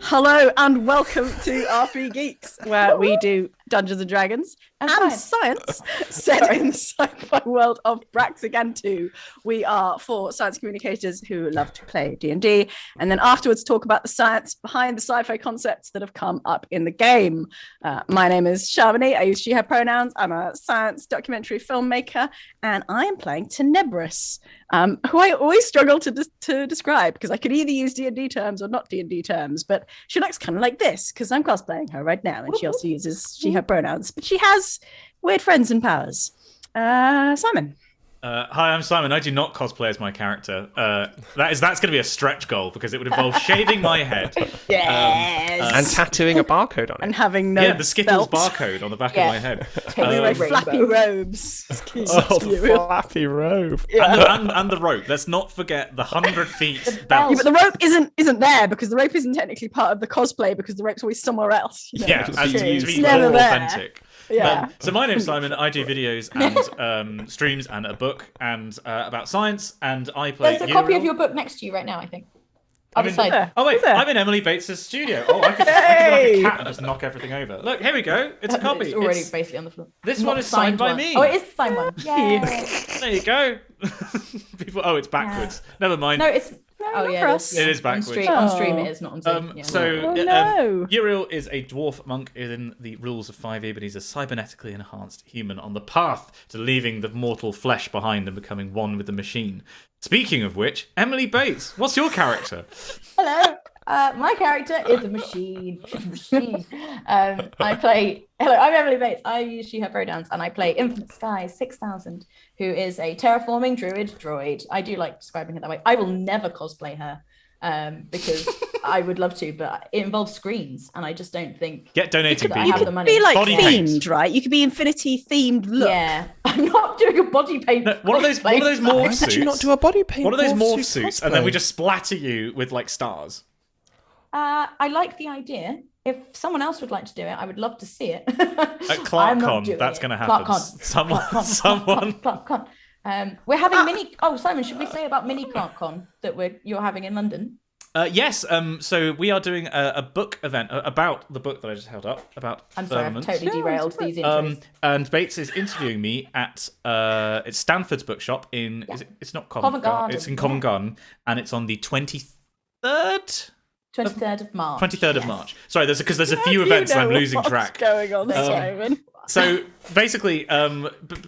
Hello and welcome to RPGeeks, where we do Dungeons and Dragons and science set in the sci-fi world of Brax Again 2. We are four science communicators who love to play D&D, and then afterwards talk about the science behind the sci-fi concepts that have come up in the game. My name is Sharmini. I use she, her pronouns. I'm a science documentary filmmaker, and I am playing Tenebris, who I always struggle to describe because I could either use D&D terms or not D&D terms, but she looks kind of like this because I'm cosplaying her right now, and she also uses she, her pronouns, but she has weird friends and powers. Simon. Hi, I'm Simon. I do not cosplay as my character. That's going to be a stretch goal because it would involve shaving my head. Yes. And tattooing a barcode on it. And having no the Skittles barcode on the back of my head. Totally flappy robes. Flappy robe. Yeah. And the rope. Let's not forget the 100 feet Yeah, belt. but the rope isn't there because the rope isn't technically part of the cosplay because the rope's always somewhere else. You know, Yeah, and to be more never there. authentic. Yeah. So my name's Simon. I do videos and streams and a book and about science, and I play. There's a copy of your book next to you right now, I think. Other side. Oh wait, I'm in Emily Bates' studio. Oh, I could be like a cat and just knock everything over. Look, here we go. It's a copy. It's already basically on the floor. This one is signed by me. Oh, it is the signed one. Yeah. There you go. People. Oh, it's backwards. Never mind. No, it's. Oh yeah, it is backwards. On stream, it is not on Zoom. Uriel is a dwarf monk in the rules of 5e, but he's a cybernetically enhanced human on the path to leaving the mortal flesh behind and becoming one with the machine. Speaking of which, Emily Bates, what's your character? Hello. My character is a machine. Hello, I'm Emily Bates. I use she, her pronouns, and I play Infant Sky 6000, who is a terraforming druid droid. I do like describing her that way. I will never cosplay her because I would love to, but it involves screens, and I just don't think. Get donating people. You could be like body themed, paint. right? You could be Infinity themed look. Yeah, I'm not doing a body paint. No, one of those morph Why suits. did you not do a body paint? One of those morph suit suits, cosplay? and then we just splatter you with like stars. I like the idea. If someone else would like to do it, I would love to see it. At ClarkCon, that's going to happen. Someone. ClarkCon. We're having mini. Oh, Simon, should we say about mini ClarkCon that you're having in London? Yes. So we are doing a book event about the book that I just held up about. I'm sorry, I've totally derailed these intros. And Bates is interviewing me at it's Stanford's bookshop in. Yeah. It's not Covent Garden. It's in Covent Garden, and it's on the 23rd. 23rd of March. 23rd of March. Sorry, there's a few events and I'm losing track. What's going on, Simon? So basically,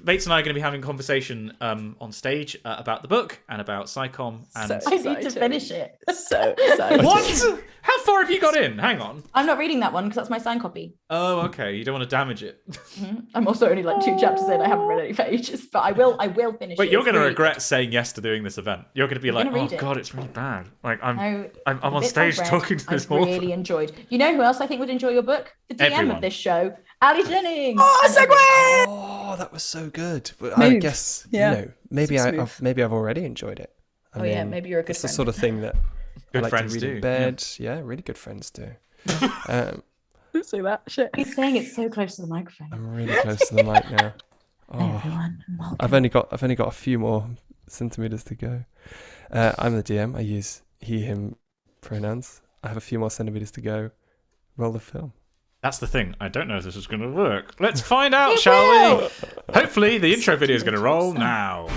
Bates and I are going to be having a conversation on stage about the book and about SciComm. And I need to finish it. So excited. What? How far have you got in? Hang on. I'm not reading that one because that's my signed copy. Oh, okay. You don't want to damage it. Mm-hmm. I'm also only like 2 chapters in. I haven't read any pages, but I will finish it. Wait, you're going to really regret saying yes to doing this event. You're going to be like, oh god, it's really bad. Like I'm on stage talking to this author. I really enjoyed. You know who else I think would enjoy your book? The DM of this show, Ali Jennings. Oh, segue! Oh, that was so good. But I guess maybe I've already enjoyed it. I mean, maybe you're a good it's friend. the sort of thing that Good I like friends to read do. in bed. Yeah, really good friends do. Don't say that shit. He's saying it so close to the microphone. I'm really close to the mic now. Oh, Everyone, I've only got a few more centimeters to go. I'm the DM. I use he, him pronouns. I have a few more centimeters to go. Roll the film. That's the thing. I don't know if this is going to work. Let's find out, shall we? Hopefully, the intro video is going to roll now.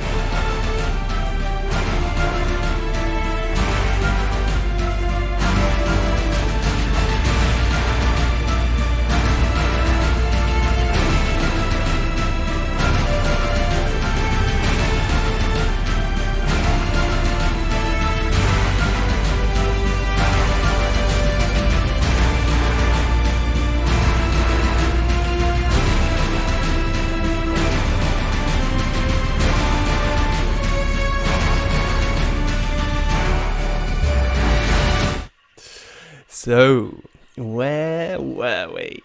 So, where were we?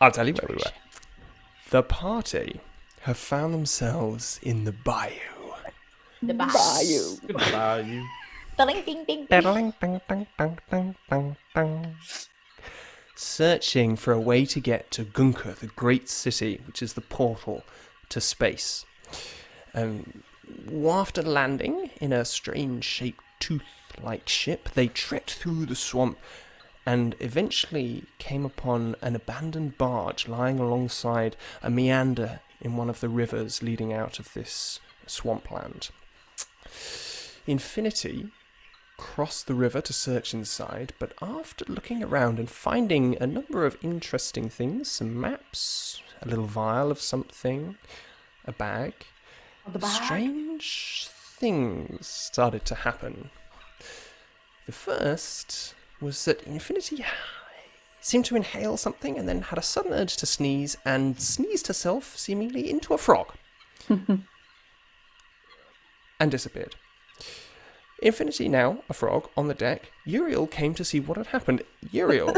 I'll tell you where we were. The party have found themselves in the bayou. The bayou. Goodbye. Searching for a way to get to Gunka, the great city, which is the portal to space. After landing in a strange-shaped tooth-like ship, they trekked through the swamp and eventually came upon an abandoned barge lying alongside a meander in one of the rivers leading out of this swampland. Infinity crossed the river to search inside, but after looking around and finding a number of interesting things, some maps, a little vial of something, a bag, strange things started to happen. The first was that Infinity seemed to inhale something and then had a sudden urge to sneeze and sneezed herself seemingly into a frog and disappeared. Infinity, now a frog, on the deck. Uriel came to see what had happened. Uriel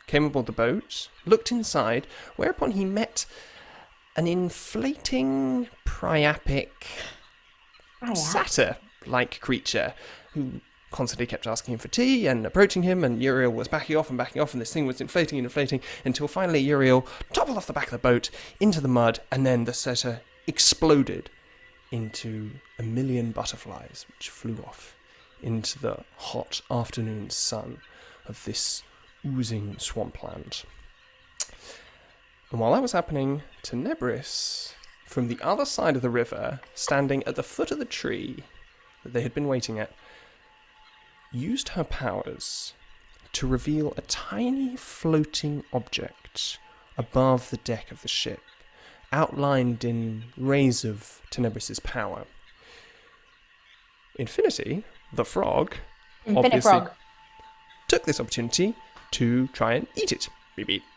came aboard the boat, looked inside, whereupon he met an inflating, priapic, satyr-like creature who constantly kept asking him for tea and approaching him, and Uriel was backing off, and this thing was inflating and inflating until finally Uriel toppled off the back of the boat into the mud, and then the satyr exploded into a million butterflies which flew off into the hot afternoon sun of this oozing swampland. And while that was happening, Tenebris, from the other side of the river, standing at the foot of the tree that they had been waiting at, used her powers to reveal a tiny floating object above the deck of the ship, outlined in rays of Tenebris's power. Infinity, the frog, took this opportunity to try and eat it,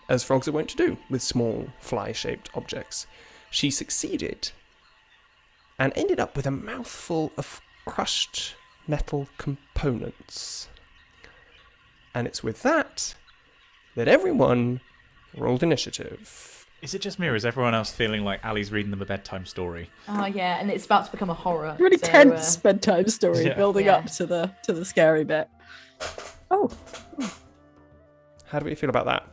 as frogs are wont to do with small fly-shaped objects. She succeeded and ended up with a mouthful of crushed metal components. And it's with that everyone rolled initiative. Is it just me, or is everyone else feeling like Ali's reading them a bedtime story? Oh yeah, and it's about to become a horror. Really tense bedtime story building up to the scary bit. Oh. How do we feel about that?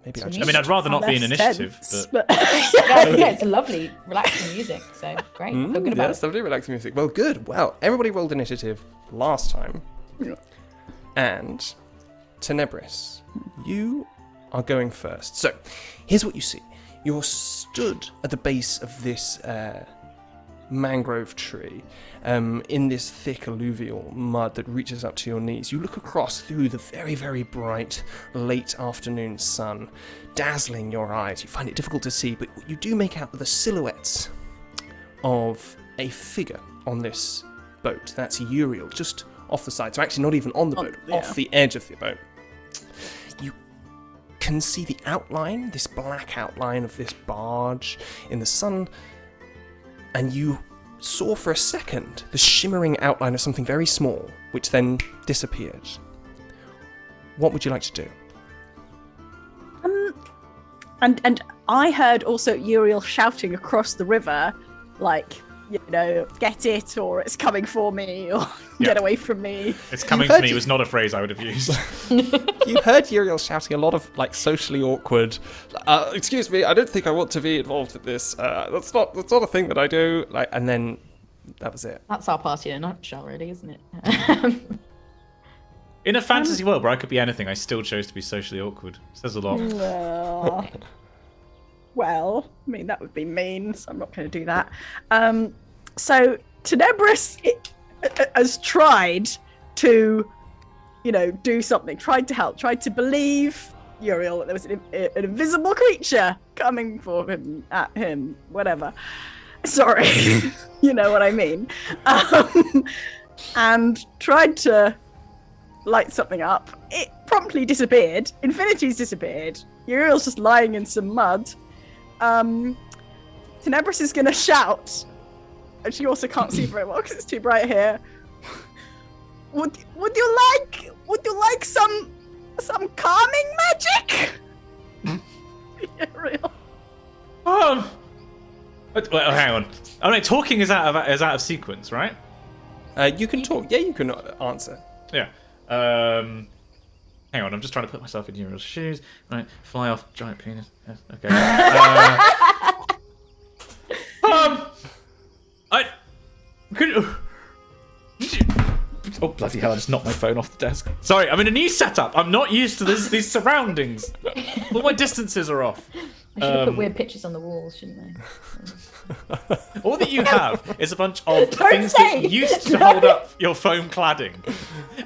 Maybe I'd rather not be in initiative, but it's a lovely, relaxing music. So great. Feel good about it. It's lovely, relaxing music. Well, good. Well, everybody rolled initiative last time, and Tenebris, you are going first. So, here's what you see. You're stood at the base of this mangrove tree, in this thick alluvial mud that reaches up to your knees. You look across through the very, very bright late afternoon sun, dazzling your eyes. You find it difficult to see, but you do make out the silhouettes of a figure on this boat. That's Uriel, just off the side. So actually not even on the boat, off the edge of the boat. You can see the outline, this black outline of this barge in the sun, and you saw for a second the shimmering outline of something very small, which then disappeared. What would you like to do? And I heard also Uriel shouting across the river, like, get it, or it's coming for me, or get away from me. It's coming to me was not a phrase I would have used. You heard Uriel shouting a lot of socially awkward, excuse me, I don't think I want to be involved in this. That's not a thing that I do. And then that was it. That's our party in a nutshell, really, isn't it? In a fantasy world where I could be anything, I still chose to be socially awkward. Says a lot. Well, I mean, that would be mean, so I'm not going to do that. So Tenebris has tried to, do something, tried to help, tried to believe Uriel that there was an invisible creature coming for him, at him, whatever. Sorry, you know what I mean. And tried to light something up. It promptly disappeared. Infinity's disappeared. Uriel's just lying in some mud. Tenebris is going to shout, and she also can't see very well because it's too bright here. Would you like some calming magic? Uriel. Well, hang on. I mean, talking is out of sequence, right? You can talk. Yeah, you can answer. Yeah. Hang on, I'm just trying to put myself in Uriel's shoes. Right, fly off, giant penis. Yes, okay. Oh, bloody hell, I just knocked my phone off the desk. Sorry, I'm in a new setup. I'm not used to these surroundings. All my distances are off. I should have put weird pictures on the walls, shouldn't I? All that you have is a bunch of things that used to hold up your foam cladding.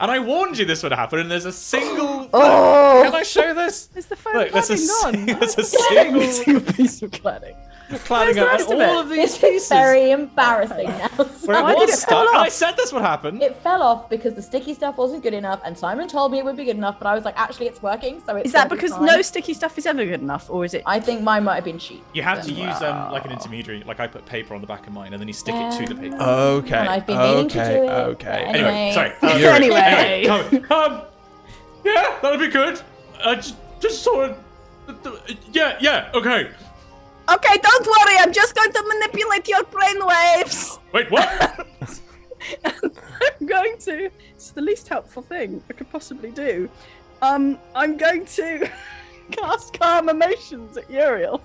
And I warned you this would happen, and there's a single... Oh! Can I show this? Is the foam Look, cladding gone? there's a single piece of cladding. cladding the up, rest and of all it? of these This is pieces. very embarrassing now. Where Why it did was it fall stuck. off? I said this would happen. It fell off because the sticky stuff wasn't good enough, and Simon told me it would be good enough, but I was like, actually, it's working, so it's Is that gonna be because fine. no sticky stuff is ever good enough, or is it? I think mine might have been cheap. You have to use like an intermediary. Like I put paper on the back of mine, and then you stick it to the paper. Okay. And I've been meaning to do it. Okay. but Anyway, sorry. Anyway. Yeah, that'll be good. I just saw it. Yeah, okay. Okay, don't worry. I'm just going to manipulate your brainwaves. Wait, what? I'm going to. It's the least helpful thing I could possibly do. I'm going to cast Calm Emotions at Uriel.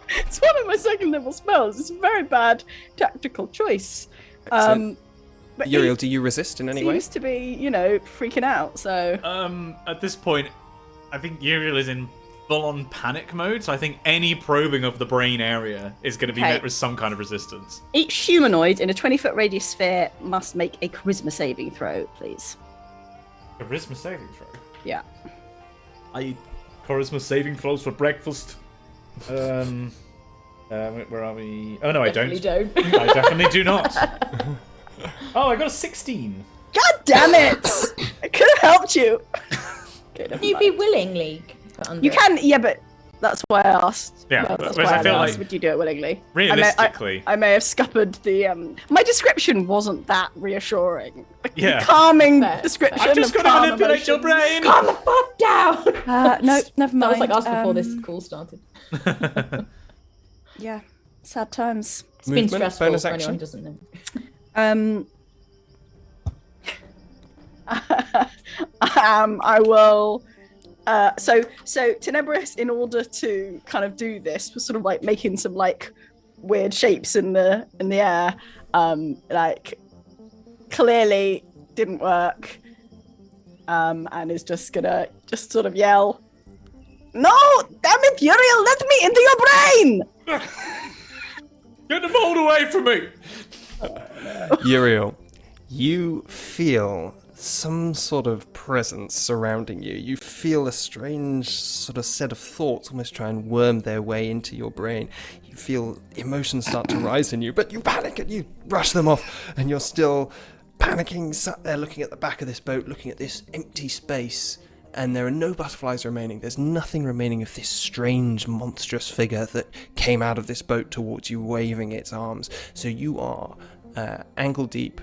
It's one of my second level spells. It's a very bad tactical choice. But Uriel, do you resist in any way? seems to be, freaking out. So At this point, I think Uriel is in full-on panic mode, so I think any probing of the brain area is going to be Okay. met with some kind of resistance. each humanoid in a 20-foot radius sphere must make a charisma saving throw, please. Charisma saving throw? Yeah. I eat charisma saving throws for breakfast. Where are we? Oh, no, I don't. Definitely don't. I definitely do not. Oh, I got a 16. God damn it! I could have helped you. Okay, never Can you be mind. willingly put under You it? can, yeah, but that's why I asked. Yeah, Well, but that's whereas why I feel asked, like would you do it willingly? realistically- I may have scuppered the. My description wasn't that reassuring. Yeah. The calming Fair. description. I'm just of going to calm manipulate your emotions. brain. Calm the fuck down! No, never mind. That was like us before this call started. Yeah, sad times. It's been Movement, stressful bonus for action. anyone who doesn't know. I will. So Tenebris, in order to kind of do this, was sort of like making some like weird shapes in the air. Like clearly didn't work. And is just gonna just sort of yell, "No, damn it, Uriel, let me into your brain!" Get the mold away from me! Uriel, you feel some sort of presence surrounding you. You feel a strange sort of set of thoughts almost try and worm their way into your brain. You feel emotions start to rise in you, but you panic and you rush them off, and you're still panicking, sat there looking at the back of this boat, looking at this empty space, and there are no butterflies remaining. There's nothing remaining of this strange, monstrous figure that came out of this boat towards you, waving its arms. So you are ankle deep,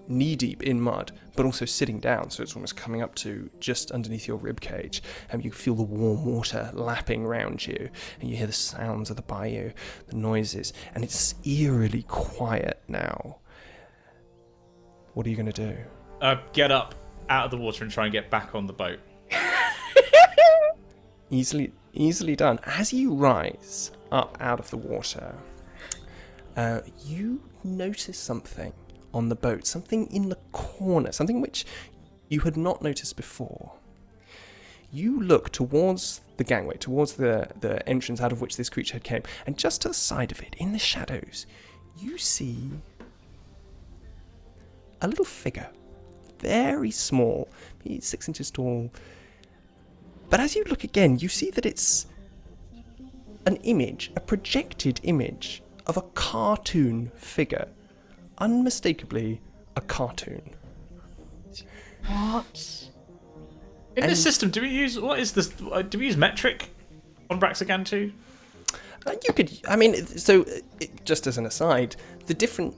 knee deep in mud, but also sitting down, so it's almost coming up to just underneath your rib cage, and you feel the warm water lapping around you, and you hear the sounds of the bayou, the noises, and it's eerily quiet now. What are you going to do? Get up out of the water and try and get back on the boat. Easily done. As you rise up out of the water, you notice something on the boat, something in the corner, something which you had not noticed before. You look towards the gangway, towards the entrance out of which this creature had came, and just to the side of it, in the shadows, you see a little figure, very small, maybe 6 inches tall. But as you look again, you see that it's an image, a projected image of a cartoon figure. Unmistakably a cartoon. What? In this system, do we use do we use metric on Braxigantu? You could, just as an aside, the different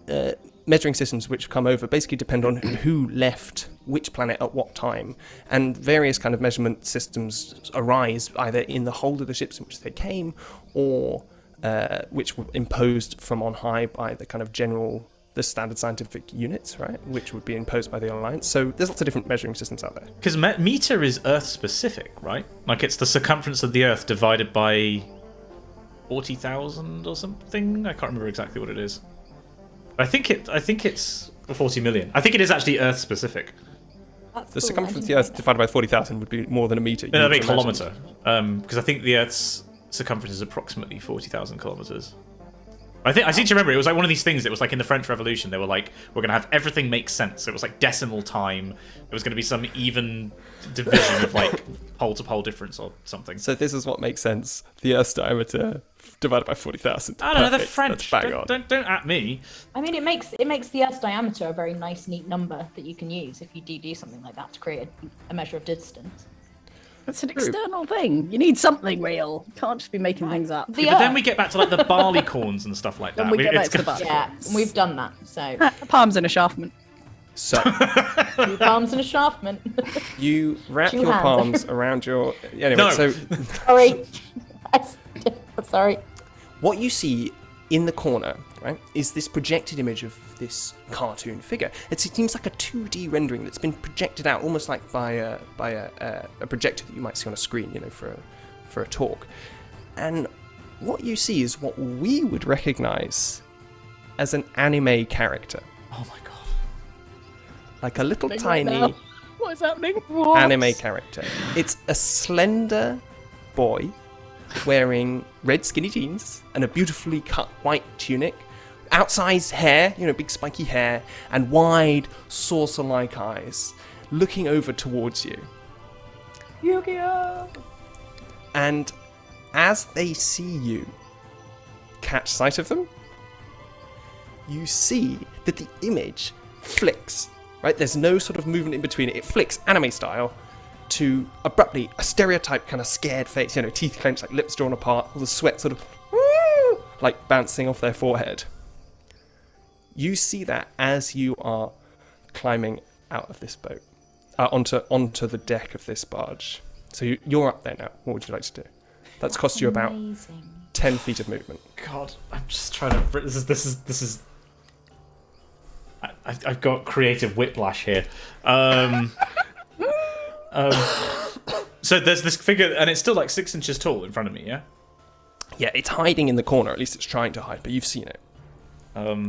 measuring systems which come over basically depend on who left which planet at what time, and various kind of measurement systems arise either in the hold of the ships in which they came, or which were imposed from on high by the kind of the standard scientific units, right, which would be imposed by the Alliance. So there's lots of different measuring systems out there. Because meter is Earth specific, right? Like it's the circumference of the Earth divided by 40,000 or something. I can't remember exactly what it is. I think it's Or 40 million. I think it is actually Earth specific. That's The cool. circumference of the Earth divided by 40,000 would be more than a meter. No, that'd be a you would imagine. kilometre. Because I think the Earth's circumference is approximately 40,000 kilometres. I seem to remember it was like one of these things that was like in the French Revolution. They were like, we're going to have everything make sense. It was like decimal time. There was going to be some even division of like pole to pole difference or something. So this is what makes sense. The Earth's diameter divided by 40,000. I don't know, they're Perfect. French. That's bang on. Don't at me. I mean, it makes the Earth's diameter a very nice, neat number that you can use if you do something like that to create a measure of distance. It's an external thing. You need something real. You can't just be making things up. The But then Earth. we get back to like the barley corns and stuff like that. Then we get back It's to the gonna- barley. Yeah, and we've done that. So Palms in a shaftment. So 2 palms and a shaftment. you wrap 2 your hands. palms around your. Anyway, No. so Sorry. Sorry. what you see in the corner, right, is this projected image of this cartoon figure. It seems like a 2D rendering that's been projected out, almost like by a projector that you might see on a screen, for a talk. And what you see is what we would recognise as an anime character, Oh my god. like a little Right tiny now. What is happening? anime character. It's a slender boy wearing red skinny jeans and a beautifully cut white tunic, outsized hair, big spiky hair, and wide saucer-like eyes, looking over towards you. Yu-Gi-Oh! And as they see you catch sight of them, you see that the image flicks, right? There's no sort of movement in between it. It flicks anime style to abruptly a stereotype kind of scared face, teeth clenched, like lips drawn apart, all the sweat sort of like bouncing off their forehead. You see that as you are climbing out of this boat, onto the deck of this barge. So you're up there now. What would you like to do? That's cost you about Amazing. 10 feet of movement. God, I'm just trying to. This is. I've got creative whiplash here. So there's this figure, and it's still like 6 inches tall in front of me. Yeah. Yeah, it's hiding in the corner. At least it's trying to hide, but you've seen it. Hello.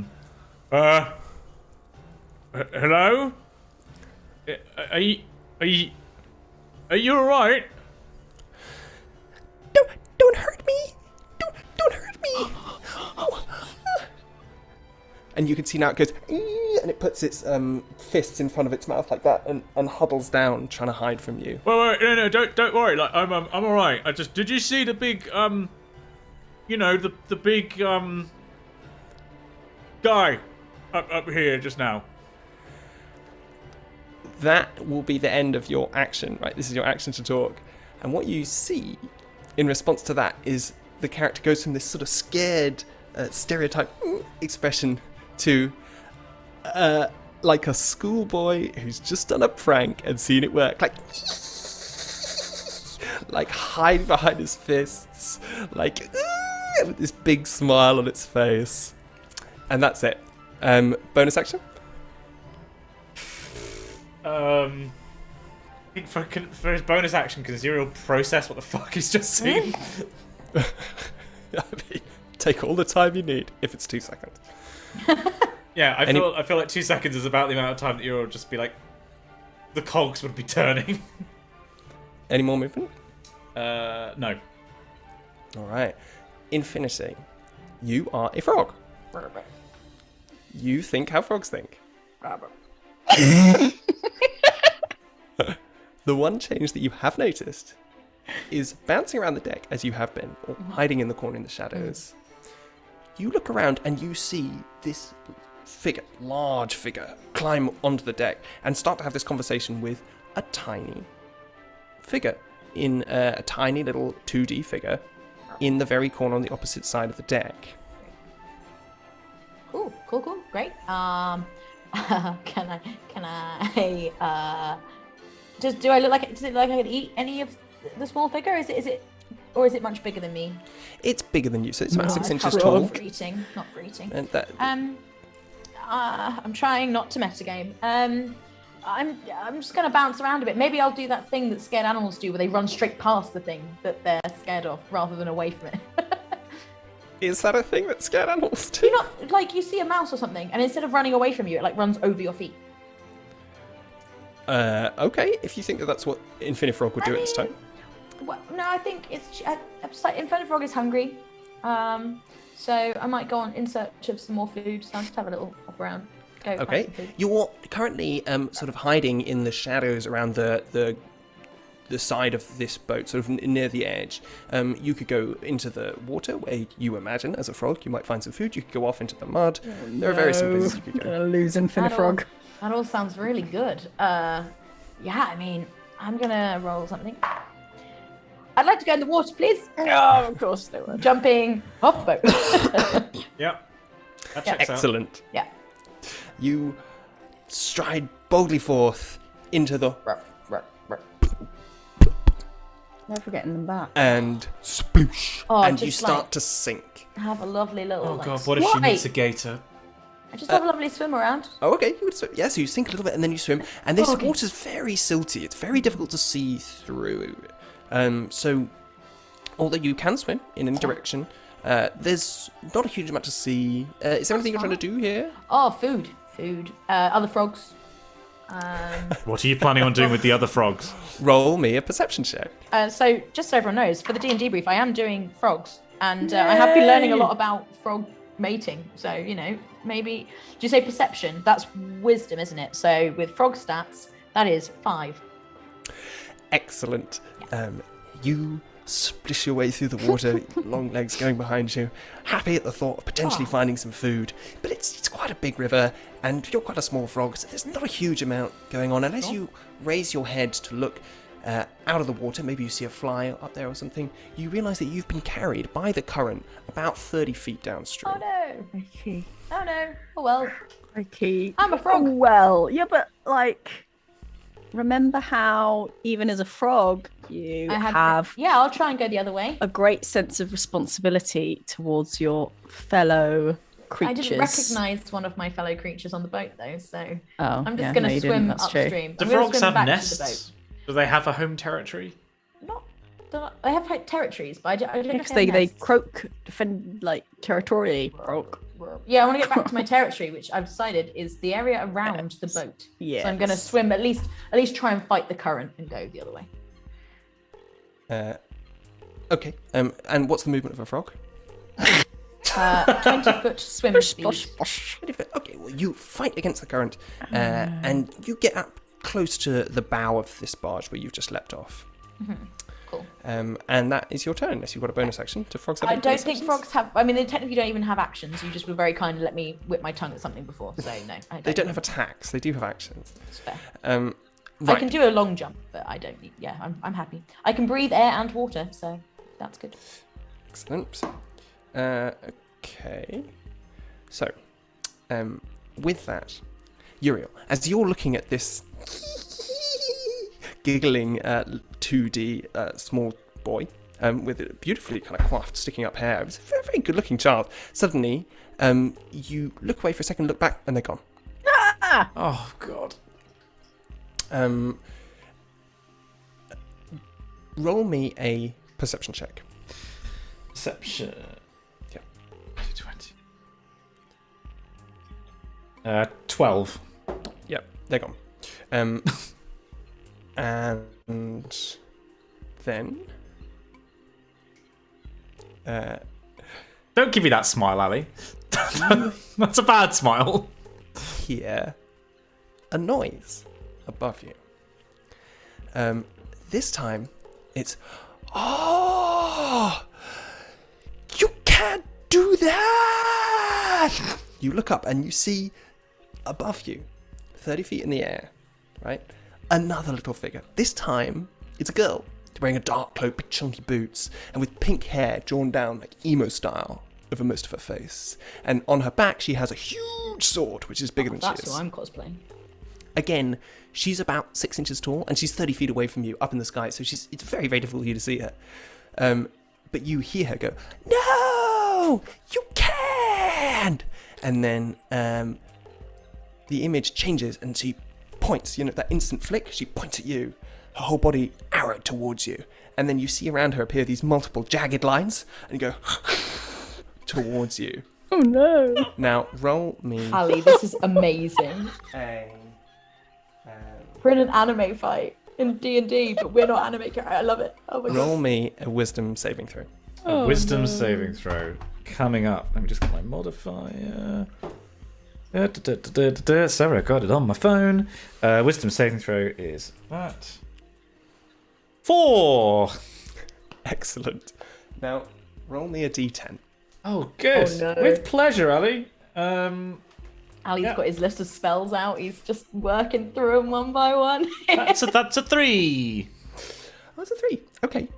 Are you all right? Don't hurt me! Don't hurt me! And you can see now it goes, and it puts its fists in front of its mouth like that, and huddles down, trying to hide from you. Wait, no, don't worry. Like I'm all right. Did you see the big the big guy up here just now? That will be the end of your action, right? This is your action to talk. And what you see in response to that is the character goes from this sort of scared, stereotype expression to like a schoolboy who's just done a prank and seen it work. Like hiding behind his fists, like with this big smile on its face. And that's it. Bonus action? I think for his bonus action, can Zero process what the fuck he's just seen? I mean, take all the time you need if it's 2 seconds. Yeah, I feel like 2 seconds is about the amount of time that you'll just be like, the cogs would be turning. Any more movement? No. All right. Infinity, you are a frog. You think how frogs think. The one change that you have noticed is bouncing around the deck as you have been, or hiding in the corner in the shadows. You look around and you see this figure, large figure, climb onto the deck and start to have this conversation with a tiny figure in a tiny little 2D figure in the very corner on the opposite side of the deck. Cool, great. Can I do I look like does it look like I could eat any of the small figure? Is it or is it much bigger than me? It's bigger than you, so it's about No, 6 it's inches probably tall. Not for eating. And that, I'm trying not to metagame. I'm just gonna bounce around a bit. Maybe I'll do that thing that scared animals do, where they run straight past the thing that they're scared of, rather than away from it. Is that a thing that scared animals do? You not like you see a mouse or something, and instead of running away from you, it like runs over your feet. Okay, if you think that that's what Infinifrog would do at this time. Well, no, I think it's like Infinifrog is hungry, so I might go on in search of some more food. So I'll just have a little hop around. Go find Okay, some food. you're currently sort of hiding in the shadows around the side of this boat, sort of near the edge. You could go into the water, where you imagine, as a frog, you might find some food. You could go off into the mud. There are various places you could go. Gonna lose Infinifrog. That all sounds really good. Yeah, I mean, I'm gonna roll something. I'd like to go in the water, please. Oh, of course they would. Jumping off boat. Yep. That checks out. Excellent. Yeah. You stride boldly forth into the... Never forgetting them back. And sploosh. Oh, and you just, start like, to sink. Have a lovely little. Oh like, god, what if she slide. meets a gator? I just have a lovely swim around. Oh, okay. You would swim. Yeah, so you sink a little bit and then you swim. And this Okay. water's very silty. It's very difficult to see through. So, although you can swim in any direction, there's not a huge amount to see. Is there anything you're trying to do here? Oh, food. Other frogs. What are you planning on doing with the other frogs? Roll me a perception check. So just so everyone knows, for the DnDebrief, I am doing frogs, and I have been learning a lot about frog mating. So maybe do you say perception? That's wisdom, isn't it? So with frog stats, that is 5. Excellent. You splish your way through the water, long legs going behind you, happy at the thought of potentially finding some food. But it's quite a big river, and you're quite a small frog, so there's not a huge amount going on. And as you raise your head to look out of the water, maybe you see a fly up there or something, you realise that you've been carried by the current about 30 feet downstream. Oh no! Okay. Oh no! Oh well. Okay. I'm a frog. Well, yeah, but like, remember how even as a frog, you have Yeah, I'll try and go the other way. a great sense of responsibility towards your fellow creatures. I didn't recognise one of my fellow creatures on the boat though, so I'm just yeah, going no, to you swim didn't, that's true. upstream. Do I'm gonna frogs swim have back to the nests? Do they have a home territory? boat. They have like, territories, but I don't know if Because they they have nests. croak, defend like territorially. Croak. Yeah, I want to get back to my territory, which I've decided is the area around the boat. Yes. So I'm going to swim at least try and fight the current and go the other way. Okay. And what's the movement of a frog? 20-foot swim speed. Okay, well, you fight against the current, and you get up close to the bow of this barge where you've just leapt off. Cool. And that is your turn, unless you've got a bonus action. Do frogs have I any don't bonus think actions? frogs have. I mean, they technically don't even have actions. You just were very kind to let me whip my tongue at something before. So no, They don't have attacks. They do have actions. It's fair. Right. I can do a long jump, but I don't need. Yeah, I'm happy. I can breathe air and water, so that's good. Excellent. Okay. So, with that, Uriel, as you're looking at this giggling 2D small boy with a beautifully kind of coiffed, sticking up hair, it's a very, very good-looking child. Suddenly, you look away for a second, look back, and they're gone. Oh god. Roll me a perception check. Perception. Yeah. 20. 12. Yep, they're gone. And then... Don't give me that smile, Ali. That's a bad smile. hear a noise above you. This time, it's... Oh! You can't do that! You look up and you see above you, 30 feet in the air, right? Another little figure. This time, it's a girl. Wearing a dark cloak, big chunky boots, and with pink hair drawn down like emo style over most of her face. And on her back, she has a huge sword, which is bigger than she That's is. what I'm cosplaying. Again, she's about 6 inches tall, and she's 30 feet away from you, up in the sky, so it's very, very difficult for you to see her. But you hear her go, "No! You can't!" And then the image changes, and she points, that instant flick, she points at you, her whole body arrowed towards you. And then you see around her appear these multiple jagged lines, and you go, towards you. Oh no. Now, roll me Ali, this is amazing. a... We're in an anime fight in D&D, but we're not anime characters. I love it. Oh my roll god. me a wisdom saving throw. A wisdom saving throw coming up. Let me just get my modifier. Sorry, I got it on my phone. Wisdom saving throw is that. 4. Excellent. Now, roll me a d10. Oh, good. Oh, no. With pleasure, Ali. Ali's Yeah. got his list of spells out. He's just working through them one by one. That's a 3. Oh, it's a 3. Okay.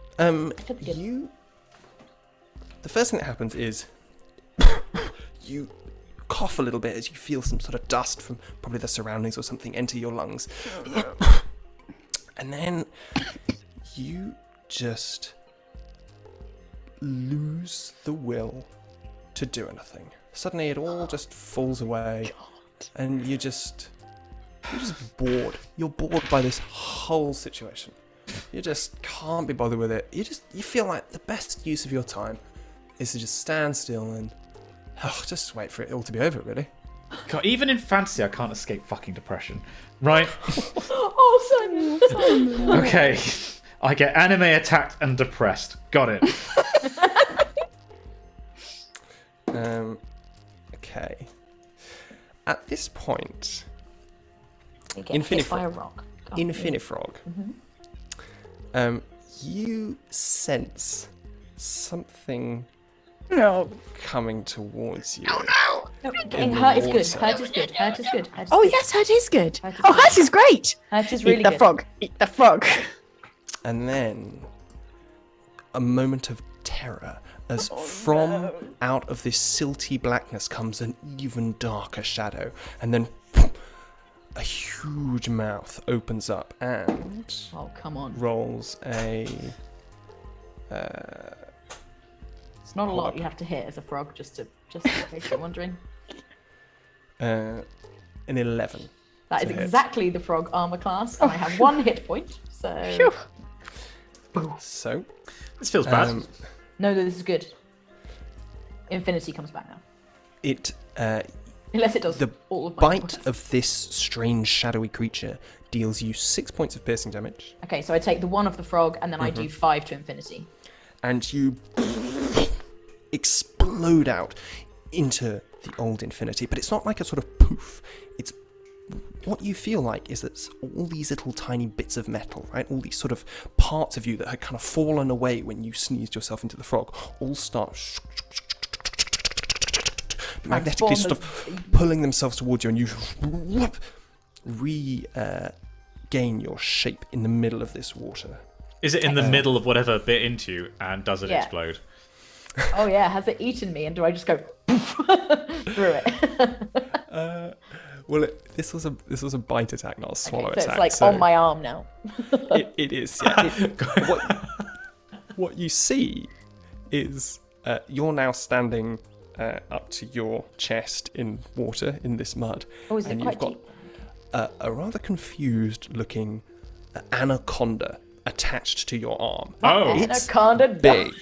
could be good. You... The first thing that happens is you cough a little bit as you feel some sort of dust from probably the surroundings or something enter your lungs. And then you just lose the will to do anything. Suddenly it all just falls away, and you're just bored. You're bored by this whole situation. You just can't be bothered with it. You feel like the best use of your time is to just stand still and just wait for it all to be over, really. God, even in fantasy, I can't escape fucking depression. Right? Oh, Simon. Okay. I get anime attacked and depressed. Got it. Okay. At this point, You get hit by a Infinifrog. rock. Infinifrog, you sense something No. coming towards you. No, getting hurt is good. Hurt is good. Hurt is good. Hurt is Oh good. yes, hurt is good. Hurt is Oh, good. hurt is great. Hurt is really Eat the good. frog. Eat the frog. And then a moment of terror as from out of this silty blackness comes an even darker shadow, and then a huge mouth opens up and Oh, come on. rolls a It's not a lot you have to hit as a frog, just in case you're wondering. an 11. That is to hit. exactly the frog armor class, and I have 1 hit point. So Phew. So This feels bad. no, this is good. Infinity comes back now, it unless it does the all of my bite points. of this strange shadowy creature deals you 6 points of piercing damage, Okay, so I take the 1 of the frog, and then I do 5 to infinity. and you explode out into the old infinity. But it's not like a sort of poof. It's what you feel like is that all these little tiny bits of metal, right? All these sort of parts of you that had kind of fallen away when you sneezed yourself into the frog, all start magnetically sort of pulling themselves towards you, and you regain your shape in the middle of this water. Is it in the middle of whatever bit into you, and does it Yeah. explode? Oh yeah, has it eaten me, and do I just go through it? Well, this was a bite attack, not a swallow Okay, so attack. it's like on my arm now. It is. Yeah. What you see is you're now standing up to your chest in water in this mud, Oh, is it and quite you've got a rather confused-looking anaconda attached to your arm. Oh. It's Anaconda big.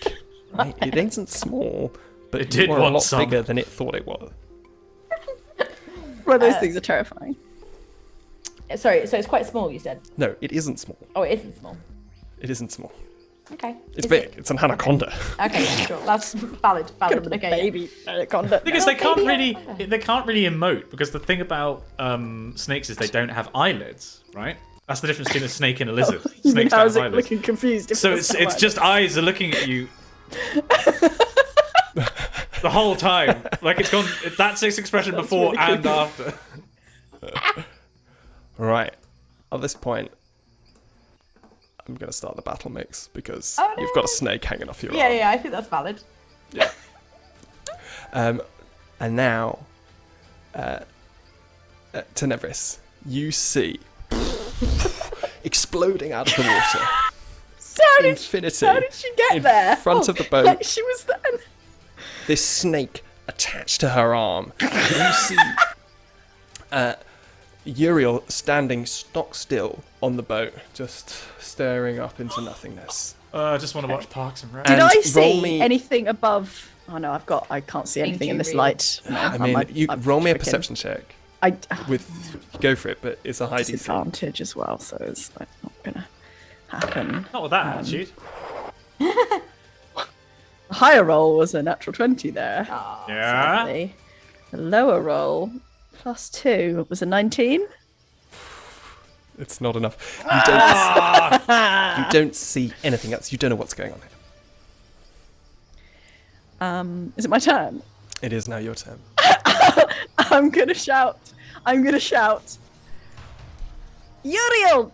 Right? It isn't small, but It did you are a want lot some. bigger than it thought it was. Well, those things are terrifying. Sorry, so it's quite small, you said? No, it isn't small. Oh, it isn't small. It isn't small. Okay. It's Is big. it? It's an anaconda. Okay, yeah, sure. That's valid. Okay. Baby anaconda. Because No, they can't baby really emote, because the thing about snakes is they don't have eyelids, right? That's the difference between a snake and a lizard. Snakes How don't is have it eyelids. looking confused? So it's just eyes are looking at you the whole time. Like it's gone. That's its expression before really and after. Right. At this point, I'm going to start the battle mix because Oh, no. you've got a snake hanging off your Yeah, arm. yeah, I think that's valid. And now, Tenebris, you see exploding out of the water. How did Infinity she get in there? front of the boat. Like she was there. This snake attached to her arm. You see Uriel standing stock still on the boat, just staring up into nothingness. I just want to watch Parks and Rec. Did And I roll see me- anything above Oh no, I can't see anything Being in this too light. No, I mean, you I'm roll me a freaking- perception check. With Go for it, but it's a high DC. disadvantage as well, so it's like, not gonna happen. Not with that attitude. The higher roll was a natural 20 there. Yeah. Sadly. The lower roll +2 was a 19. It's not enough. You don't see anything else. You don't know what's going on here. Is it my turn? It is now your turn. I'm gonna shout. Uriel!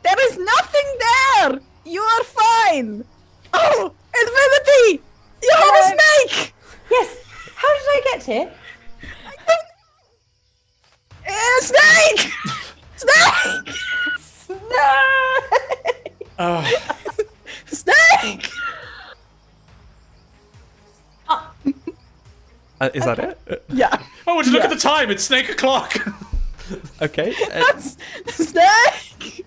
There is nothing there! You are fine! Oh! Infinity! You have a snake! Yes. How did I get here? Snake! Snake! Snake! Is that it? Yeah. Oh, would you look at the time? It's snake o'clock. Okay. Snake!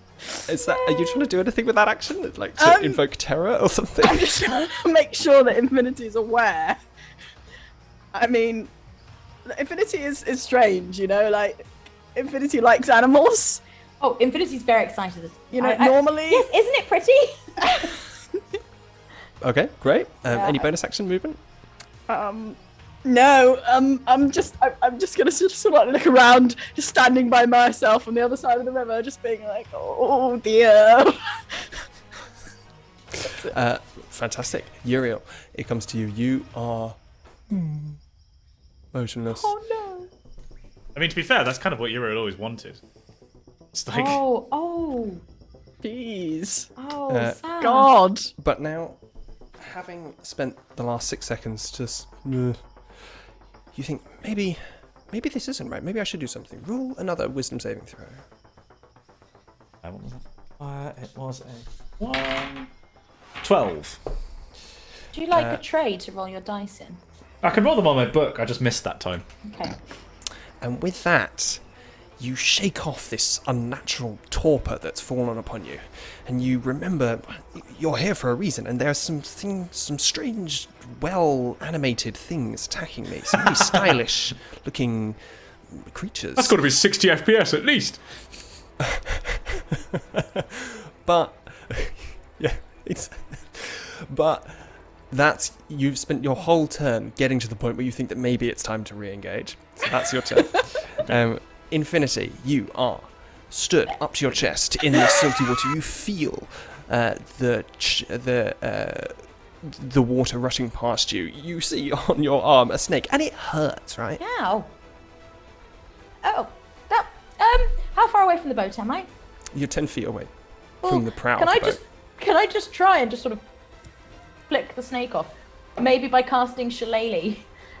Is that? Are you trying to do anything with that action? Like to invoke terror or something? I'm just trying to make sure that Infinity is aware. I mean, Infinity is strange, you know, like, Infinity likes animals. Oh, Infinity's very excited. You know, normally... Yes, isn't it pretty? Okay, great. Any bonus action movement? No, I'm just gonna sort of like look around, just standing by myself on the other side of the river, just being like, oh dear. Fantastic. Uriel, it comes to you. You are motionless. Oh no. I mean, to be fair, that's kind of what Uriel always wanted. It's like, Oh. Jeez. Oh, sad. God. But now, having spent the last 6 seconds just... you think, maybe this isn't right. Maybe I should do something. Roll another wisdom saving throw. what was it? It was a 1. 12. Do you like a tray to roll your dice in? I can roll them on my book. I just missed that time. Okay. And with that, you shake off this unnatural torpor that's fallen upon you. And you remember you're here for a reason, and there's some strange, well-animated things attacking me. Some really stylish-looking creatures. That's got to be 60 FPS at least. But, yeah, but that's, you've spent your whole turn getting to the point where you think that maybe it's time to re-engage. So that's your turn. Infinity, you are stood up to your chest in the salty water. You feel the water rushing past you. You see on your arm a snake, and it hurts, right? Ow. Oh. That. How far away from the boat am I? You're 10 feet away Well, from the prow. Can I just try and just sort of flick the snake off? Maybe by casting Shillelagh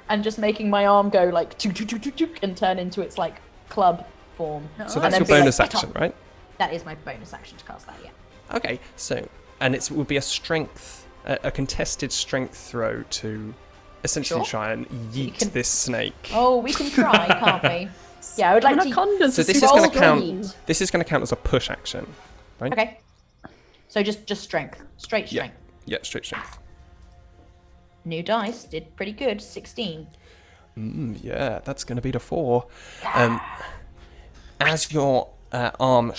and just making my arm go like choo choo choo choo choo and turn into its like club form. So And that's then your be like, bonus "Get action, on." right? That is my bonus action to cast that, yeah. Okay, so, and it would be a strength, a contested strength throw to essentially Sure. try and yeet can- this snake. Oh, we can try, can't we? Yeah, I would like to. Anacondas So are this is super going to count. strong. This is going to count as a push action, right? Okay. So just strength, straight Yeah. strength. Yeah, straight strength. New dice did pretty good, 16. Yeah, that's going to beat a 4. As your arm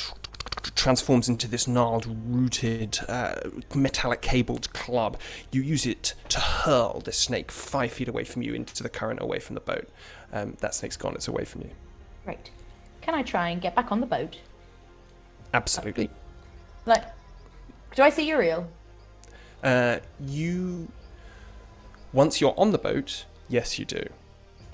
transforms into this gnarled, rooted, metallic cabled club, you use it to hurl the snake 5 feet away from you into the current away from the boat. That snake's gone, it's away from you. Great. Can I try and get back on the boat? Absolutely. Like, do I see Uriel? Once you're on the boat, yes, you do.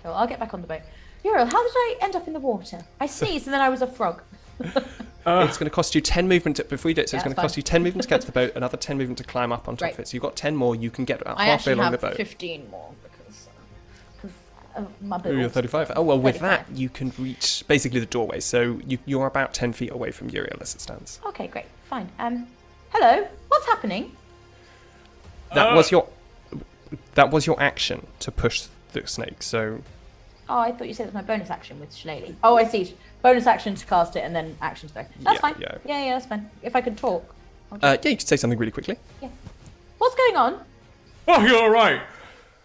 Cool, I'll get back on the boat. Uriel, how did I end up in the water? I sneezed and then I was a frog. It's going to cost you 10 movement before you do it. So Yeah, it's going to that's cost you 10 movement to get to the boat, another 10 movement to climb up on top Right. of it. So you've got 10 more. You can get about I halfway actually along have the boat. 15 more because my Oh, you're boat. 35. Oh, well, with that, 35. you can reach basically the doorway. So you're about 10 feet away from Uriel as it stands. Okay, great, fine. Hello, what's happening? That was your action to push the snake. So Oh, I thought you said it was my bonus action with Shillelagh. Oh, I see. Bonus action to cast it and then action to go. That's Yeah, fine. yeah. Yeah, that's fine. If I can talk. yeah, you can say something really quickly. What's going on? Oh, you're all right.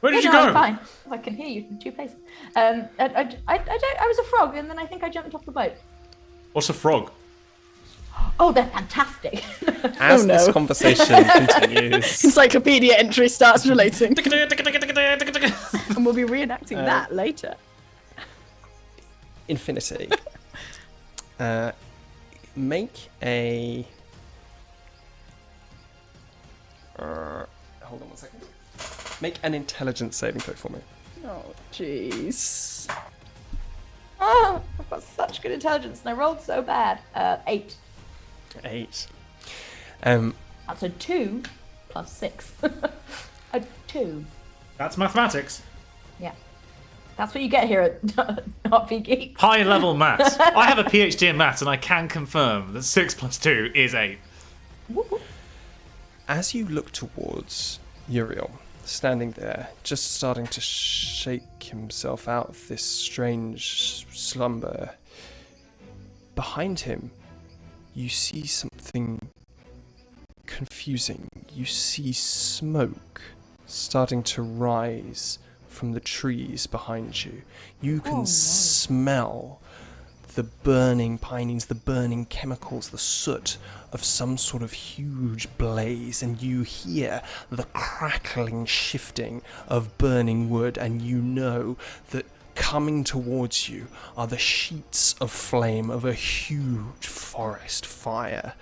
Where did you no, go? I'm fine. I can hear you in 2 places. I was a frog, and then I think I jumped off the boat. What's a frog? Oh, they're fantastic. As this conversation continues, Encyclopedia entry starts relating. And we'll be reenacting that later. Infinity. Make a. Hold on 1 second. Make an intelligence saving throw for me. Oh, jeez. Oh, I've got such good intelligence, and I rolled so bad. 8. 8. That's a 2 plus 6. A 2. That's mathematics. Yeah. That's what you get here at RPGeeks. High level maths. I have a PhD in maths, and I can confirm that 6 plus 2 is 8. As you look towards Uriel, standing there, just starting to shake himself out of this strange slumber, behind him, you see something confusing. You see smoke starting to rise from the trees behind you. You can smell the burning pinings, the burning chemicals, the soot of some sort of huge blaze, and you hear the crackling shifting of burning wood, and you know that coming towards you are the sheets of flame of a huge forest fire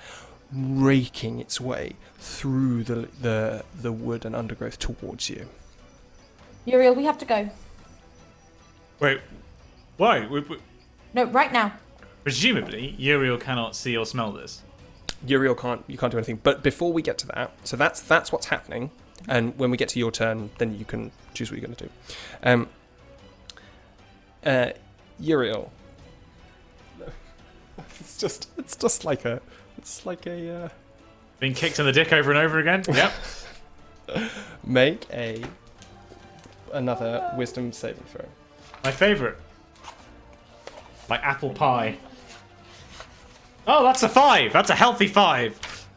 raking its way through the wood and undergrowth towards you. Uriel, we have to go. Wait, why? No, right now. Presumably, Uriel cannot see or smell this. Uriel you can't do anything. But before we get to that, so that's what's happening. And when we get to your turn, then you can choose what you're going to do. Uriel. No. It's just like a. Being kicked in the dick over and over again. Yep. Make another wisdom saving throw. My favourite. Like apple pie. Oh, that's a 5. That's a healthy 5.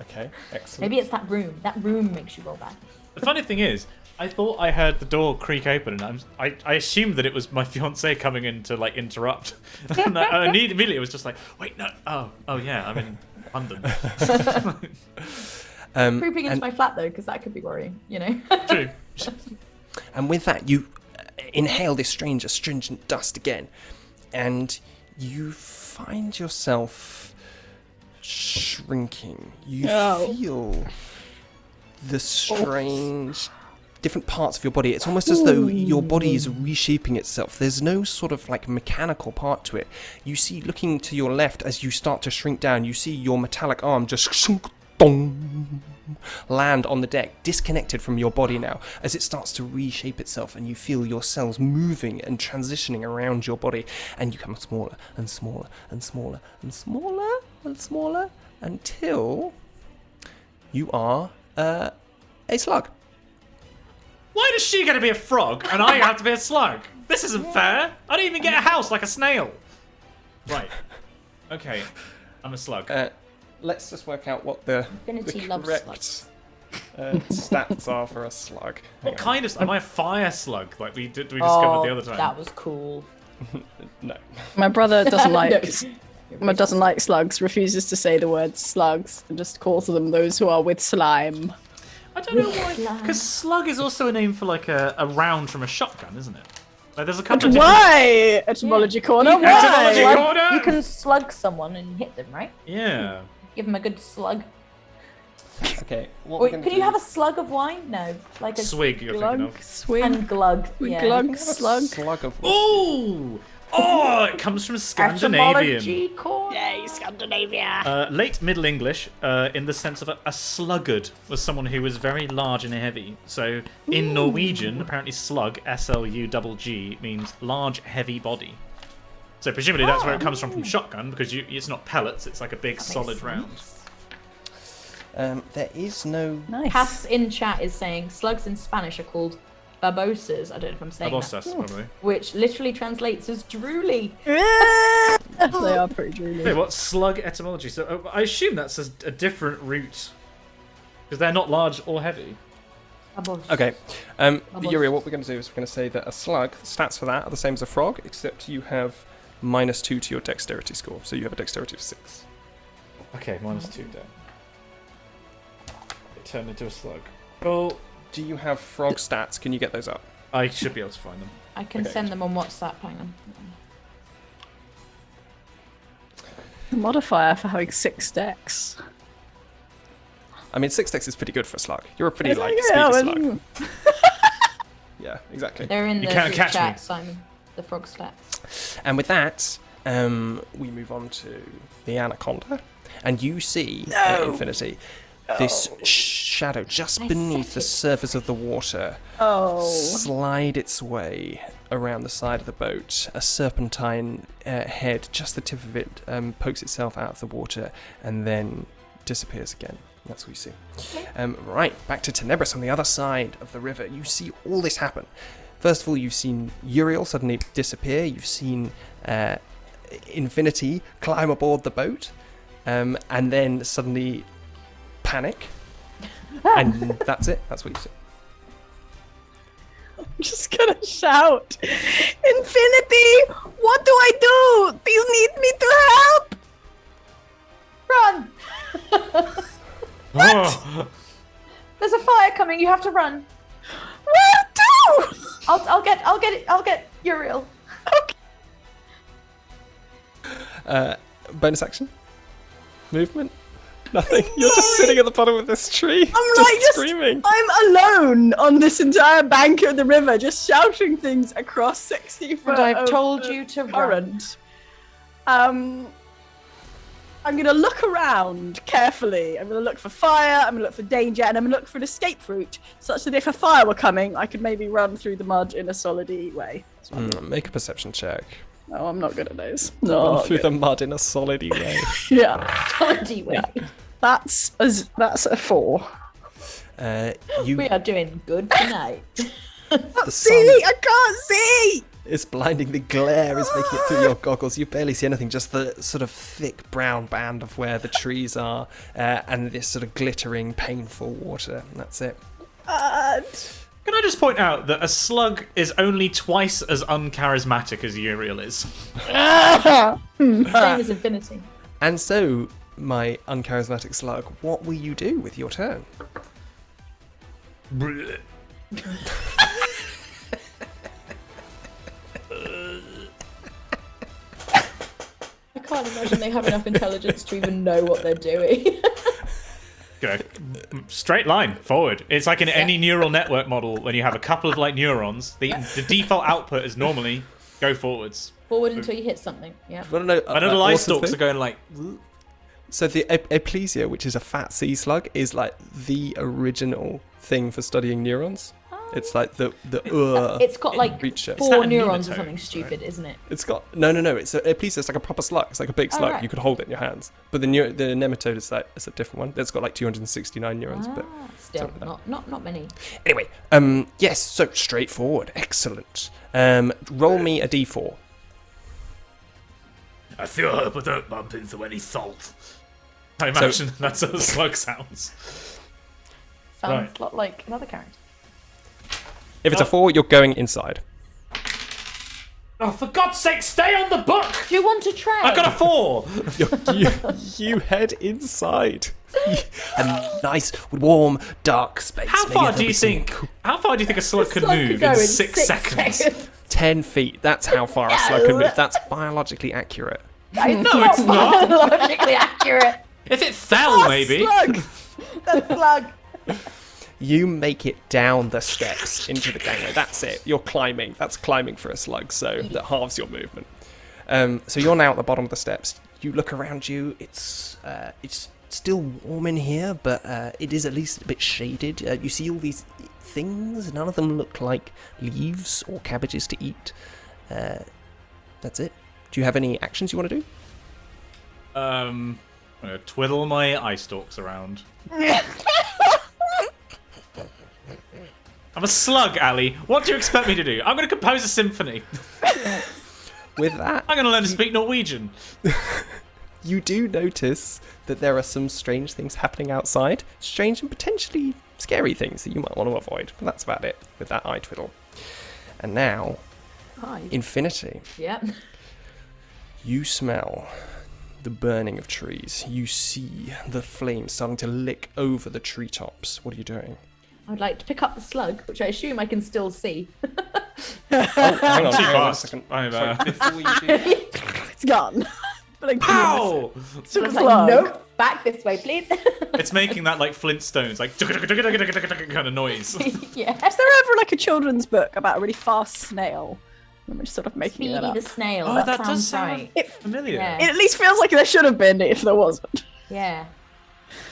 Okay, excellent. Maybe it's that room. That room makes you roll bad. The funny thing is, I thought I heard the door creak open, and I assumed that it was my fiance coming in to like interrupt. And I immediately it was just like, wait, no, oh yeah, I'm in London. Creeping into my flat though, because that could be worrying, you know. True. And with that, you inhale this strange astringent dust again, and you find yourself shrinking. You feel the strange different parts of your body. It's almost as though your body is reshaping itself. There's no sort of like mechanical part to it. You see, looking to your left as you start to shrink down, you see your metallic arm just land on the deck, disconnected from your body now, as it starts to reshape itself, and you feel your cells moving and transitioning around your body, and you become smaller and smaller and smaller and smaller and smaller until you are a slug. Why does she get to be a frog and I have to be a slug? This isn't fair. I don't even get a house like a snail. Right. Okay. I'm a slug. Let's just work out what the correct stats are for a slug. What kind of? Am I a fire slug? Like we discovered the other time. That was cool. No. My brother doesn't like slugs. Refuses to say the word slugs and just calls them those who are with slime. I don't know why. Because slug is also a name for like a round from a shotgun, isn't it? Like there's a couple of different... Why? Etymology corner. Why? Etymology corner. You can slug someone and hit them, right? Yeah. Give them a good slug. Okay. Could you have a slug of wine? No, like a swig. You're thinking of swig and glug. Yeah. Glug, slug. Slug of Ooh! Oh, it comes from Scandinavian. Yay, Scandinavia. Late Middle English, in the sense of a sluggard was someone who was very large and heavy. So in Norwegian, apparently slug, S-L-U-G-G, means large, heavy body. So presumably that's where it comes from shotgun, because it's not pellets, it's like a big solid round. There is no... Nice. Cass in chat is saying slugs in Spanish are called babosas. I don't know if I'm saying Babosas, that. probably. Which literally translates as drooly. They are pretty drooly. Wait, what? Slug etymology? So I assume that's a different root. Because they're not large or heavy. Okay. Uriel, what we're going to do is we're going to say that a slug, the stats for that are the same as a frog, except you have -2 to your dexterity score. So you have a dexterity of 6. Okay, -2 then. It turned into a slug. Cool. Do you have frog stats? Can you get those up? I should be able to find them. I can send them on WhatsApp. Hang on. The modifier for having 6 decks. I mean, 6 dex is pretty good for a slug. You're a pretty, Yeah, speedy slug. Yeah, exactly. They're in You the can't group catch chat, me. Simon. The frog stats. And with that, we move on to the anaconda. And you see, Infinity, this shadow just beneath the surface of the water slide its way around the side of the boat. A serpentine head, just the tip of it, pokes itself out of the water and then disappears again. That's what you see. Right, back to Tenebris on the other side of the river. You see all this happen. First of all, you've seen Uriel suddenly disappear. You've seen Infinity climb aboard the boat, and then suddenly panic. And that's it. That's what you see. I'm just gonna shout, Infinity, what do I do? Do you need me to help? Run! Oh. There's a fire coming. You have to run. Where to? I'll get Uriel. Bonus action? Movement? Nothing. You're just sitting at the bottom of this tree. I'm just like screaming. I'm alone on this entire bank of the river, just shouting things across 60 foot. And I've of told the you to run. current. I'm gonna look around carefully. I'm gonna look for fire. I'm gonna look for danger, and I'm gonna look for an escape route, such that if a fire were coming, I could maybe run through the mud in a solid-y way. Make a perception check. No, I'm not good at those. Run No, through the mud in a solid-y way. yeah, Solid way. that's a 4. We are doing good tonight. The See, sun I can't see. is blinding. The glare is making it through your goggles. You barely see anything, just the sort of thick brown band of where the trees are, and this sort of glittering, painful water. That's it. Can I just point out that a slug is only twice as uncharismatic as Uriel is? Same as Infinity. And so, my uncharismatic slug, what will you do with your turn? I can't imagine they have enough intelligence to even know what they're doing. Go straight line forward. It's like in any neural network model when you have a couple of like neurons. The default output is normally go forwards. Forward until you hit something. Yeah. I don't know. Another eye stalks are going like. So the Aplysia, which is a fat sea slug, is like the original thing for studying neurons. It's like the It's got like creature. 4 neurons or nematode, something stupid, isn't it? It's got no. It's a Aplysia. It's like a proper slug. It's like a big slug. right. You could hold it in your hands. But the nematode is like it's a different one. It's got like 269 neurons. But Still, something like not many. anyway, yes. So straightforward. Excellent. Roll me a d4. I feel her, but don't bump into any salt. I imagine that's how the slug sounds. Sounds Right. a lot like another character. If it's a 4, you're going inside. Oh, for God's sake, stay on the book! Do you want to try? I got a 4! You head inside. A nice, warm, dark space. How Maybe far there'll do be you some think? How far do you think a slug could Slug move go in 6 seconds? 10 feet. That's how far a slug can move. That's biologically accurate. That is No, it's not. biologically accurate. If it fell, maybe. Slug. The slug. You make it down the steps into the gangway. That's it. You're climbing. That's climbing for a slug, so that halves your movement. So you're now at the bottom of the steps. You look around you. It's still warm in here, but it is at least a bit shaded. You see all these things. None of them look like leaves or cabbages to eat. That's it. Do you have any actions you want to do? I'm gonna twiddle my eye stalks around. I'm a slug, Ali. What do you expect me to do? I'm gonna compose a symphony. With that, I'm gonna learn to speak Norwegian. you do notice that there are some strange things happening outside. Strange and potentially scary things that you might want to avoid. But that's about it with that eye twiddle. And now, Infinity. Yeah. You smell the burning of trees. You see the flames starting to lick over the treetops. What are you doing? I would like to pick up the slug, which I assume I can still see. Hang on, Too hang on a fast. second. I'm, Sorry, before you do It's gone. But Ow! Super I was slug. like, nope, back this way, please. It's making that like Flintstones, like kind of noise. Yeah. Is there ever like a children's book about a really fast snail? I'm just sort of making it Speedy up. the snail. Oh, that that does sounds sound right. familiar. Yeah. It at least feels like there should have been if there wasn't. Yeah.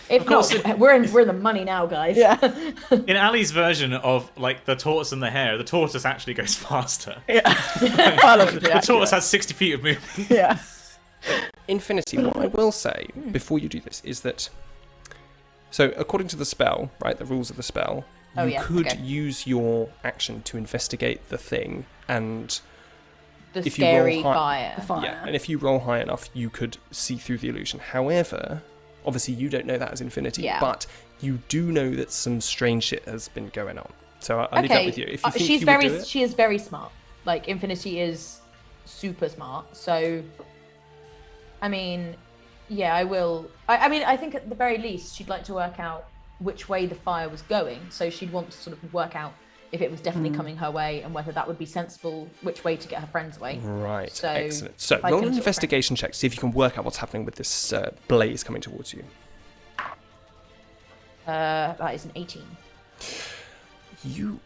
If Of course, not, we're in the money now, guys. Yeah. In Ali's version of like the tortoise and the hare, the tortoise actually goes faster. Yeah. The tortoise has 60 feet of movement. Yeah. Infinity, what I will say before you do this is that, so according to the spell, right, the rules of the spell, you could use your action to investigate the thing, and The if you roll scary high- fire. yeah, and if you roll high enough, you could see through the illusion. However, obviously you don't know that as Infinity, Yeah. but you do know that some strange shit has been going on. So I'll leave that with you. If you think she's you very would do it, she is very smart. Like Infinity is super smart. So I mean, yeah, I will. I mean, I think at the very least she'd like to work out which way the fire was going. So she'd want to sort of work out if it was definitely coming her way and whether that would be sensible, which way to get her friends away. right, So excellent. So if I roll can an sort of investigation check to see if you can work out what's happening with this blaze coming towards you. That is an 18. You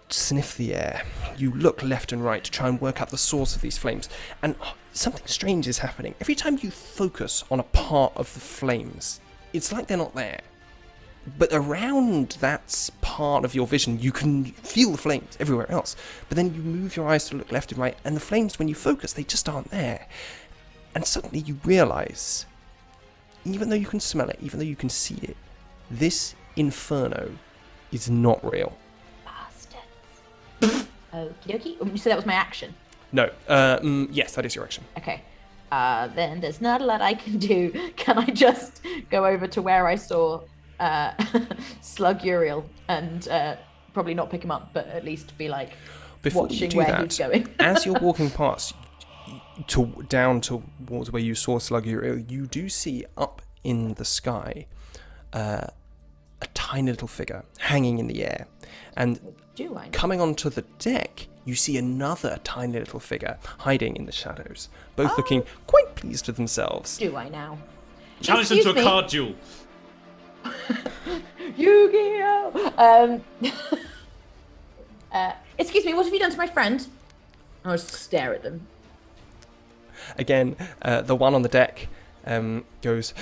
sniff the air. You look left and right to try and work out the source of these flames. And something strange is happening. Every time you focus on a part of the flames, it's like they're not there. But around that part of your vision, you can feel the flames everywhere else. But then you move your eyes to look left and right, and the flames, when you focus, they just aren't there. And suddenly you realise, even though you can smell it, even though you can see it, this inferno is not real. Bastard. Okie dokie. You said that was my action. No. Yes, that is your action. Okay. Then there's not a lot I can do. Can I just go over to where I saw Slug Uriel and probably not pick him up, but at least be like Before watching you do where that, he's going. as you're walking past, down towards where you saw Slug Uriel, you do see up in the sky a tiny little figure hanging in the air. And Do I? coming onto the deck, you see another tiny little figure hiding in the shadows, both looking quite pleased with themselves. Do I now? Challenge them to a Excuse me. card duel. Yu-Gi-Oh! Excuse me, what have you done to my friend? I'll just stare at them. Again, the one on the deck goes,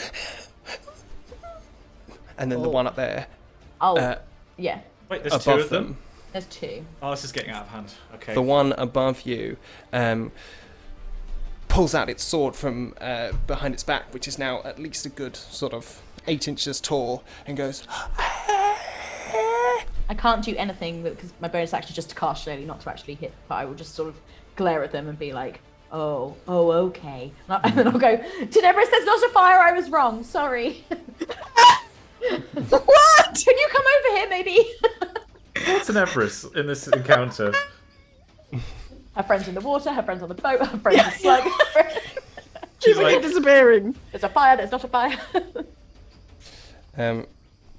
and then the one up there Yeah, Wait, there's two above of them. them. there's two. Oh, this is getting out of hand. Okay. The one above you pulls out its sword from behind its back, which is now at least a good sort of 8 inches tall, and goes, I can't do anything because my bonus action is just to cast slowly, not to actually hit. But I will just sort of glare at them and be like, "Oh, okay," and then I'll go, "Tenebris, there's not a fire. I was wrong. Sorry." What? Can you come over here, maybe? What's an Everest in this encounter? Her friend's in the water. Her friend's on the boat. Her friend's a slug. She's Like like, disappearing. There's a fire. There's not a fire.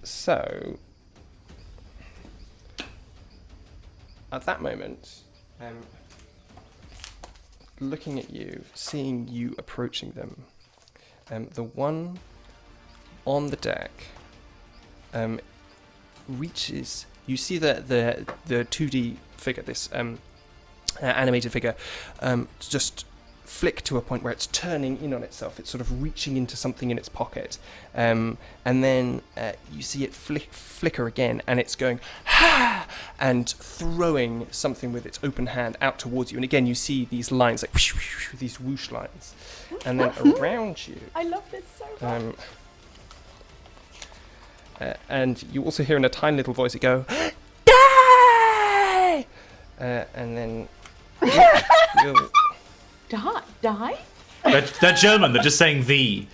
So, at that moment, looking at you, seeing you approaching them, the one on the deck reaches. You see the 2D figure, this animated figure, just flick to a point where it's turning in on itself. It's sort of reaching into something in its pocket, and then you see it flicker again, and it's going ha, and throwing something with its open hand out towards you. And again, you see these lines, like whoosh, whoosh, whoosh, these whoosh lines, and then around you. I love this so much. And you also hear in a tiny little voice it go, die! And then you'll Die? they're German. They're just saying the.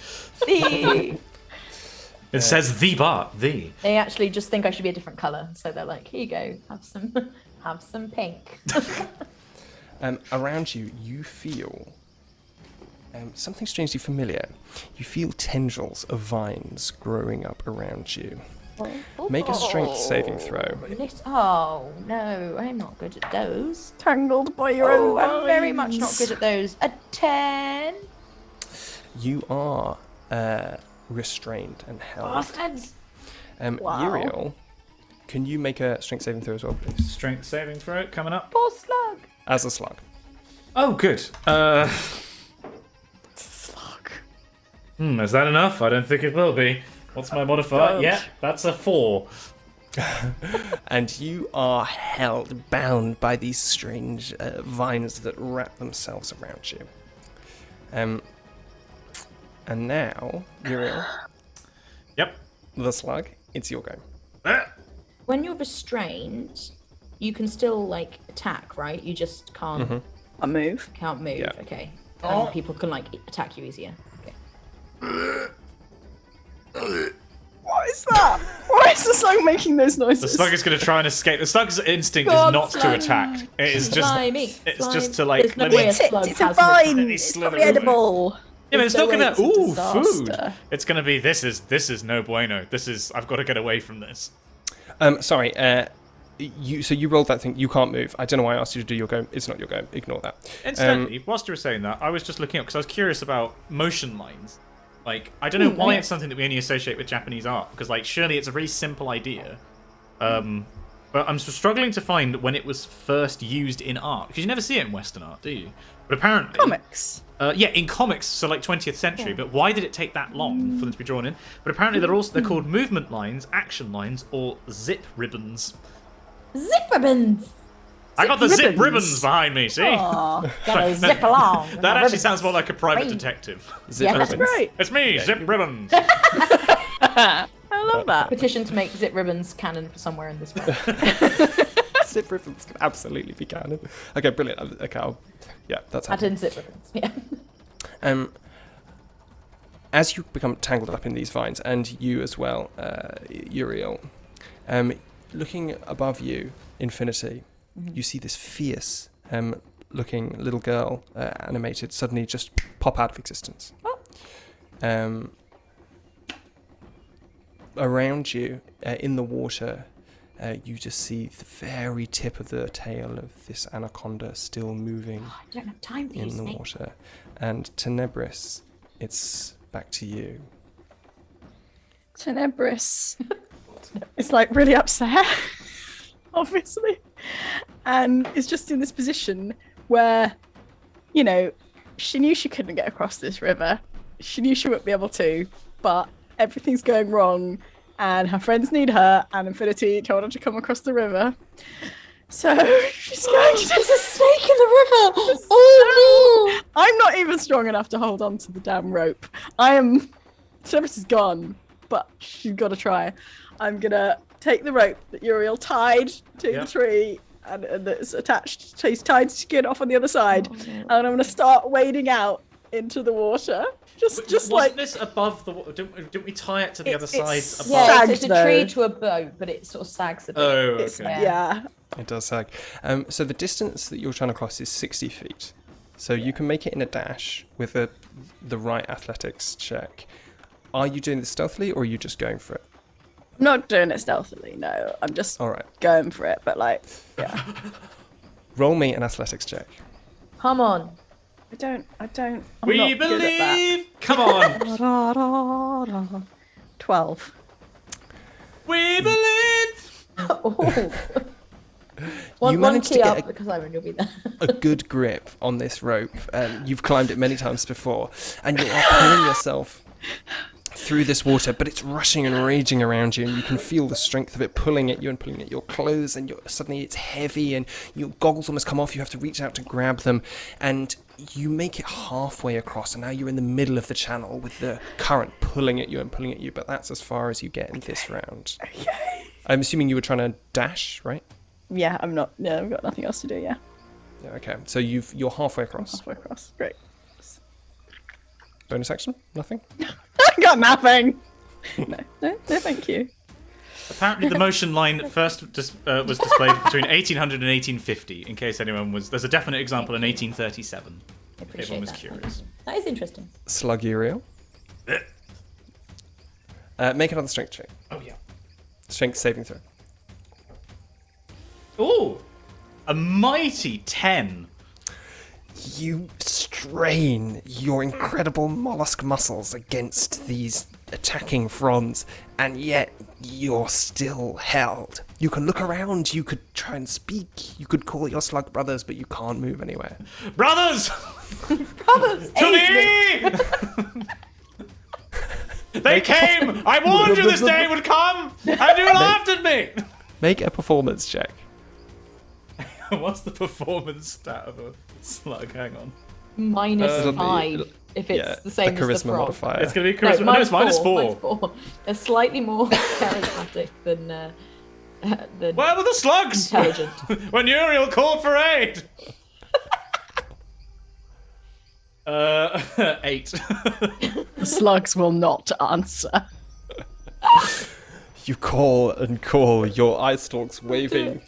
It says the bar, the. They actually just think I should be a different color, so they're like, "Here you go, have some pink." Around you, you feel something strangely familiar. You feel tendrils of vines growing up around you. Make a strength saving throw. Oh no, I'm not good at those. Tangled by your own I'm very much not good at those. A 10. You are restrained and held. Bastards. Wow. Uriel, can you make a strength saving throw as well, please? Strength saving throw coming up. Poor slug. As a slug. Oh, good. Slug. Is that enough? I don't think it will be. What's my modifier? God. Yeah, that's a 4. And you are held, bound by these strange vines that wrap themselves around you. And now, Uriel, Yep. the slug, it's your go. When you're restrained, you can still like attack, right? You just can't A move. can't move. Yeah. Okay. And people can like attack you easier. Okay. What is that? Why is the slug making those noises? The slug is going to try and escape. The slug's instinct God, is not to slime. attack. It is just. Slimy, It's slime. just to like. There's no let me- way a Eat it. slug It's a has no vine. Let me It's slither probably away. edible. Yeah, but it's There's not no gonna. way Ooh, it's a food. disaster. It's gonna be. This is no bueno. I've got to get away from this. Sorry, you rolled that thing. You can't move. I don't know why I asked you to do your go. It's not your go. Ignore that. Incidentally, whilst you were saying that, I was just looking up because I was curious about motion lines. Like, I don't know why it's something that we only associate with Japanese art, because, like, surely it's a very simple idea. But I'm struggling to find when it was first used in art, because you never see it in Western art, do you? But apparently... Comics. Yeah, in comics, so like 20th century. But why did it take that long for them to be drawn in? But apparently they're called movement lines, action lines, or zip ribbons. Zip ribbons. I got the zip ribbons. ribbons behind me, see? Aw. Gotta zip along. That actually sounds more like a private Right. detective. Zip Yeah, that's ribbons. Great. It's me, Zip Ribbons. I love that. Petition to make zip ribbons canon for somewhere in this world. Zip ribbons can absolutely be canon. Okay, brilliant. Okay, yeah, that's Add happening. in zip ribbons. Yeah. As you become tangled up in these vines, and you as well, Uriel, looking above you, Infinity, you see this fierce looking little girl, animated, suddenly just pop out of existence. Around you, in the water, you just see the very tip of the tail of this anaconda still moving I don't have time for you, in the snake. water. And Tenebris, it's back to you. Tenebris is like really upset, obviously, and is just in this position where, you know, she knew she couldn't get across this river. She knew she wouldn't be able to, but everything's going wrong, and her friends need her, and Infinity told her to come across the river. So she's going to. There's a snake in the river. Oh I'm not even strong enough to hold on to the damn rope. Tenebris is gone, but she's got to try. I'm gonna take the rope that Uriel tied to the tree and that's attached. She's tied to get off on the other side, and I'm gonna start wading out into the water. Just Wasn't like this above the water? Didn't we tie it to the other side? it's- Above? Yeah, Sagged, it's a tree though. to a boat, but it sort of sags a bit. Oh, it's, okay. yeah. It does sag. So the distance that you're trying to cross is 60 feet. So you can make it in a dash with the right athletics check. Are you doing this stealthily, or are you just going for it? I'm not doing it stealthily. No, I'm just All right. going for it. But like, yeah, Roll me an athletics check. Come on. I don't. I'm We not good at that. believe. Come on. 12. We believe. Oh. One managed to key get up because Iron, you'll be there. a good grip on this rope. You've climbed it many times before, and you are pulling yourself through this water, but it's rushing and raging around you, and you can feel the strength of it pulling at you and pulling at your clothes, and suddenly it's heavy, and your goggles almost come off. You have to reach out to grab them, and you make it halfway across, and now you're in the middle of the channel with the current pulling at you and pulling at you, but that's as far as you get in this round. Okay. I'm assuming you were trying to dash, right? Yeah, I'm not. Yeah, I've got nothing else to do. Yeah, Yeah, okay. So you're halfway across. halfway across. Great. Bonus action? Nothing? I got nothing. No, thank you. Apparently, the motion line first was displayed between 1800 and 1850. In case anyone was, there's a definite example in 1837. If everyone was curious. That is interesting. Slug Uriel. Make another strength check. Oh yeah. Strength saving throw. Ooh, a mighty 10. You strain your incredible mollusk muscles against these attacking fronds, and yet you're still held. You can look around, you could try and speak, you could call your slug brothers, but you can't move anywhere. Brothers! Brothers! To me! They came! I warned you this day would come! And you laughed at me! Make a performance check. What's the performance stat of a slug? Hang on. -5 if it's the same the charisma as the frog. modifier. It's going to be charisma. No, it's -4. -4. They're slightly more charismatic than Where were the slugs? intelligent. When Uriel called for aid! 8. The slugs will not answer. You call and call, your eye stalks waving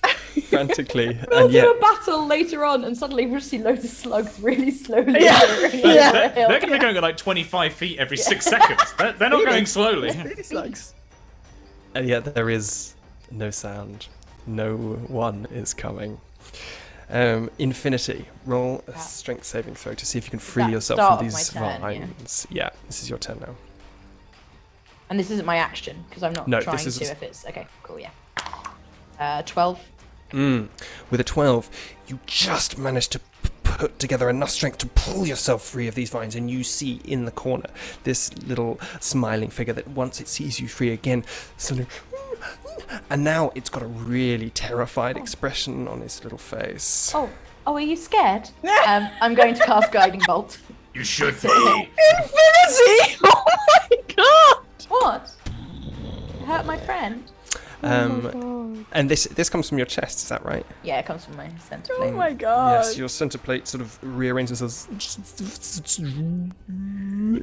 frantically, We'll and do yet a battle later on, and suddenly we'll see loads of slugs really slowly. They're going to be going at like 25 feet every 6 seconds. They're not going slowly. Slugs. and yet there is no sound. No one is coming. Infinity, roll a strength saving throw to see if you can free that yourself start from of my these turn, vines. Yeah, this is your turn now. And this isn't my action because I'm not No, trying this is to. If it's okay, cool, yeah. 12. With a 12, you just managed to put together enough strength to pull yourself free of these vines, and you see in the corner this little smiling figure that once it sees you free again, suddenly, and now it's got a really terrified expression on its little face. Oh, are you scared? I'm going to cast Guiding Bolt. You should be. Infinity! Oh my god! What? Hurt my friend? And this comes from your chest, is that right? Yeah, it comes from my center Oh plate. my god! Yes, your center plate sort of rearranges as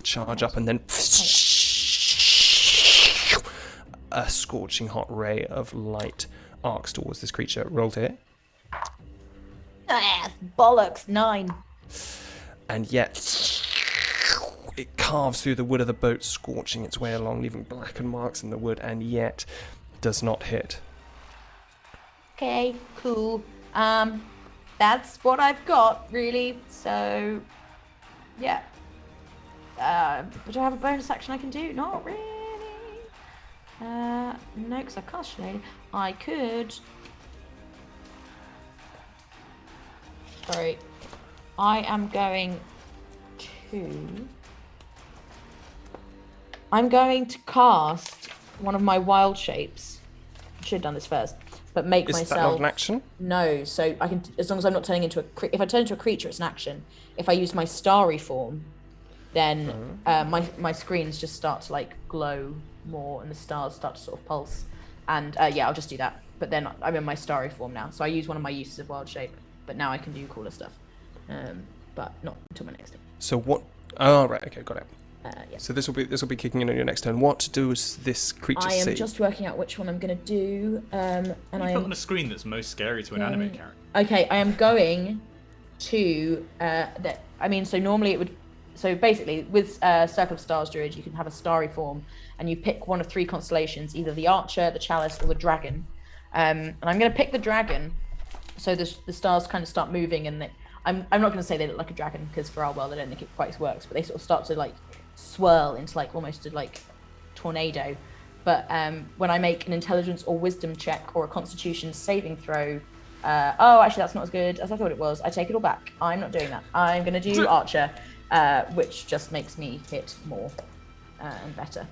charge up, and then a scorching hot ray of light arcs towards this creature. Roll to hit. Ah, bollocks, 9. And yet it carves through the wood of the boat, scorching its way along, leaving blackened marks in the wood, and yet does not hit. Okay, cool. That's what I've got, really. So, yeah. Do I have a bonus action I can do? Not really. No, because I cast Shillelagh. I could. Sorry. I am going to. I'm going to cast one of my wild shapes. I should have done this first, but make Is myself. that not an action? No, so I can, as long as I'm not turning into if I turn into a creature, it's an action. If I use my starry form, then my screens just start to like glow more, and the stars start to sort of pulse. And yeah, I'll just do that. But then I'm in my starry form now, so I use one of my uses of wild shape. But now I can do cooler stuff, but not until my next turn. So what? Oh right, okay, got it. Yeah. So this will be kicking in on your next turn. What does this creature see? I am just working out which one I'm going to do, and I Put am. on a screen that's most scary to an anime character. Okay, I am going to so normally it would. So basically, with Circle of Stars Druid, you can have a starry form, and you pick one of 3 constellations, either the Archer, the Chalice, or the Dragon. And I'm going to pick the Dragon, so the stars kind of start moving, and I'm not going to say they look like a dragon because for our world I don't think it quite works, but they sort of start to like swirl into like almost a like tornado. But when I make an intelligence or wisdom check or a constitution saving throw, actually that's not as good as I thought it was. I take it all back. I'm not doing that. I'm going to do Archer, which just makes me hit more and better.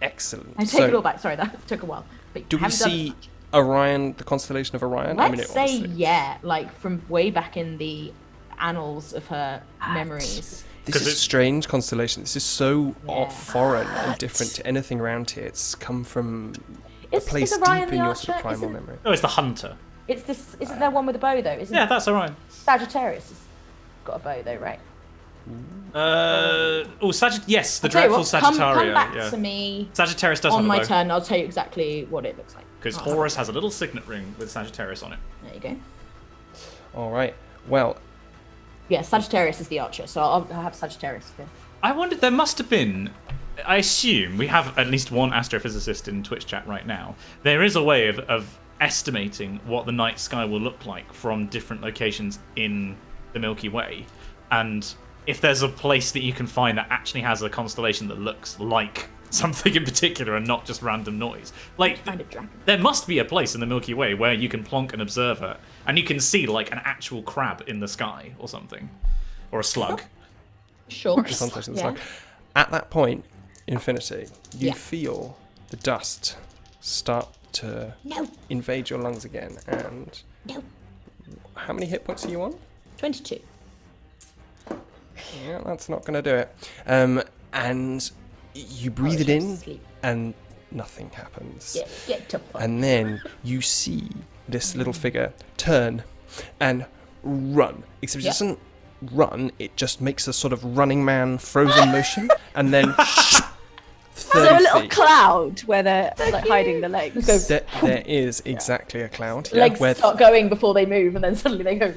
Excellent. I take it all back. Sorry, that took a while. But Do we see Orion, the constellation of Orion? Let's say yeah, like from way back in the annals of her memories. This is a strange constellation. This is so foreign and different to anything around here. It's come from a place Orion deep in the your sort of Archer? primal memory. Oh, it's the Hunter. It's this. Isn't there one with a bow though? Isn't Yeah, that's Orion. Sagittarius has got a bow though, right? Yes, the I'll tell you dreadful what, Sagittaria. Come back yeah. to me Sagittarius does on have a my bow. turn. I'll tell you exactly what it looks like. Because Horus has a little signet ring with Sagittarius on it. There you go. All right. Well, Yeah, Sagittarius is the archer, so I'll have Sagittarius. Yeah. I wondered, there must have been... I assume we have at least one astrophysicist in Twitch chat right now. There is a way of estimating what the night sky will look like from different locations in the Milky Way. And if there's a place that you can find that actually has a constellation that looks like something in particular and not just random noise. Like, there must be a place in the Milky Way where you can plonk an observer and you can see, like, an actual crab in the sky or something. Or a slug. Sure. Yeah. At that point, Infinity, you feel the dust start to invade your lungs again. And how many hit points are you on? 22. Yeah, that's not going to do it. And you breathe it in, and nothing happens. Get to fuck. And then you see this little figure turn and run. Except it doesn't run, it just makes a sort of Running Man frozen motion, and then... Is there a little cloud where they're like hiding the legs? There is exactly a cloud. Yeah, Legs start going before they move, and then suddenly they go.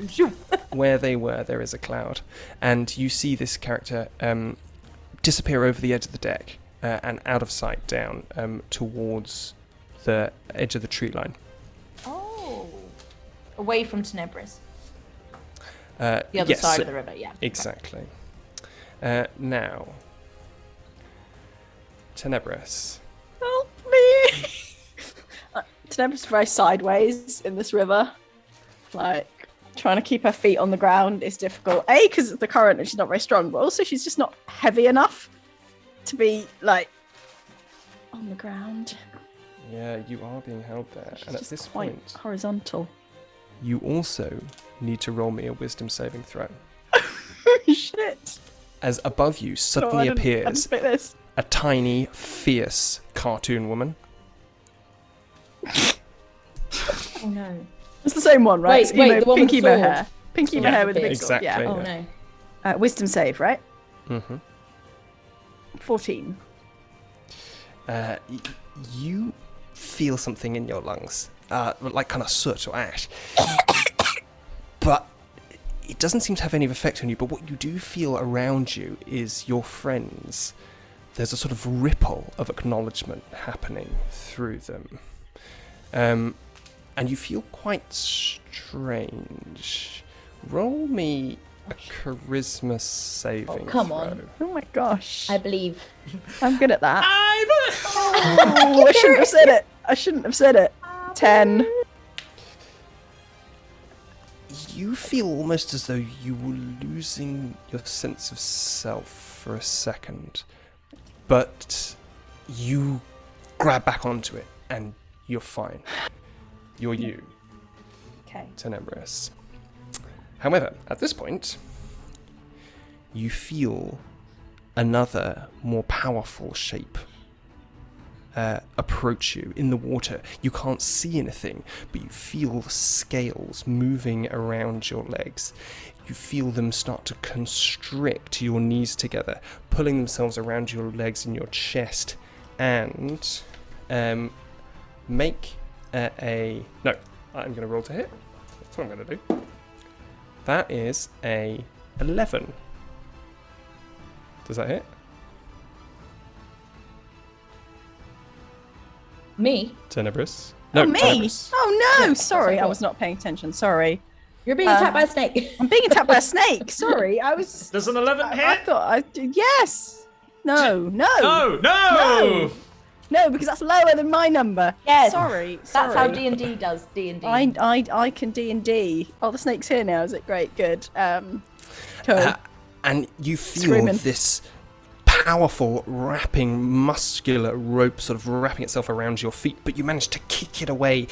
Where they were, there is a cloud, and you see this character disappear over the edge of the deck and out of sight down towards the edge of the tree line. Oh, away from Tenebris. The other side of the river, yeah. Exactly. Now, Tenebris. Help me! Tenebris is very sideways in this river. Like, trying to keep her feet on the ground is difficult. A, because of the current and she's not very strong, but also she's just not heavy enough to be, like, on the ground. Yeah, you are being held there. She's and at just this quite point, horizontal. you also need to roll me a wisdom saving throw. Shit. As above you suddenly appears this. a tiny, fierce cartoon woman. Oh no. It's the same one, right? Wait, the one with Pinky the Emo sword. hair. Pinky Emo hair with the big sword. Exactly. Yeah. Oh Yeah. no. Wisdom save, right? Mm-hmm. 14. You feel something in your lungs, like kind of soot or ash. But it doesn't seem to have any effect on you, but what you do feel around you is your friends. There's a sort of ripple of acknowledgement happening through them. And you feel quite strange. Roll me a charisma saving come throw. on. Oh my gosh. I believe. I'm good at that. Oh, I shouldn't have said it. I shouldn't have said it. 10. You feel almost as though you were losing your sense of self for a second, but you grab back onto it and you're fine. You're you, Okay. Tenebris. However, at this point, you feel another more powerful shape approach you in the water. You can't see anything, but you feel scales moving around your legs. You feel them start to constrict your knees together, pulling themselves around your legs and your chest, and make no, I'm going to roll to hit. That's what I'm going to do. That is a 11. Does that hit? Me? Tenebris? No, me? Tenebris. Oh no! Yeah, Sorry, that's I was not paying attention. Sorry. You're being attacked by a snake. I'm being attacked by a snake. Sorry, I was. Does an 11 hit? I thought I did. Yes. No. No, because that's lower than my number. Yes. Sorry. That's how D&D does D&D. I can D&D. Oh, the snake's here now. Is it great? Good. Cool. And you feel Screaming. this powerful, wrapping, muscular rope sort of wrapping itself around your feet, but you manage to kick it away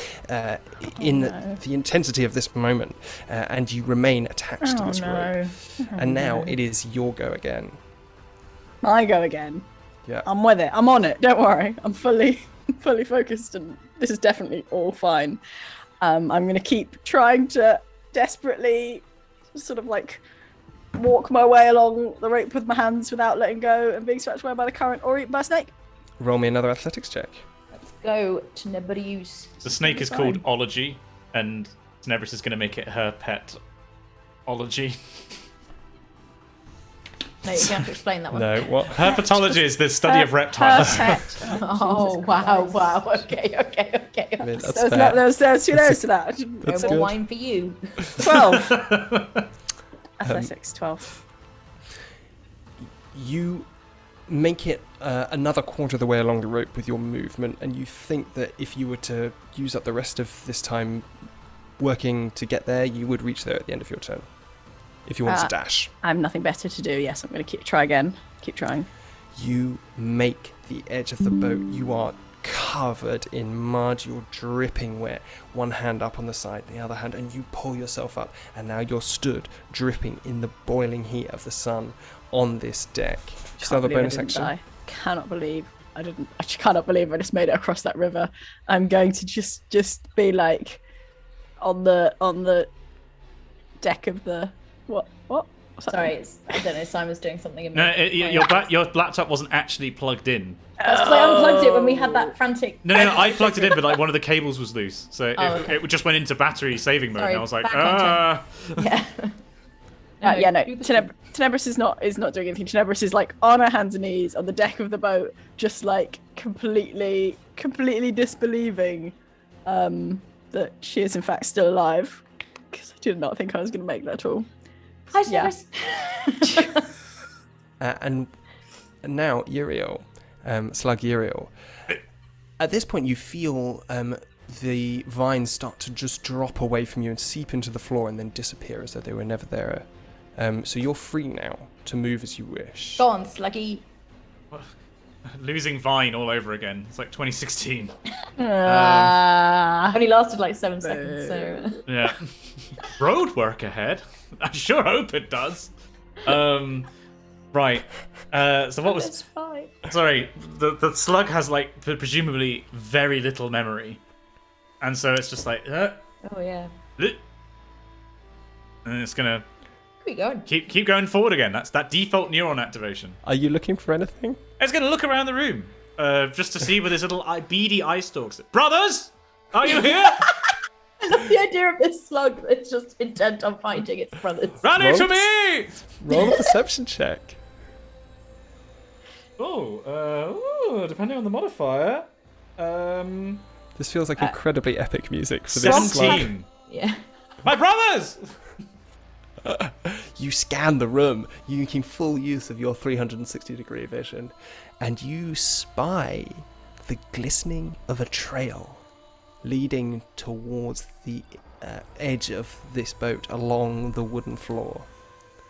in the intensity of this moment, and you remain attached to this rope. And now it is your go again. I go again. Yeah. I'm with it. I'm on it. Don't worry. I'm fully focused, and this is definitely all fine. I'm going to keep trying to desperately sort of like walk my way along the rope with my hands without letting go and being swept away by the current or eaten by a snake. Roll me another athletics check. Let's go to Nebrius. The snake is called Ology, and Tenebris is going to make it her pet Ology. No, you have to explain that one. No, what? Herpetology is the study of reptiles. Perfect. Oh, wow. Okay. I mean, that's There's fair. there's 2 no's to that. That's No more good. wine for you. 12. Athletics, 12. You make it another quarter of the way along the rope with your movement, and you think that if you were to use up the rest of this time working to get there, you would reach there at the end of your turn. If you want to dash. I have nothing better to do. Yes, I'm going to try again. Keep trying. You make the edge of the boat. You are covered in mud. You're dripping wet. One hand up on the side, the other hand, and you pull yourself up. And now you're stood, dripping in the boiling heat of the sun on this deck. You still have a bonus action? I cannot believe I didn't. I cannot believe I just made it across that river. I'm going to just be like on the deck of the what? Sorry, I don't know. Simon's doing something. In No, my your laptop wasn't actually plugged in. That's because I unplugged it when we had that frantic. No, I plugged it in, but like one of the cables was loose, so okay. it just went into battery saving mode. Sorry, and I was like, bad Yeah. No. Tenebris is not doing anything. Tenebris is like on her hands and knees on the deck of the boat, just like completely disbelieving that she is in fact still alive. Because I did not think I was going to make that at all. Hi, Yeah. And now, Uriel, Slug Uriel. At this point, you feel the vines start to just drop away from you and seep into the floor and then disappear as though they were never there. So you're free now to move as you wish. Go on, Sluggy. losing Vine all over again. It's like 2016. Only lasted like 7 seconds. So. Yeah. Road work ahead. I sure hope it does. Right. So what was? It's fine. Sorry. The slug has like presumably very little memory, and so it's just like. Oh yeah. And it's gonna Keep going. keep going forward again. That's that default neuron activation. Are you looking for anything? It's gonna look around the room, just to see with his little beady eye stalks. Brothers, are you here? I love the idea of this slug that's just intent on fighting its brothers. Run into me! Roll a perception check. Depending on the modifier. This feels like incredibly epic music for this slug. 17. Yeah. My brothers! You scan the room, you making full use of your 360-degree vision, and you spy the glistening of a trail leading towards the edge of this boat along the wooden floor.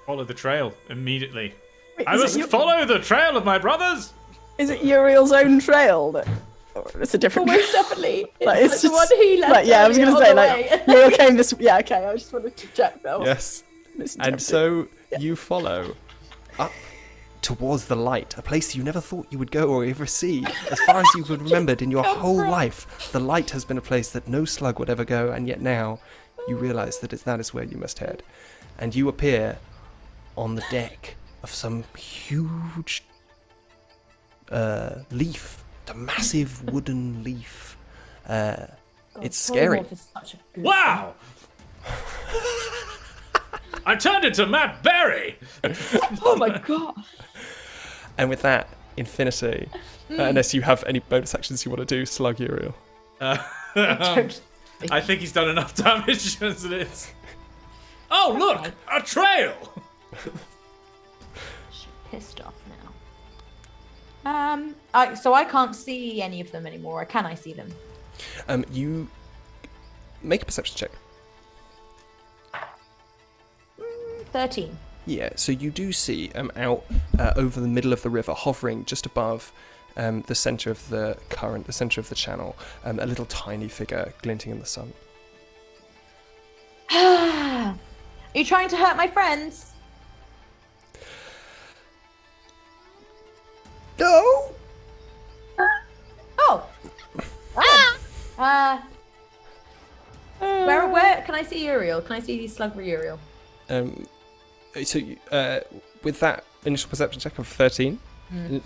Follow the trail immediately. Wait, I must follow the trail of my brothers! Is it Uriel's own trail? Or it's a different. Almost definitely. It's, Like, it's the just- one he left. Like, yeah, I was earlier gonna on say the like way. Uriel came this. Yeah, okay. I just wanted to check that. Yes. And so you follow up towards the light, a place you never thought you would go or ever see. As far as you could remembered in your whole life, the light has been a place that no slug would ever go, and yet now you realise that that is where you must head. And you appear on the deck of some huge leaf, a massive wooden leaf. It's scary. Polymorph is such a good Wow! I turned into Matt Berry! thing. Oh my god. And with that, infinity. Unless you have any bonus actions you want to do, Slug Uriel. I think he's done enough damage as it is. Oh, look! A trail! She's pissed off now. So I can't see any of them anymore. Or can I see them? You make a perception check. 13. Yeah, so you do see out over the middle of the river, hovering just above the centre of the current, the centre of the channel, a little tiny figure glinting in the sun. Are you trying to hurt my friends? No! Oh. Where can I see Uriel? Can I see Slug Uriel? So with that initial perception check of 13,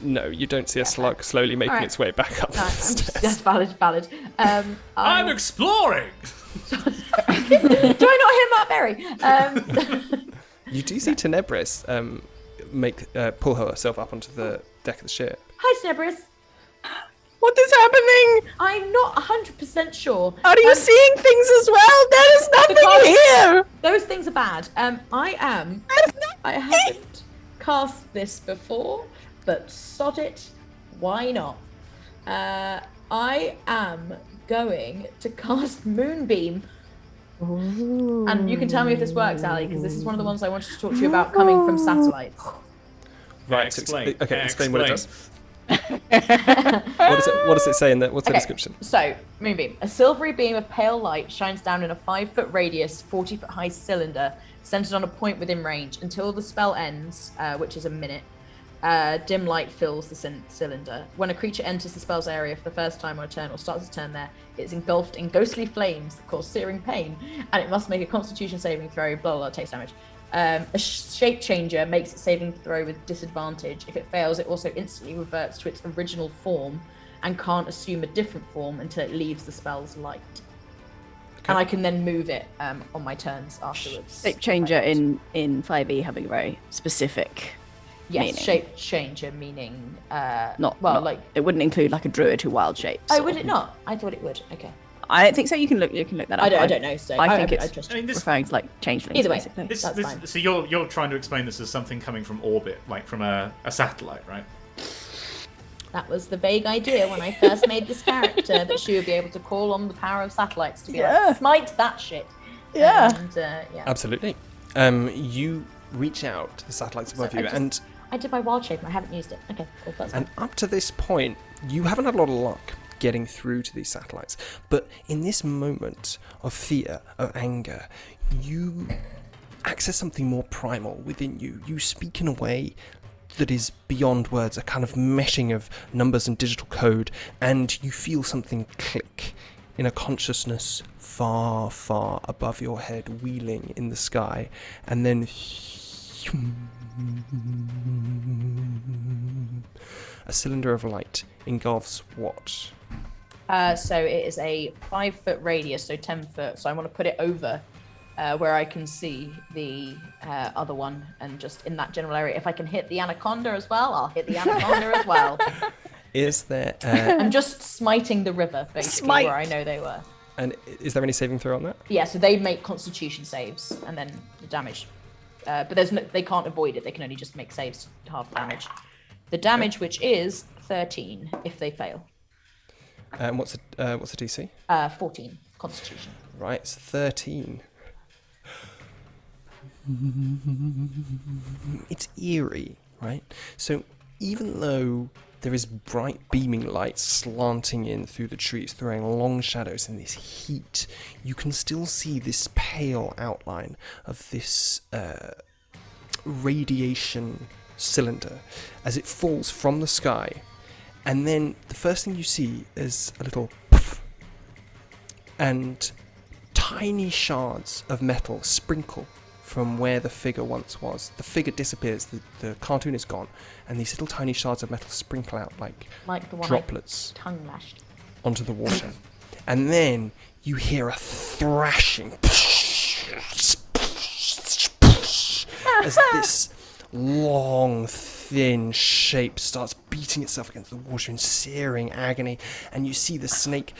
no, you don't see a slug slowly making its way back up the stairs. That's valid. I'm exploring! Do I not hear Matt Berry? You do see Tenebris pull herself up onto the deck of the ship. Hi, Tenebris. What is happening? I'm not 100% sure. Are you seeing things as well? There is nothing here. Those things are bad. I haven't cast this before, but sod it, why not? I am going to cast Moonbeam. Ooh. And you can tell me if this works, Ali, because this is one of the ones I wanted to talk to you about coming from satellites. Right, explain what it does. What does it say in there? What's the description? So, Moonbeam. A silvery beam of pale light shines down in a 5-foot radius, 40-foot high cylinder, centered on a point within range. Until the spell ends, which is a minute, dim light fills the cylinder. When a creature enters the spell's area for the first time on a turn or starts a turn there, it's engulfed in ghostly flames that cause searing pain, and it must make a constitution saving throw, blah, blah, blah, takes damage. A shape changer makes its saving throw with disadvantage. If it fails, it also instantly reverts to its original form and can't assume a different form until it leaves the spell's light. Okay. And I can then move it on my turns afterwards. Shape changer in 5e having a very specific meaning. Shape changer meaning like it wouldn't include like a druid who wild shapes. Oh, would it not? I thought it would. Okay. I don't think so. You can look that up. I don't know. So I think it's referring to like changelings. Either way, basically. that's fine. So you're trying to explain this as something coming from orbit, like from a satellite, right? That was the vague idea when I first made this character, that she would be able to call on the power of satellites to be like, smite that shit. Yeah. And, Absolutely. You reach out to the satellites above you, and I did my wild shape and I haven't used it. Okay, cool. That's fine. And up to this point, you haven't had a lot of luck getting through to these satellites. But in this moment of fear, of anger, you access something more primal within you. You speak in a way that is beyond words, a kind of meshing of numbers and digital code, and you feel something click in a consciousness far, far above your head, wheeling in the sky, and then a cylinder of light engulfs what? So it is a 5-foot radius, so 10 foot. So I want to put it over where I can see the other one, and just in that general area. If I can hit the anaconda as well, I'll hit the anaconda as well. Is there? I'm just smiting the river, basically, where I know they were. And is there any saving throw on that? Yeah, so they make Constitution saves, and then the damage. But they can't avoid it. They can only just make saves to half damage. The damage, which is 13, if they fail. And what's the DC? 14 Constitution. Right, it's 13. It's eerie, right? So even though there is bright beaming light slanting in through the trees, throwing long shadows in this heat, you can still see this pale outline of this radiation cylinder as it falls from the sky. And then the first thing you see is a little puff, and tiny shards of metal sprinkle from where the figure once was. The figure disappears, the cartoon is gone, and these little tiny shards of metal sprinkle out like the one droplets tongue lashed onto the water. And then you hear a thrashing as this long, thin shape starts beating itself against the water in searing agony, and you see the snake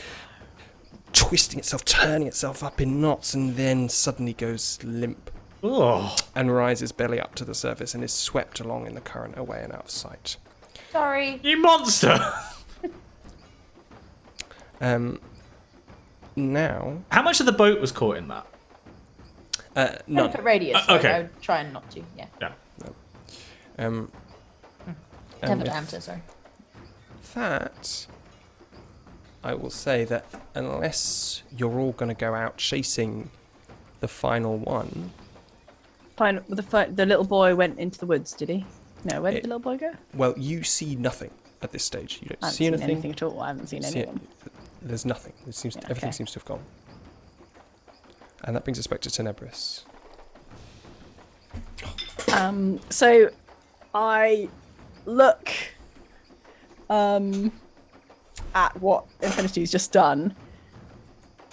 twisting itself, turning itself up in knots, and then suddenly goes limp. Ugh. And rises belly up to the surface and is swept along in the current away and out of sight. Sorry. You monster! Now... How much of the boat was caught in that? None. 10-foot radius, so okay. I would try and not to, yeah. 10-foot diameter, sorry. That... I will say that unless you're all going to go out chasing the final one... The little boy went into the woods, did he? No, where did the little boy go? Well, you see nothing at this stage. You don't I haven't see seen anything at all. I haven't seen anyone. There's nothing. Everything seems to have gone. And that brings us back to Tenebris. So I look at what Infinity's just done,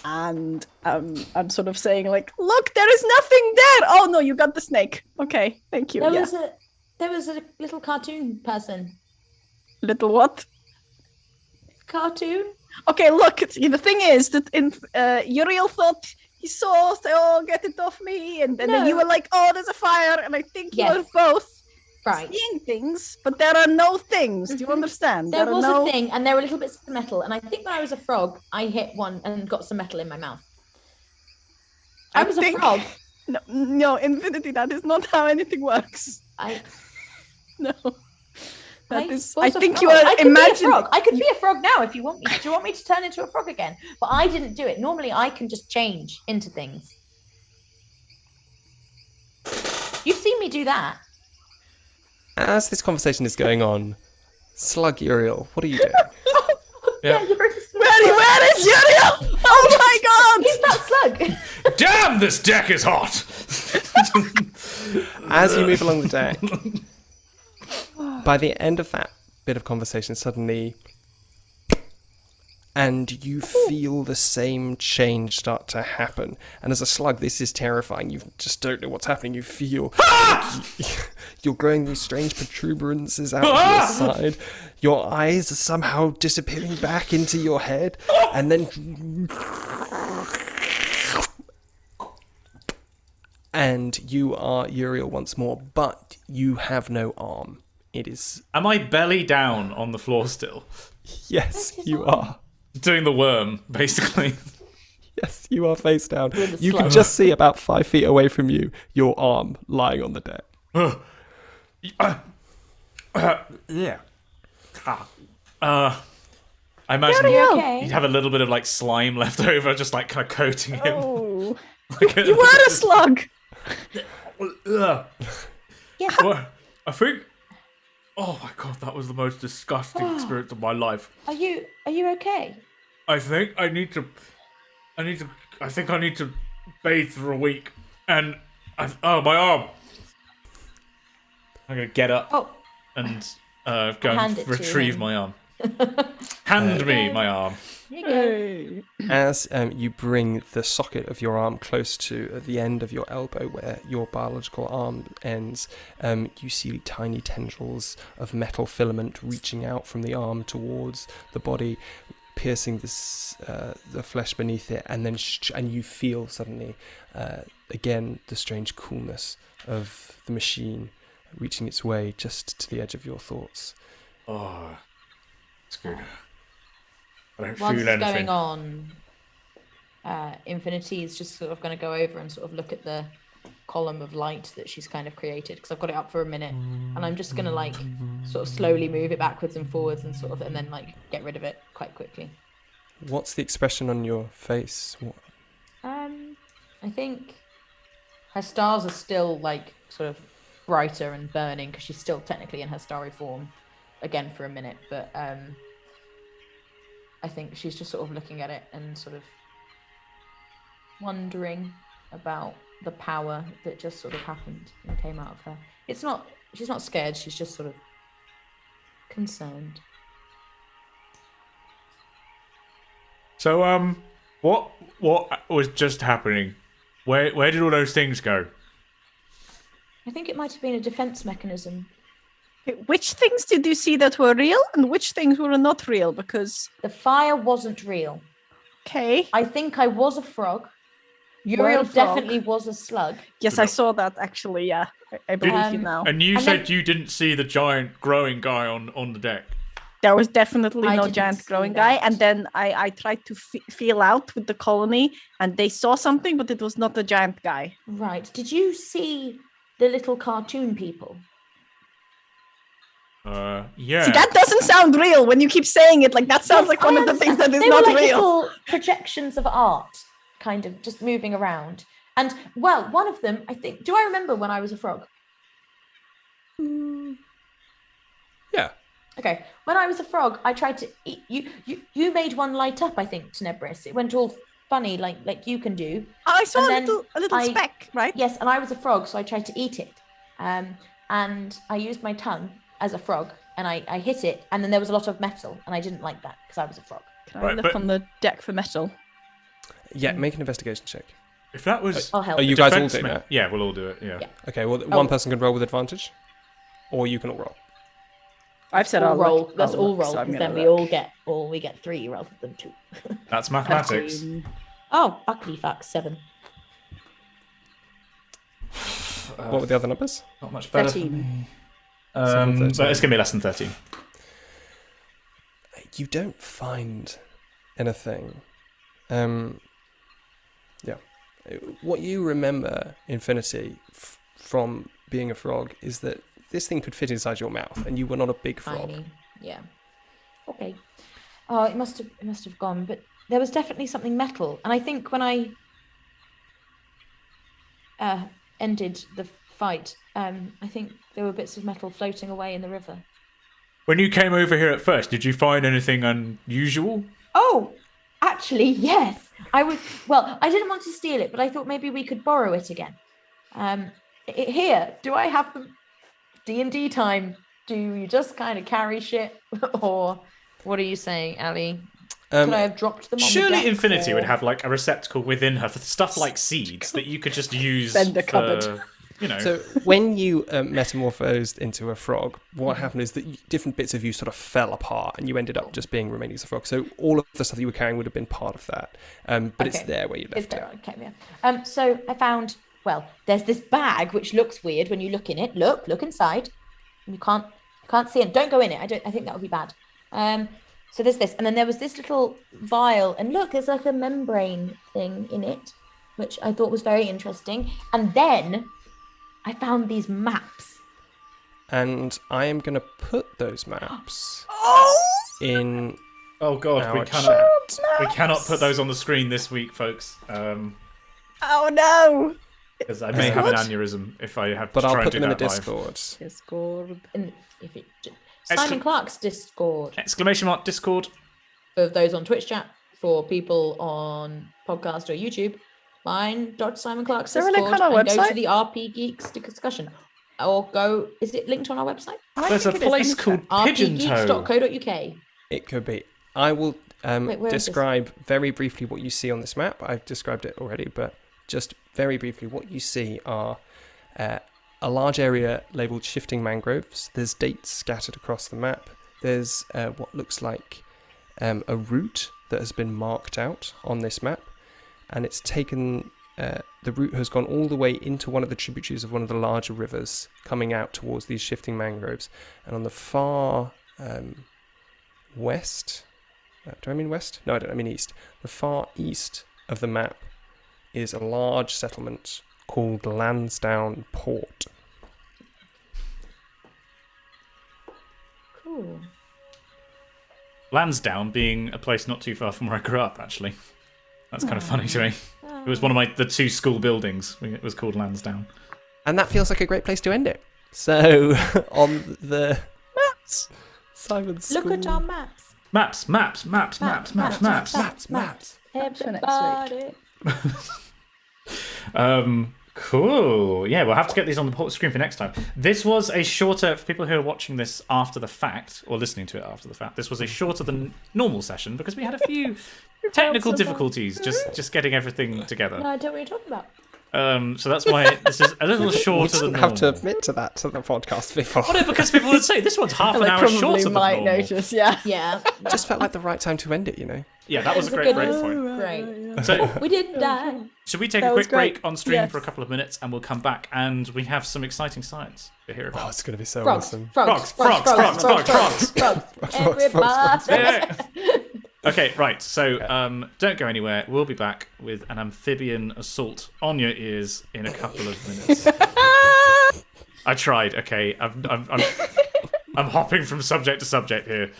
and I'm sort of saying like, look, there is nothing there. Oh no, you got the snake. Okay, thank you. There was a little cartoon person. Little what? Cartoon? Okay, look, the thing is that Uriel thought he saw, so oh, get it off me, and then you were like, oh, there's a fire, and I think you were both seeing things, but there are no things. Do you understand? There was a thing, and there were little bits of metal, and I think when I was a frog, I hit one and got some metal in my mouth. I was a frog. No, Infinity, that is not how anything works. No. I think you are imagining. I could be a frog now if you want me. Do you want me to turn into a frog again? But I didn't do it. Normally, I can just change into things. You've seen me do that. As this conversation is going on, Slug Uriel, what are you doing? Where is Uriel? Oh my god! He's that slug. Damn, this deck is hot! As you move along the deck, by the end of that bit of conversation, suddenly, and you feel the same change start to happen. And as a slug, this is terrifying. You just don't know what's happening. You feel you're growing these strange protuberances out of your side. Your eyes are somehow disappearing back into your head, and then and you are Uriel once more, but you have no arm. It is. Am I belly down on the floor still? Yes, you are. Doing the worm, basically. Yes, you are face down. You can just see about 5 feet away from you, your arm lying on the deck. Yeah. I imagine you'd have a little bit of like slime left over, just like kind of coating him. Oh. You were a slug. Yes. Well, I think. Oh my god, that was the most disgusting experience of my life. Are you okay? I think I need to bathe for a week. And my arm. I'm gonna get up and go and retrieve my arm. Hand me my arm. As you bring the socket of your arm close to the end of your elbow where your biological arm ends, you see tiny tendrils of metal filament reaching out from the arm towards the body, piercing the flesh beneath it, and then and you feel suddenly again the strange coolness of the machine reaching its way just to the edge of your thoughts. Oh, it's good. I don't While feel this is anything. going on, Infinity is just sort of going to go over and sort of look at the column of light that she's kind of created, because I've got it up for a minute, and I'm just going to like sort of slowly move it backwards and forwards and sort of, and then like get rid of it quite quickly. What's the expression on your face? I think her stars are still like sort of brighter and burning because she's still technically in her starry form again for a minute, but I think she's just sort of looking at it and sort of wondering about the power that just sort of happened and came out of her. She's not scared, she's just sort of concerned. So, what was just happening? Where did all those things go? I think it might have been a defense mechanism. Which things did you see that were real and which things were not real? Because the fire wasn't real. Okay. I think I was a frog. Uriel definitely was a slug. Yes, I saw that actually. Yeah, I believe you now. And you said you didn't see the giant growing guy on the deck. There was definitely no giant growing guy, and then I tried to feel out with the colony, and they saw something, but it was not a giant guy. Right. Did you see the little cartoon people? Yeah. See, that doesn't sound real when you keep saying it. Like that sounds like one of the things that is they not were like real. Little projections of art, kind of just moving around. And well, one of them, I think. Do I remember when I was a frog? Yeah. Okay. When I was a frog, I tried to eat you made one light up, I think, Tenebris. It went all funny, like you can do. I saw a little speck, right? Yes, and I was a frog, so I tried to eat it. and I used my tongue as a frog, and I hit it, and then there was a lot of metal, and I didn't like that because I was a frog. Can I look on the deck for metal? Yeah, make an investigation check. If that was... I'll help. Are you guys all doing that? Yeah, we'll all do it, yeah. Okay, well, one person can roll with advantage, or you can all roll. I've said all I'll roll. look. Let's I'll all look, roll, so I'm because gonna then we get 3 rather than 2. That's mathematics. 13. Oh, fuckly fuck, 7. What were the other numbers? Not much better 13. for me. 13. But it's going to be less than 13. You don't find anything. What you remember, Infinity, from being a frog is that this thing could fit inside your mouth, and you were not a big frog. Tiny. Yeah. Okay. Oh, it must have gone, but there was definitely something metal, and I think when I ended the fight, I think there were bits of metal floating away in the river. When you came over here at first, did you find anything unusual? Oh, actually, yes. I didn't want to steal it, but I thought maybe we could borrow it again. Here, do I have the D&D time? Do you just kind of carry shit? Or what are you saying, Ali? Could I have dropped them on the Surely deck, Infinity or... would have like a receptacle within her for stuff like seeds that you could just use Bend a for, cupboard. you know. So when you metamorphosed into a frog, what happened is that different bits of you sort of fell apart, and you ended up just being remaining as a frog. So all of the stuff that you were carrying would have been part of that, but it's there where you left it. Okay, yeah. So I found, there's this bag which looks weird when you look in it. Look inside. You can't see it. Don't go in it. I think that would be bad. So there's this, and then there was this little vial, and look, there's like a membrane thing in it, which I thought was very interesting. And then I found these maps. And I am going to put those maps in. Oh god, our we cannot put those on the screen this week, folks. Oh no! Because I may have an aneurysm if I have to But I'll try put and do them in the that live. Discord. And if it Simon Clark's Discord. ! Discord. For those on Twitch chat, for people on podcast or YouTube, find Dr. Simon Clark's Discord and go to the RPGeeks discussion. Or go, is it linked on our website? There's a place called Pigeon Toe. rpgeeks.co.uk. It could be. I will where is describe very briefly what you see on this map. I've described it already, but just very briefly, what you see are a large area labelled shifting mangroves. There's dates scattered across the map. There's what looks like a route that has been marked out on this map, and it's taken... the route has gone all the way into one of the tributaries of one of the larger rivers, coming out towards these shifting mangroves. And on the far west... do I mean west? No, I don't. I mean east. The far east of the map is a large settlement called Lansdowne Port. Cool. Lansdowne being a place not too far from where I grew up, actually. That's kind of funny to me. It was one of the 2 school buildings. It was called Lansdowne. And that feels like a great place to end it. So, on the maps, Simon's Look at our maps. Maps. Everybody. Cool. Yeah, we'll have to get these on the screen for next time. This was a shorter, for people who are watching this after the fact, or listening to it after the fact, this was a shorter than normal session because we had a few technical difficulties just getting everything together. No, I don't know what you're talking about. So that's why this is a little shorter than normal. have to admit to that to the podcast before. Well, no, because people would say this one's half an hour shorter than normal. Notice, yeah. Yeah. It just felt like the right time to end it, you know? Yeah, that was a great break point. Great. So, We didn't die. should we take That a was quick break great. on stream Yes. for a couple of minutes and we'll come back and we have some exciting science to hear Oh, about. it's going to be so Frogs. awesome. Frogs. Frogs. Yeah. Okay, right. So don't go anywhere. We'll be back with an amphibian assault on your ears in a couple of minutes. I tried. Okay, I'm hopping from subject to subject here.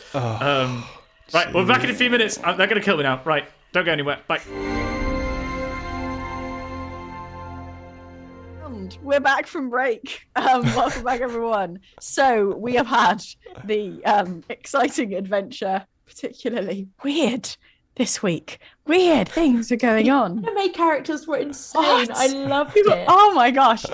Right, we're back in a few minutes. They're going to kill me now. Right, don't go anywhere. Bye. And we're back from break. Welcome back, everyone. So we have had the exciting adventure, particularly weird this week. Weird things are going on. The main characters were insane. What? I loved it. Oh my gosh.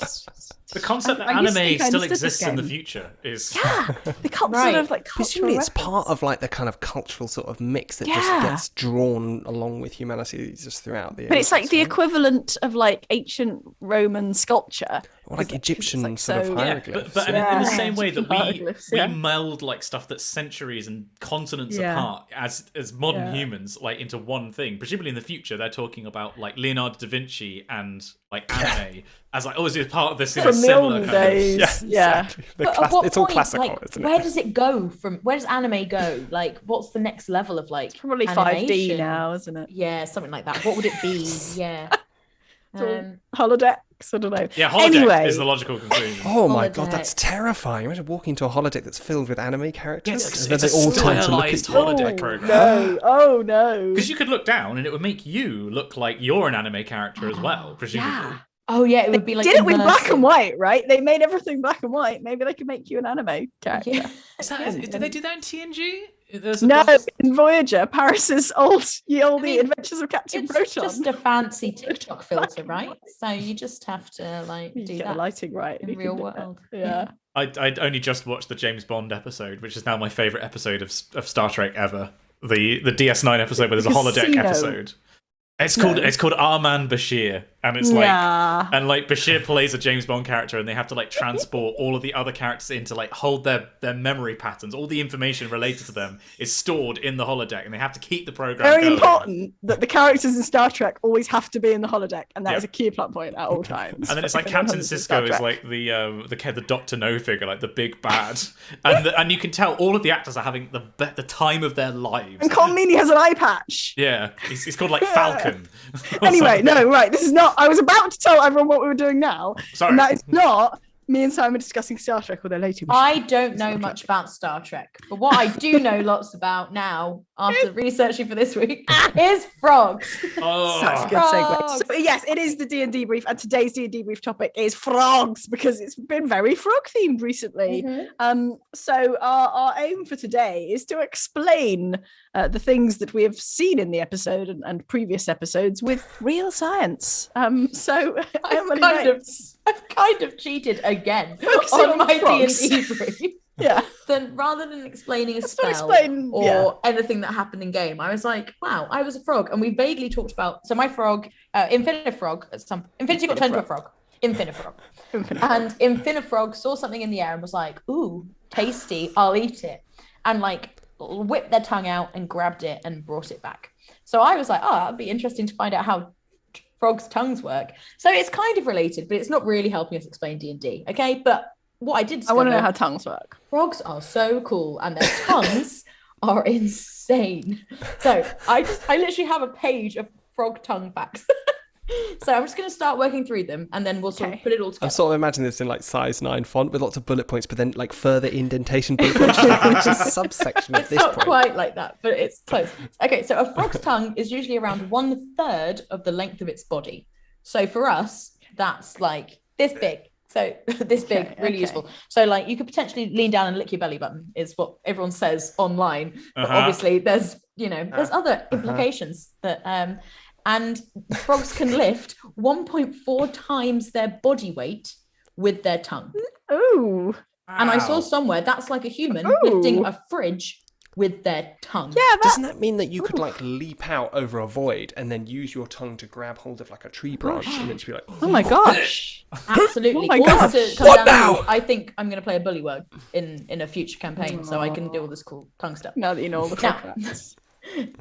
The concept that I used to anime think I still understood this exists in the game. future is The concept Right. of like Presumably cultural it's part of like the kind of cultural sort of mix that just gets drawn along with humanity just throughout the But it's like ages, the right? equivalent of like ancient Roman sculpture. Or like 'Cause Egyptian like sort of so- hieroglyphs. but in the same way that Hieroglyphs, we yeah. meld like stuff that's centuries and continents Yeah. apart as modern Yeah. humans like into one thing. Presumably in the future they're talking about like Leonardo da Vinci and like anime as like is it part of this From the similar olden kind of- days. Yeah. Exactly. But at what It's all point, classical, like, isn't where it? does it go from? Where does anime go? Like, what's the next level of like? Probably animation? 5D now, isn't it? Yeah, something like that. What would it be? Yeah. Holodecks, I don't know. Yeah, holodeck Anyway. is the logical conclusion. Oh my god, that's Holodeck. terrifying. Imagine walking into a holodeck that's filled with anime characters. Yes, and then it's they a all turn to look at stylized you. holodeck Oh, program. no. Oh no. Because you could look down and it would make you look like you're an anime character as well, presumably. Yeah. Oh yeah, it would be like. Did it with black immersive. and white, right? They made everything black and white. Maybe they could make you an anime character. Yeah. Did they do that in TNG? There's No, there's- in Voyager, Paris's ye olde Adventures of Captain It's Proton. just a fancy TikTok filter, right? So you just have to like You do get that the lighting right. in you can real do it. world. Yeah. I'd only just watched the James Bond episode, which is now my favourite episode of Star Trek ever. The DS9 episode where there's a holodeck Casino. episode. It's called Arman Bashir, and it's like Bashir plays a James Bond character, and they have to like transport all of the other characters in to like hold their memory patterns. All the information related to them is stored in the holodeck, and they have to keep the program Very going. important that the characters in Star Trek always have to be in the holodeck, and that Yeah. is a key plot point at all times. And then it's like If anyone Captain hasn't seen Star Sisko is Trek. like the Doctor No figure, like the big bad, and you can tell all of the actors are having the time of their lives. And Colm Meaney has an eye patch. Yeah, he's called like Falcon. Anyway, no, right. This is not. I was about to tell everyone what we were doing now. Sorry. And that is not me and Simon discussing Star Trek, although later we I should. don't know much about Star Trek, but what I do know lots about now, after researching for this week, is frogs. Oh, Such a good segue. Frogs. So, yes, it is the DnDebrief, and today's DnDebrief topic is frogs because it's been very frog themed recently. So our aim for today is to explain the things that we have seen in the episode and previous episodes with real science. So I've kind of cheated again Focusing on on my frogs. D&D brief. yeah, Then rather than explaining a So spell explain- or yeah. anything that happened in game, I was like, wow, I was a frog. And we vaguely talked about, so my frog, Infinifrog, Infinity got turned to a frog. Infinifrog. And Infinifrog saw something in the air and was like, ooh, tasty, I'll eat it. And like whipped their tongue out and grabbed it and brought it back. So I was like, oh, that'd be interesting to find out how frogs' tongues work. So it's kind of related, but it's not really helping us explain D&D, okay? But what I did I discover, want to know how tongues work. frogs are so cool and their tongues are insane. So I literally have a page of frog tongue facts. So I'm just going to start working through them and then we'll sort of put it all together. I'm sort of imagining this in like size 9 font with lots of bullet points, but then like further indentation bullet points, like each subsection at It's this not point. quite like that, but it's close. Okay, so a frog's tongue is usually around 1/3 of the length of its body. So for us, that's like this big. So this big, really useful. So like you could potentially lean down and lick your belly button is what everyone says online. But obviously there's, there's other implications that and frogs can lift 1.4 times their body weight with their tongue. Ooh. And I saw somewhere that's like a human lifting a fridge with their tongue. Yeah, Doesn't that mean that you could like leap out over a void and then use your tongue to grab hold of like a tree branch and then just be like, oh my gosh. Absolutely. Oh my Also, gosh. to come What down now? to, I think I'm going to play a bullywug in a future campaign, so I can do all this cool tongue stuff. Now that you know all the Now- frog facts.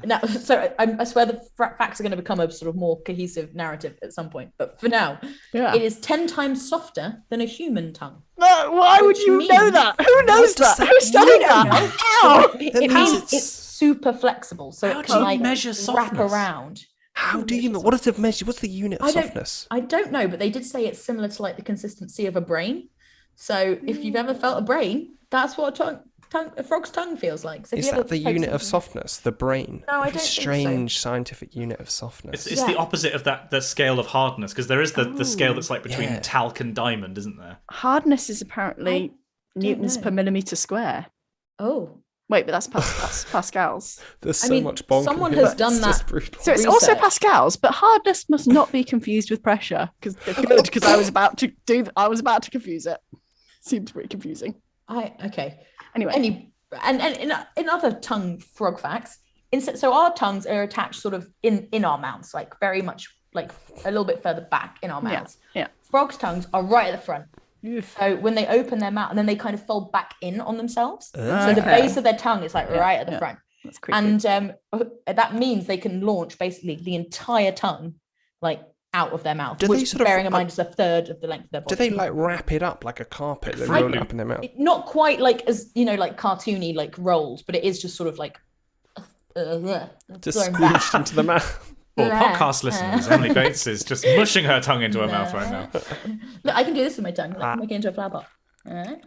Now, so I swear the facts are going to become a sort of more cohesive narrative at some point. But for now, Yeah. it is 10 times softer than a human tongue. No, why would Which you know means- that? Who knows does that? that Who studied mean? that? Ow! It That means means it's super flexible, so How it do can you like measure wrap softness? around. how do you, what is the measure, what's the unit of I don't- softness? I don't know, but they did say it's similar to like the consistency of a brain. So if you've ever felt a brain, that's what a frog's tongue feels like. So if Is you ever that the poke unit of something- softness, the brain? No, I Like a don't think so. strange scientific unit of softness. It's the Yeah. opposite of the scale of hardness, because there is the scale that's like between yeah. talc and diamond, isn't there? Hardness is apparently don't newtons know. per millimeter square. Oh, Wait, but that's Pascal's. There's so much bonk. Someone has done It's that. just brutal. So it's also Pascal's, but hardness must not be confused with pressure because I was about to confuse it. Seems pretty confusing. Anyway, and in other tongue frog facts, so our tongues are attached sort of in our mouths, like very much like a little bit further back in our mouths. Yeah. Frogs' tongues are right at the front. So when they open their mouth, and then they kind of fold back in on themselves. So the base of their tongue is like right at the front. That's creepy. And that means they can launch basically the entire tongue like out of their mouth, which, bearing in mind, is a third of the length of their body. Do they like wrap it up like a carpet? They roll it up in their mouth. Not quite like as like cartoony like rolls, but it is just sort of like just squished into the mouth. For podcast listeners, Emily Bates is just mushing her tongue into her mouth right now. Look, I can do this with my tongue. Look, make it into a flower pot. I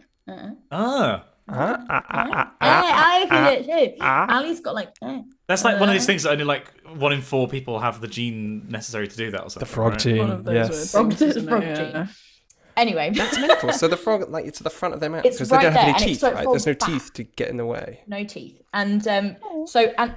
can do it too. Ali's got like. That's like one of these things that only like 1 in 4 people have the gene necessary to do that or something. The frog gene, yes. Frog gene. Anyway, that's mental. So the frog, like, it's at the front of their mouth because right they don't have there, any teeth, right? There's no back. teeth to get in the way. No teeth, and and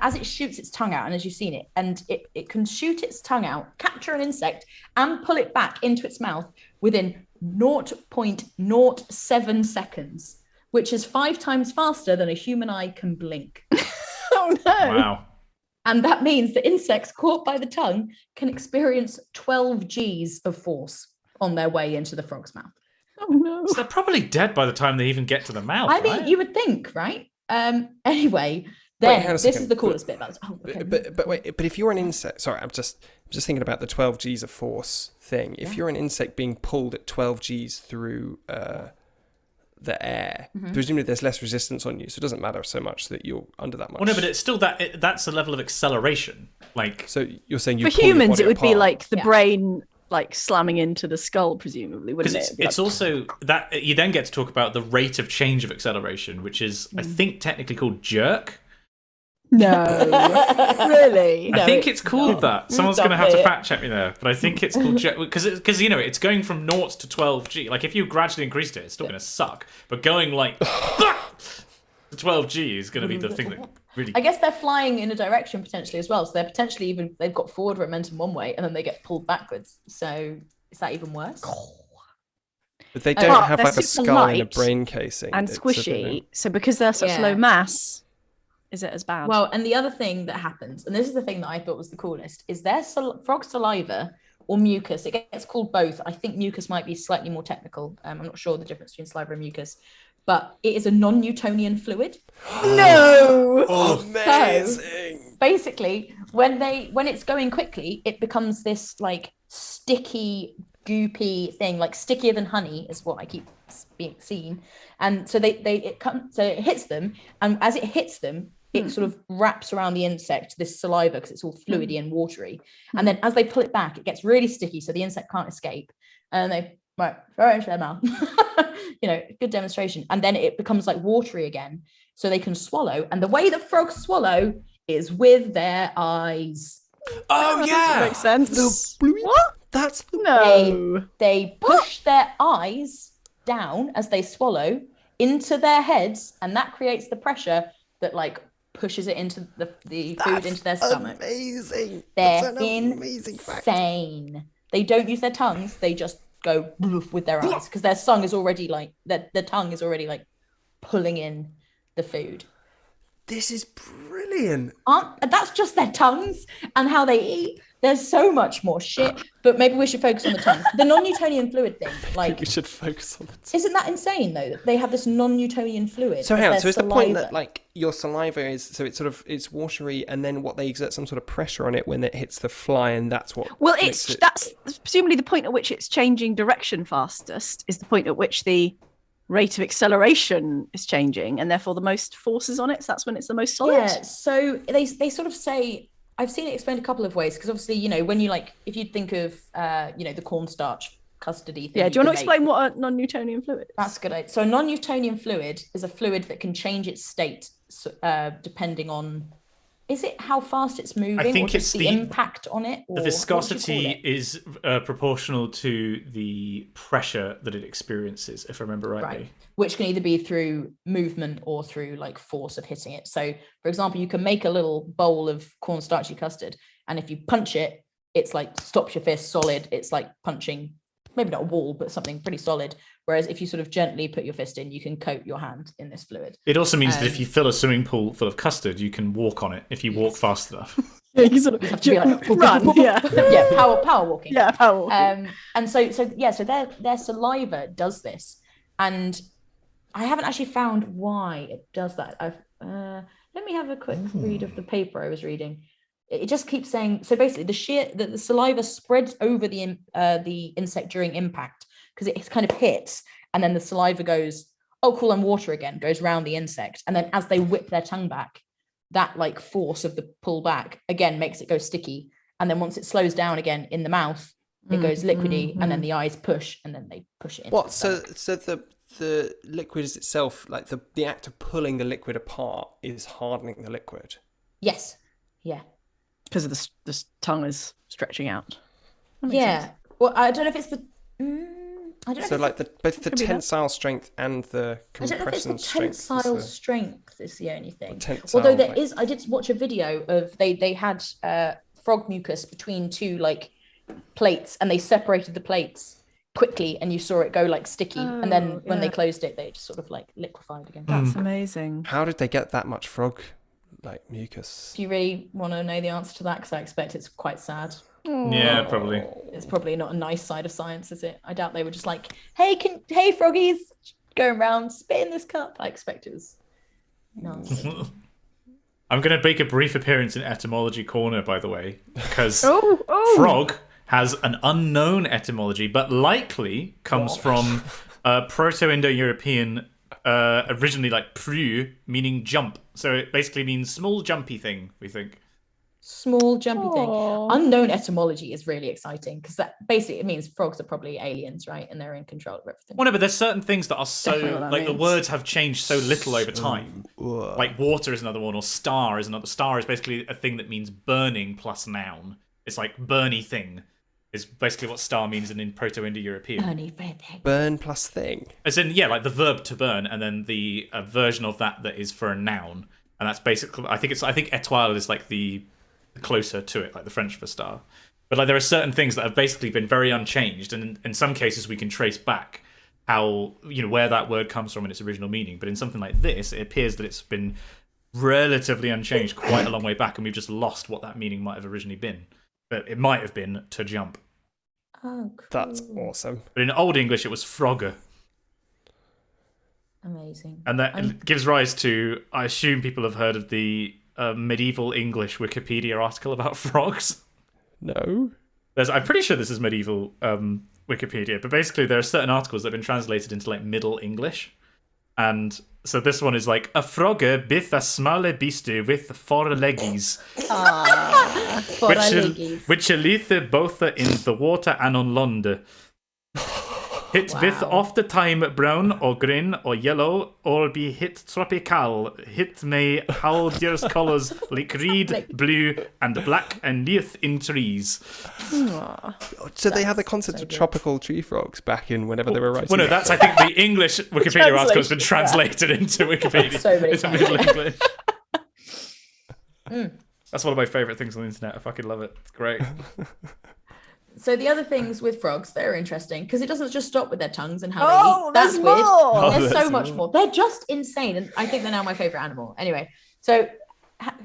as it shoots its tongue out, and as you've seen it, and it can shoot its tongue out, capture an insect, and pull it back into its mouth within 0.07 seconds, which is 5 times faster than a human eye can blink. Oh no! Wow. And that means that insects caught by the tongue can experience 12 Gs of force on their way into the frog's mouth. Oh no! So they're probably dead by the time they even get to the mouth. I mean, right? you would think, right? Anyway, then Wait, this is the coolest bit about it. Oh, okay. But if you're an insect, sorry, I'm just thinking about the 12 Gs of force thing. If you're an insect being pulled at 12 Gs through the air, presumably there's less resistance on you, so it doesn't matter so much that you're under that much. Well, no, but it's still that's a level of acceleration. Like, so you're saying for humans, it would be like the brain like slamming into the skull, presumably, wouldn't it? It's also that you then get to talk about the rate of change of acceleration, which is I think technically called jerk. No, really? I think it's called that. Someone's going to have to fact check me there, but I think it's called jerk because it's going from 0 to 12G. Like if you gradually increased it, it's still going to suck. But going like to 12G is going to be the thing that really. I guess they're flying in a direction potentially as well, so they're potentially they've got forward momentum one way and then they get pulled backwards. So is that even worse? But they don't have like a skull light and a brain casing and squishy. So because they're such low mass. Is it as bad? Well, and the other thing that happens, and this is the thing that I thought was the coolest, is their frog saliva or mucus. It gets called both. I think mucus might be slightly more technical. I'm not sure the difference between saliva and mucus, but it is a non-Newtonian fluid. No! Oh, amazing! So, basically, when it's going quickly, it becomes this like sticky, goopy thing, like stickier than honey is what I keep seeing. And so it hits them, and as it hits them, it sort of wraps around the insect, this saliva, because it's all fluidy and watery. And then as they pull it back, it gets really sticky, so the insect can't escape. And they throw it into their mouth. Good demonstration. And then it becomes like watery again, so they can swallow. And the way that frogs swallow is with their eyes. Oh yeah, makes sense. What? That's They push their eyes down as they swallow into their heads, and that creates the pressure that like pushes it into the food into their stomach. Amazing. They're insane. They don't use their tongues. They just go with their eyes because their tongue is already like pulling in the food. This is brilliant. That's just their tongues and how they eat. There's so much more shit, but maybe we should focus on the tongue. The non-Newtonian fluid thing, like, I think we should focus on the tongue. Isn't that insane though? That they have this non-Newtonian fluid. So hang on, so is the point that like your saliva is so it's watery, and then what they exert some sort of pressure on it when it hits the fly, and that's what. Well, that's presumably the point at which it's changing direction fastest is the point at which the rate of acceleration is changing, and therefore the most force is on it. So that's when it's the most solid. Yeah. So they sort of say. I've seen it explained a couple of ways because obviously, when you if you think of, the cornstarch custody thing. Yeah, do you want to explain what a non-Newtonian fluid is? That's good. So a non-Newtonian fluid is a fluid that can change its state depending on Is it how fast it's moving? I think or it's just the impact on it. Or the viscosity is proportional to the pressure that it experiences, if I remember rightly. Right. Which can either be through movement or through like force of hitting it. So, for example, you can make a little bowl of cornstarchy custard, and if you punch it, it's like stops your fist solid. It's like punching, maybe not a wall, but something pretty solid. Whereas if you sort of gently put your fist in, you can coat your hand in this fluid. It also means that if you fill a swimming pool full of custard, you can walk on it if you walk fast enough. Yeah, you sort of have to be like run. Yeah, yeah, power walking. Yeah, power walking. And so their saliva does this, and I haven't actually found why it does that. Let me have a quick read of the paper I was reading. It just keeps saying, so basically the saliva spreads over the insect during impact, because it kind of hits, and then the saliva goes, oh cool, and water again goes around the insect, and then as they whip their tongue back, that like force of the pull back again makes it go sticky, and then once it slows down again in the mouth, it goes liquidy, and then the eyes push, and then they push it into What? the So the liquid is itself, like the act of pulling the liquid apart is hardening the liquid. Yes. Yeah. Because of the tongue is stretching out. Yeah. Well, I don't know if it's the. I don't know. So like both the tensile strength and the compression I don't know if it's the strength. tensile strength is the only thing. Tensile, Although there is, I did watch a video of they had frog mucus between two like plates, and they separated the plates quickly, and you saw it go like sticky, and then when they closed it, they just sort of like liquefied again. That's amazing. How did they get that much frog like mucus? Do you really want to know the answer to that? Because I expect it's quite sad. Yeah, probably. It's probably not a nice side of science, is it? I doubt they were just like, hey froggies, going around, spit in this cup. I expect it was nasty. I'm going to make a brief appearance in Etymology Corner, by the way, because frog has an unknown etymology, but likely comes from Proto-Indo-European, originally like pru, meaning jump. So it basically means small jumpy thing, we think. Small jumpy thing. Unknown etymology is really exciting, because that basically it means frogs are probably aliens, right? And they're in control of everything. Well, no, but there's certain things that are so Definitely the words have changed so little over time. Like water is another one, or star is another. Star is basically a thing that means burning plus noun. It's like burny thing is basically what star means in Proto-Indo-European. Burny thing. Burn plus thing. As in, yeah, like the verb to burn, and then the version of that is for a noun, and that's basically. I think étoile is like the closer to it, like the French for star. But like there are certain things that have basically been very unchanged, and in some cases we can trace back how, where that word comes from in its original meaning. But in something like this, it appears that it's been relatively unchanged quite a long way back, and we've just lost what that meaning might have originally been. But it might have been to jump. Oh, cool. That's awesome. But in Old English, it was frogger. Amazing. And that gives rise to, I assume people have heard of the medieval English Wikipedia article about frogs. No. I'm pretty sure this is medieval Wikipedia, but basically there are certain articles that have been translated into like Middle English. And so this one is like, a frogger bith a smaller beast with four leggies. Which leith both in the water and on land. Hit bith off the time brown or green or yellow, or be hit tropical. Hit may how dear's colours like red, blue, and black, and leith in trees. So they had the concept of tropical tree frogs back in whenever they were writing. Well, no, that's I think the English Wikipedia article has been translated into Wikipedia. So many into Middle English. That's one of my favourite things on the internet. I fucking love it. It's great. So the other things with frogs, they're interesting, because it doesn't just stop with their tongues and how they eat. That's there's weird. more. There's so much more. They're just insane, and I think they're now my favourite animal. Anyway, so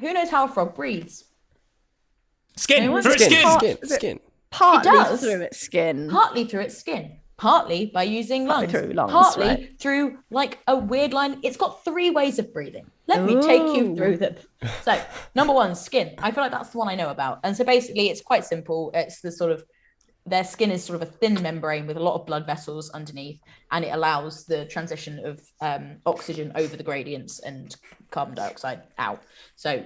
who knows how a frog breathes? Skin! Anyone? Through its skin! Partly It does. through its skin. Partly through its skin, partly by using lungs, through lungs, partly right. through like a weird line. It's got 3 ways of breathing. Let me take you through them. So, number 1, skin. I feel like that's the one I know about. And so basically it's quite simple. It's the sort of, their skin is sort of a thin membrane with a lot of blood vessels underneath, and it allows the transition of oxygen over the gradients and carbon dioxide out. So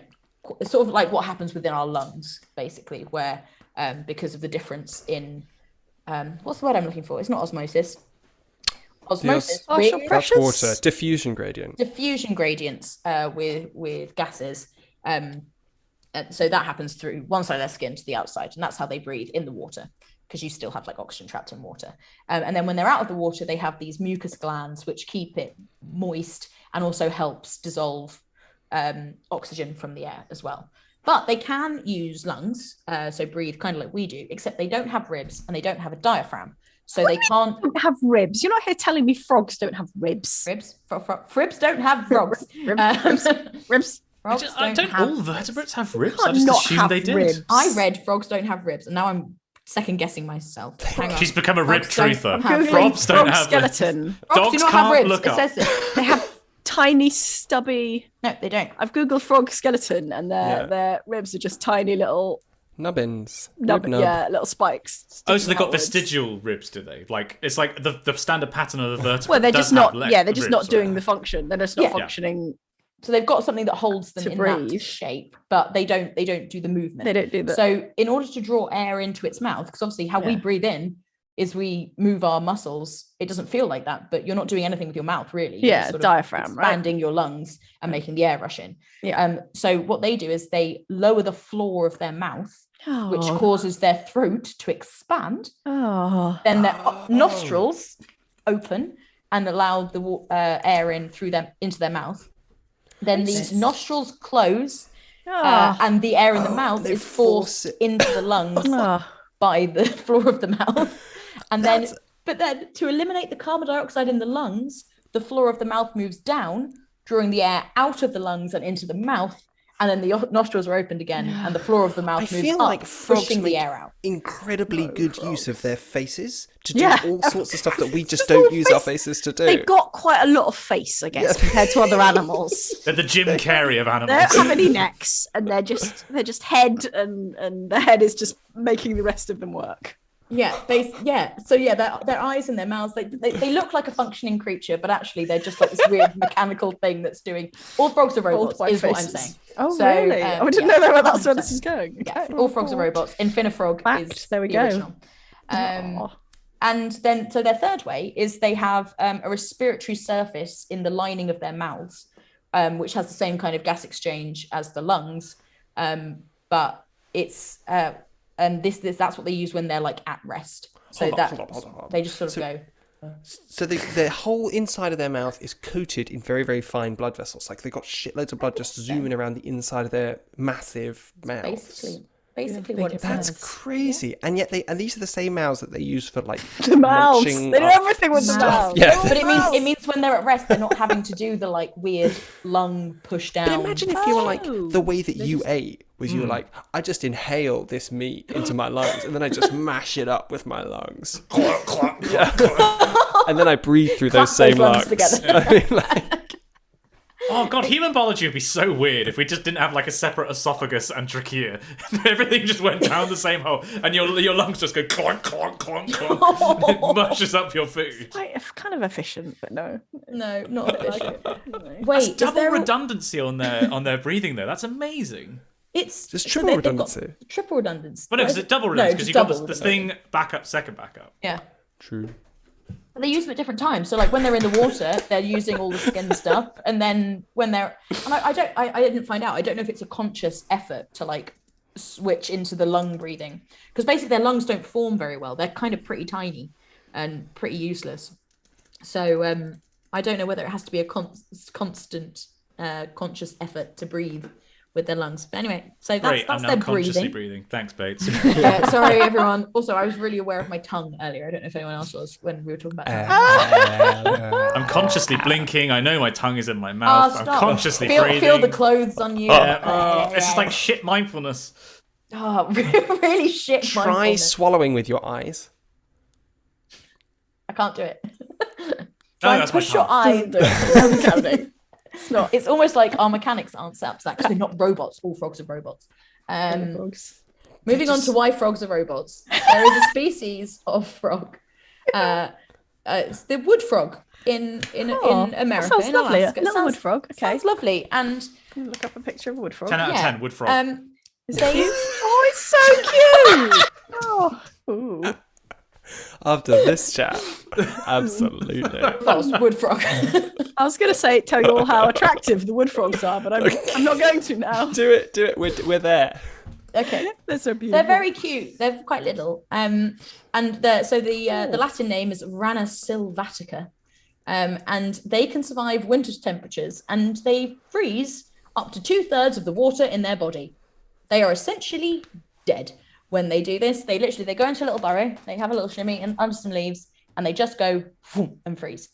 it's sort of like what happens within our lungs, basically, where because of the difference in what's the word I'm looking for? It's not osmosis. Osmosis. That's water. Diffusion gradient. Diffusion gradients with gases. And so that happens through one side of their skin to the outside, and that's how they breathe in the water, because you still have like oxygen trapped in water. And then when they're out of the water, they have these mucus glands which keep it moist and also helps dissolve oxygen from the air as well. But they can use lungs, so breathe kind of like we do, except they don't have ribs and they don't have a diaphragm. So they can't have ribs. You're not here telling me frogs don't have ribs. Ribs? Fribs don't have frogs. Ribs. Frogs don't all vertebrates have ribs? I Can't just not assumed have they did. ribs. I read frogs don't have ribs, and now I'm second guessing myself. Hang on. She's become a rib Frogs don't truther. have Frogs don't frog have skeleton. Frogs Dogs do not can't have ribs. look It up. says it. They have tiny, stubby. No, they don't. I've googled frog skeleton, and their ribs are just tiny little Nubbins. little spikes. Oh, so they got outwards. vestigial ribs, do they? Like it's like the standard pattern of the vertebrate. Well, they're does just not. have They're just ribs, not doing right? the function. They're just not Yeah. functioning. So they've got something that holds them To in that breathe. shape, but they don't do the movement. They don't do that. So in order to draw air into its mouth, because obviously how we Yeah. breathe in is we move our muscles. It doesn't feel like that, but you're not doing anything with your mouth really. You're Yeah, sort of diaphragm, right? expanding your lungs and making the air rush in. Yeah. So what they do is they lower the floor of their mouth, which Oh. causes their throat to expand. Oh. Then their nostrils open and allow the air in through them into their mouth. Then these nostrils close, and the air in the mouth they is force forced it. into the lungs Oh. by the floor of the mouth. And then, but then to eliminate the carbon dioxide in the lungs, the floor of the mouth moves down, drawing the air out of the lungs and into the mouth. And then the nostrils are opened again, and the floor of the mouth I moves feel up, like frogs pushing make the air out. incredibly good use of their faces to do Yeah. all sorts of stuff that we just Just all don't use our face- faces to do. They've got quite a lot of face, I guess, compared to other animals. They're the Jim Carrey of They animals. don't have any necks, and they're just head, and the head is just making the rest of them work. Yeah, So their eyes and their mouths, they look like a functioning creature, but actually they're just like this weird mechanical thing that's doing. All frogs are robots, by is what I'm faces. saying. Oh, So, really? I I didn't yeah, know where that's where 100%. this is going. Yeah, Okay. all frogs are robots. Infinifrog Fact, is there we the go. original. And then, so their third way is they have a respiratory surface in the lining of their mouths, which has the same kind of gas exchange as the lungs, but it's and that's what they use when they're like at rest. So Hold on. they just sort of go. So the whole inside of their mouth is coated in very, very fine blood vessels. Like they've got shitloads of blood just zooming around the inside of their massive mouths. Basically what it That's says. crazy. And yet these are the same mouths that they use for like The mouths. munching They do up everything with the stuff. mouths. Yeah. But it means when they're at rest, they're not having to do the like weird lung push down. But imagine if you were like Oh. the way that you ate was you were like, I just inhale this meat into my lungs and then I just mash it up with my lungs. And then I breathe through those Clap same those lungs lungs. together. I mean, like, Oh god, human biology would be so weird if we just didn't have like a separate esophagus and trachea. Everything just went down the same hole, and your lungs just go clonk, clonk, clonk, clonk. It mushes up your food. Kind of efficient, but no. No, not efficient. That's Wait, is double there redundancy on their breathing though. That's amazing. It's Just so triple they've got redundancy. Triple redundancy. But no, because it's double redundancy because you've got this thing backup, second backup. Yeah. True. But they use them at different times. So like when they're in the water, they're using all the skin stuff, and then when they're and I didn't find out. I don't know if it's a conscious effort to like switch into the lung breathing, because basically their lungs don't form very well. They're kind of pretty tiny and pretty useless. So I don't know whether it has to be a constant conscious effort to breathe with their lungs. But anyway, so that's I'm now their consciously breathing. Thanks, Bates. Sorry, everyone. Also, I was really aware of my tongue earlier. I don't know if anyone else was when we were talking about tongue. I'm consciously blinking. I know my tongue is in my mouth. I'm Stop. consciously feel breathing. the clothes on you. It's just like shit mindfulness. Oh, really shit. Try mindfulness. swallowing with your eyes. I can't do it. No, Try and that's my push your tongue. eyes. It's not. It's almost like our mechanics aren't set up to that because they're not robots. All frogs are robots. Moving on to why frogs are robots. There is a species of frog. It's the wood frog in America. That sounds in lovely. Alaska. A little wood frog. Okay. Sounds lovely. And Look up a picture of a wood frog. 10 out of Yeah. 10, wood frog. Is it cute? Oh, it's so cute. Oh. Ooh. After this chat, absolutely. That was wood frog. I was going to tell you all how attractive the wood frogs are, but I'm not going to now. Do it. We're there. Okay, They're so beautiful. they're very cute. They're quite little. And the Latin name is Rana sylvatica, and they can survive winter temperatures, and they freeze up to 2/3 of the water in their body. They are essentially dead when they do this. They go into a little burrow, they have a little shimmy and under some leaves, and they just go boom, and freeze.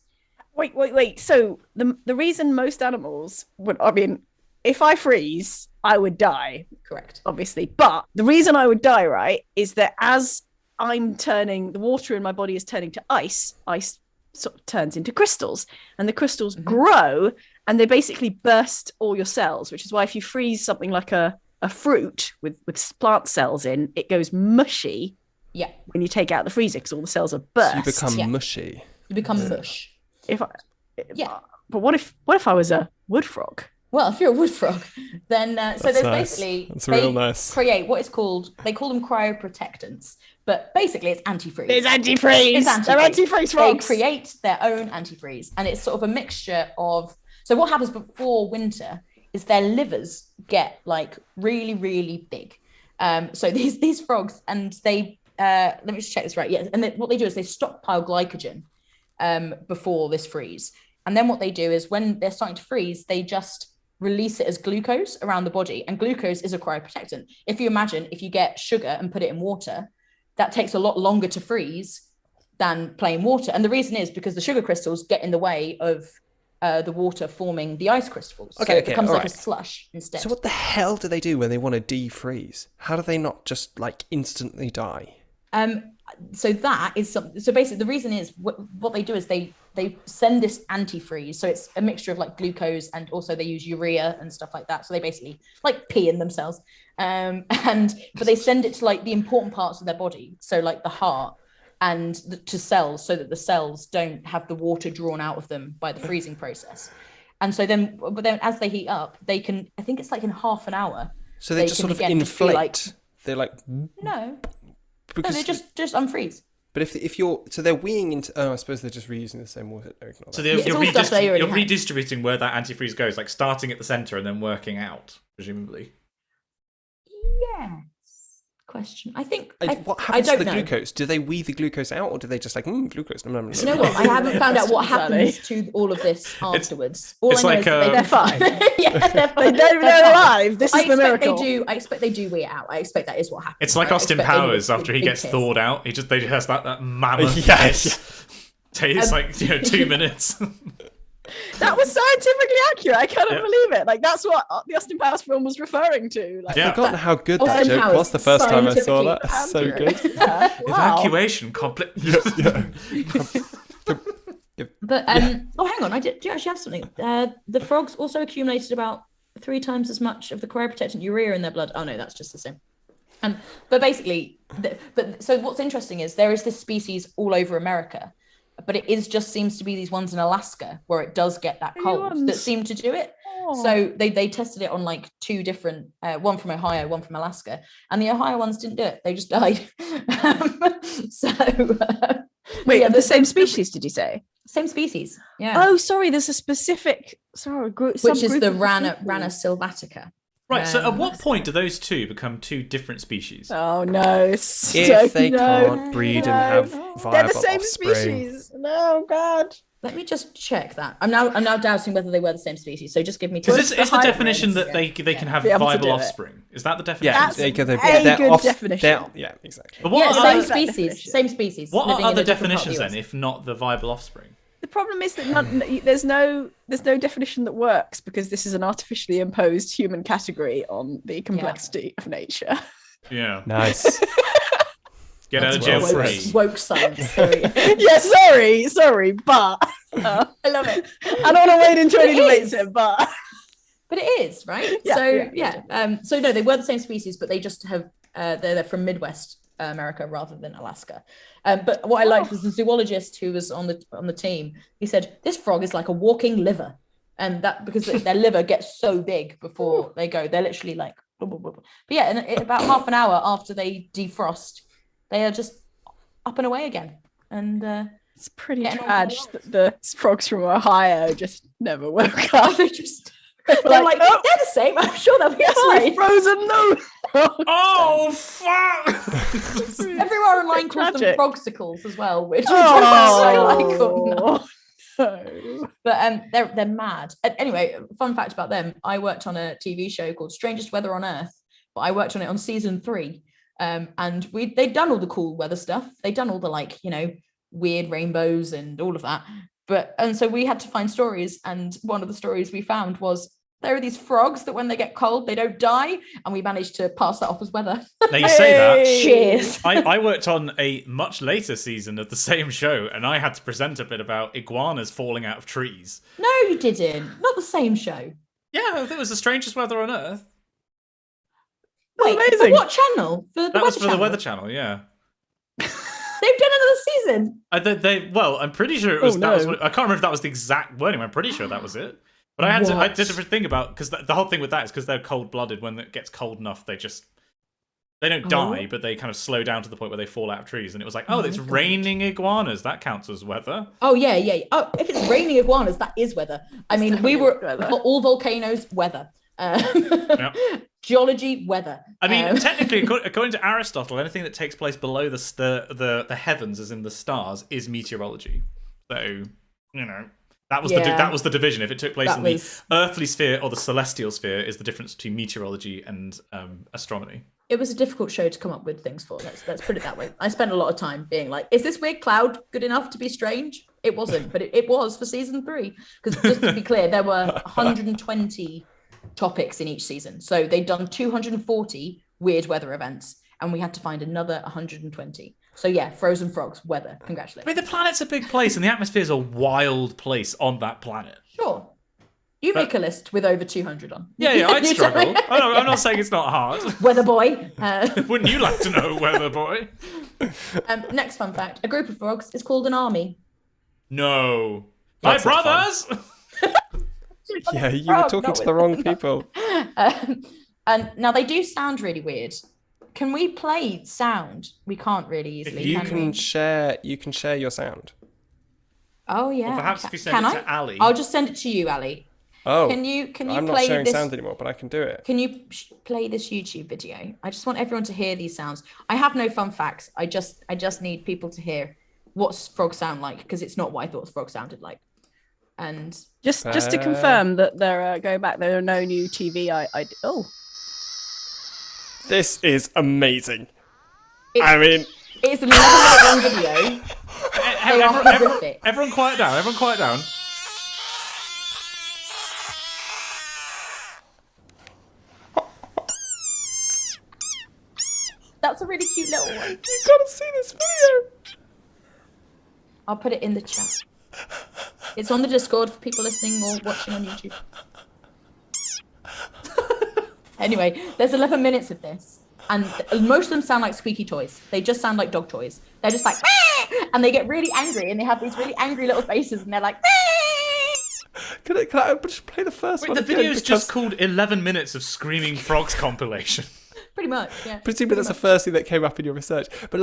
Wait. So the reason most animals would, I mean, if I freeze, I would die. Correct. Obviously. But the reason I would die, right, is that as the water in my body is turning to ice sort of turns into crystals, and the crystals grow, and they basically burst all your cells, which is why if you freeze something like a fruit with plant cells in, it goes mushy. Yeah. When you take out the freezer, because all the cells are burst. So you become mushy. You become mush. But what if I was a wood frog? Well, if you're a wood frog, then That's real nice. Create what is called, they call them cryoprotectants, but basically it's antifreeze. It's antifreeze. They're antifreeze frogs. They create their own antifreeze, and it's sort of a mixture of. So what happens before winter is their livers get like really, really big. So these frogs, and they let me just check this right. Yeah, and what they do is they stockpile glycogen before this freeze, and then what they do is when they're starting to freeze, they just release it as glucose around the body, and glucose is a cryoprotectant. If you imagine, if you get sugar and put it in water, that takes a lot longer to freeze than plain water, and the reason is because the sugar crystals get in the way of the water forming the ice crystals. So it becomes like a slush instead. So what the hell do they do when they want to defreeze? How do they not just like instantly die? So that is something. So basically, the reason is what they do is they send this antifreeze. So it's a mixture of like glucose, and also they use urea and stuff like that. So they basically like pee in themselves. But they send it to like the important parts of their body. So like the heart and to cells, so that the cells don't have the water drawn out of them by the freezing process. And so then as they heat up, they can, I think it's like in half an hour. So they just sort of inflate. They're like no, they just unfreeze. But if you're, so they're weeing into, I suppose they're just reusing the same water. So you're redistributing where that antifreeze goes, like starting at the center and then working out, presumably. Yes. Question. I think. What happens to the glucose? Do they wee the glucose out, or do they just like glucose? No. You know what? I haven't found out what happens to all of this afterwards. It's like they're fine. Yeah, they're fine. They're alive. This is the miracle. I expect they do wee it out. I expect that is what happens. It's like Austin Powers after he gets thawed out. They just has that mammoth piss. Takes 2 minutes. That was scientifically accurate. I cannot believe it. Like that's what the Austin Powers film was referring to. Like, I've forgotten how good that joke was the first time I saw that. So good. Yeah. Wow. Evacuation complete. But hang on, I do actually have something. The frogs also accumulated about 3 times as much of the cryoprotectant urea in their blood. Oh no, that's just the same. But basically, so what's interesting is there is this species all over America. But it just seems to be these ones in Alaska where it does get that cold that seem to do it. Oh. So they tested it on like 2 different, one from Ohio, one from Alaska, and the Ohio ones didn't do it. They just died. Wait, the same species? Did you say? Same species. Yeah. Oh, sorry. There's a specific group, which is the Rana sylvatica. Right, so at what point do those two become 2 different species? Oh no! If they can't breed and have viable they're the same offspring. Species. No, God. Let me just check that. I'm now doubting whether they were the same species. So just give me. Is the definition that they can have viable offspring? Is that the definition? That's a good definition. Yeah, exactly. But what same species. Same species. What are other definitions then, if not the viable offspring? The problem is that there's no definition that works because this is an artificially imposed human category on the complexity of nature. Yeah. Nice. Get out of jail free. Woke science. Sorry. Yeah, sorry, but I love it. I don't want to wade into any debates here, but it is right. Yeah, so no, they were the same species, but they just have they're from Midwest America rather than Alaska. But what I liked was the zoologist who was on the team. He said this frog is like a walking liver, and that because their liver gets so big before they go, they're literally like. Blah, blah, blah, blah. But yeah, and about half an hour after they defrost, they are just up and away again. and it's pretty getting on tragic with that the frogs from Ohio just never woke up. they're like, oh, they're the same. I'm sure they'll be fine. frozen, no. Oh, fuck! Everyone online calls them Tragic. frogsicles as well, which is so Oh, like, no. but they're mad. Anyway, fun fact about them: I worked on a TV show called Strangest Weather on Earth, but I worked on it on season 3, and they'd done all the cool weather stuff. They'd done all the, like, you know, weird rainbows and all of that. And so we had to find stories, and one of the stories we found was there are these frogs that when they get cold they don't die, and we managed to pass that off as weather. Now you say that. Cheers. I worked on a much later season of the same show, and I had to present a bit about iguanas falling out of trees. No, you didn't. Not the same show. Yeah, I think it was The Strangest Weather on Earth. Wait, amazing. for what channel? For the That was Weather for Channel? the Weather Channel, yeah. They've done another season. Well, I'm pretty sure it was. Oh, that was. no. I can't remember if that was the exact wording. I'm pretty sure that was it. But I did a different thing about, because the whole thing with that is because they're cold-blooded. When it gets cold enough, they don't die, but they kind of slow down to the point where they fall out of trees. And it was like, it's God. raining iguanas. That counts as weather. Oh yeah. Oh, if it's raining iguanas, that is weather. I mean, we were weather. for all volcanoes, weather. Geology, weather. I mean, technically, according to Aristotle, anything that takes place below the heavens, as in the stars, is meteorology. So, you know, that was that was the division. If it took place in the earthly sphere or the celestial sphere, is the difference between meteorology and astronomy. It was a difficult show to come up with things for. Let's put it that way. I spent a lot of time being like, is this weird cloud good enough to be strange? It wasn't, but it was for season 3. Because just to be clear, there were 120 topics in each season. So they'd done 240 weird weather events, and we had to find another 120. So yeah, frozen frogs, weather. Congratulations. I mean, the planet's a big place, and the atmosphere is a wild place on that planet. Sure. You make a list with over 200 on. Yeah, I'd struggle. I'm not saying it's not hard. Weather boy. Wouldn't you like to know, weather boy? Next fun fact. A group of frogs is called an army. No. That's My not fun. brothers! Yeah, you were talking to the wrong people. And now they do sound really weird. Can we play sound? We can't really easily. You can share your sound. Oh yeah. Well, perhaps if you send it to Ali. I'll just send it to you, Ali. Oh. Can you I'm not play sharing this sound anymore, but I can do it. Can you play this YouTube video? I just want everyone to hear these sounds. I have no fun facts. I just need people to hear what frogs sound like, because it's not what I thought frogs sounded like. And just to confirm that there going back, there are no new TV. This is amazing. It's an 11-minute long video. They are horrific. Everyone quiet down. Everyone quiet down. That's a really cute little one. You gotta see this video. I'll put it in the chat. It's on the Discord for people listening or watching on YouTube. Anyway, there's 11 minutes of this, and most of them sound like squeaky toys. They just sound like dog toys. They're just like, "Meow!" And they get really angry, and they have these really angry little faces, and they're like, "Meow!" Can I just play the first one? The video is just called 11 minutes of screaming frogs compilation. Pretty much, yeah. Presumably that's the first thing that came up in your research. But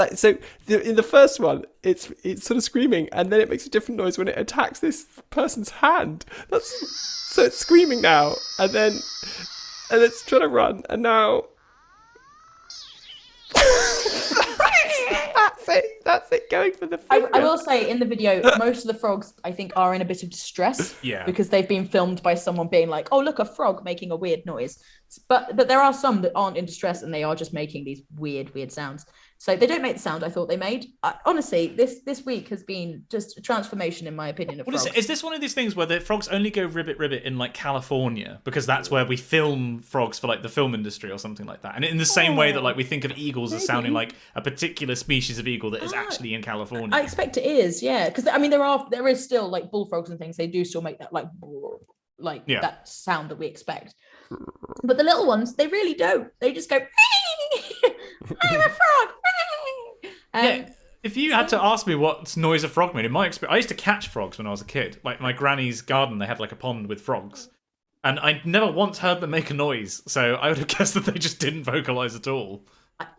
in the first one, it's sort of screaming, and then it makes a different noise when it attacks this person's hand. So it's screaming now, and it's trying to run, and now that's it going for the finger. I will say, in the video, most of the frogs, I think, are in a bit of distress. Yeah. Because they've been filmed by someone being like, oh, look, a frog making a weird noise. But there are some that aren't in distress, and they are just making these weird sounds. So they don't make the sound I thought they made. Honestly, this week has been just a transformation, in my opinion, of frogs. Is this one of these things where the frogs only go ribbit in like California, because that's where we film frogs for like the film industry or something like that? And in the same way that like we think of eagles as sounding like a particular species of eagle that is actually in California. I expect it is, yeah. Because I mean, there is still like bullfrogs and things. They do still make that that sound that we expect. But the little ones, they really don't. They just go, I'm a frog. Yeah, if you had to ask me what noise a frog made, in my experience, I used to catch frogs when I was a kid. Like my granny's garden, they had like a pond with frogs, and I never once heard them make a noise. So I would have guessed that they just didn't vocalize at all.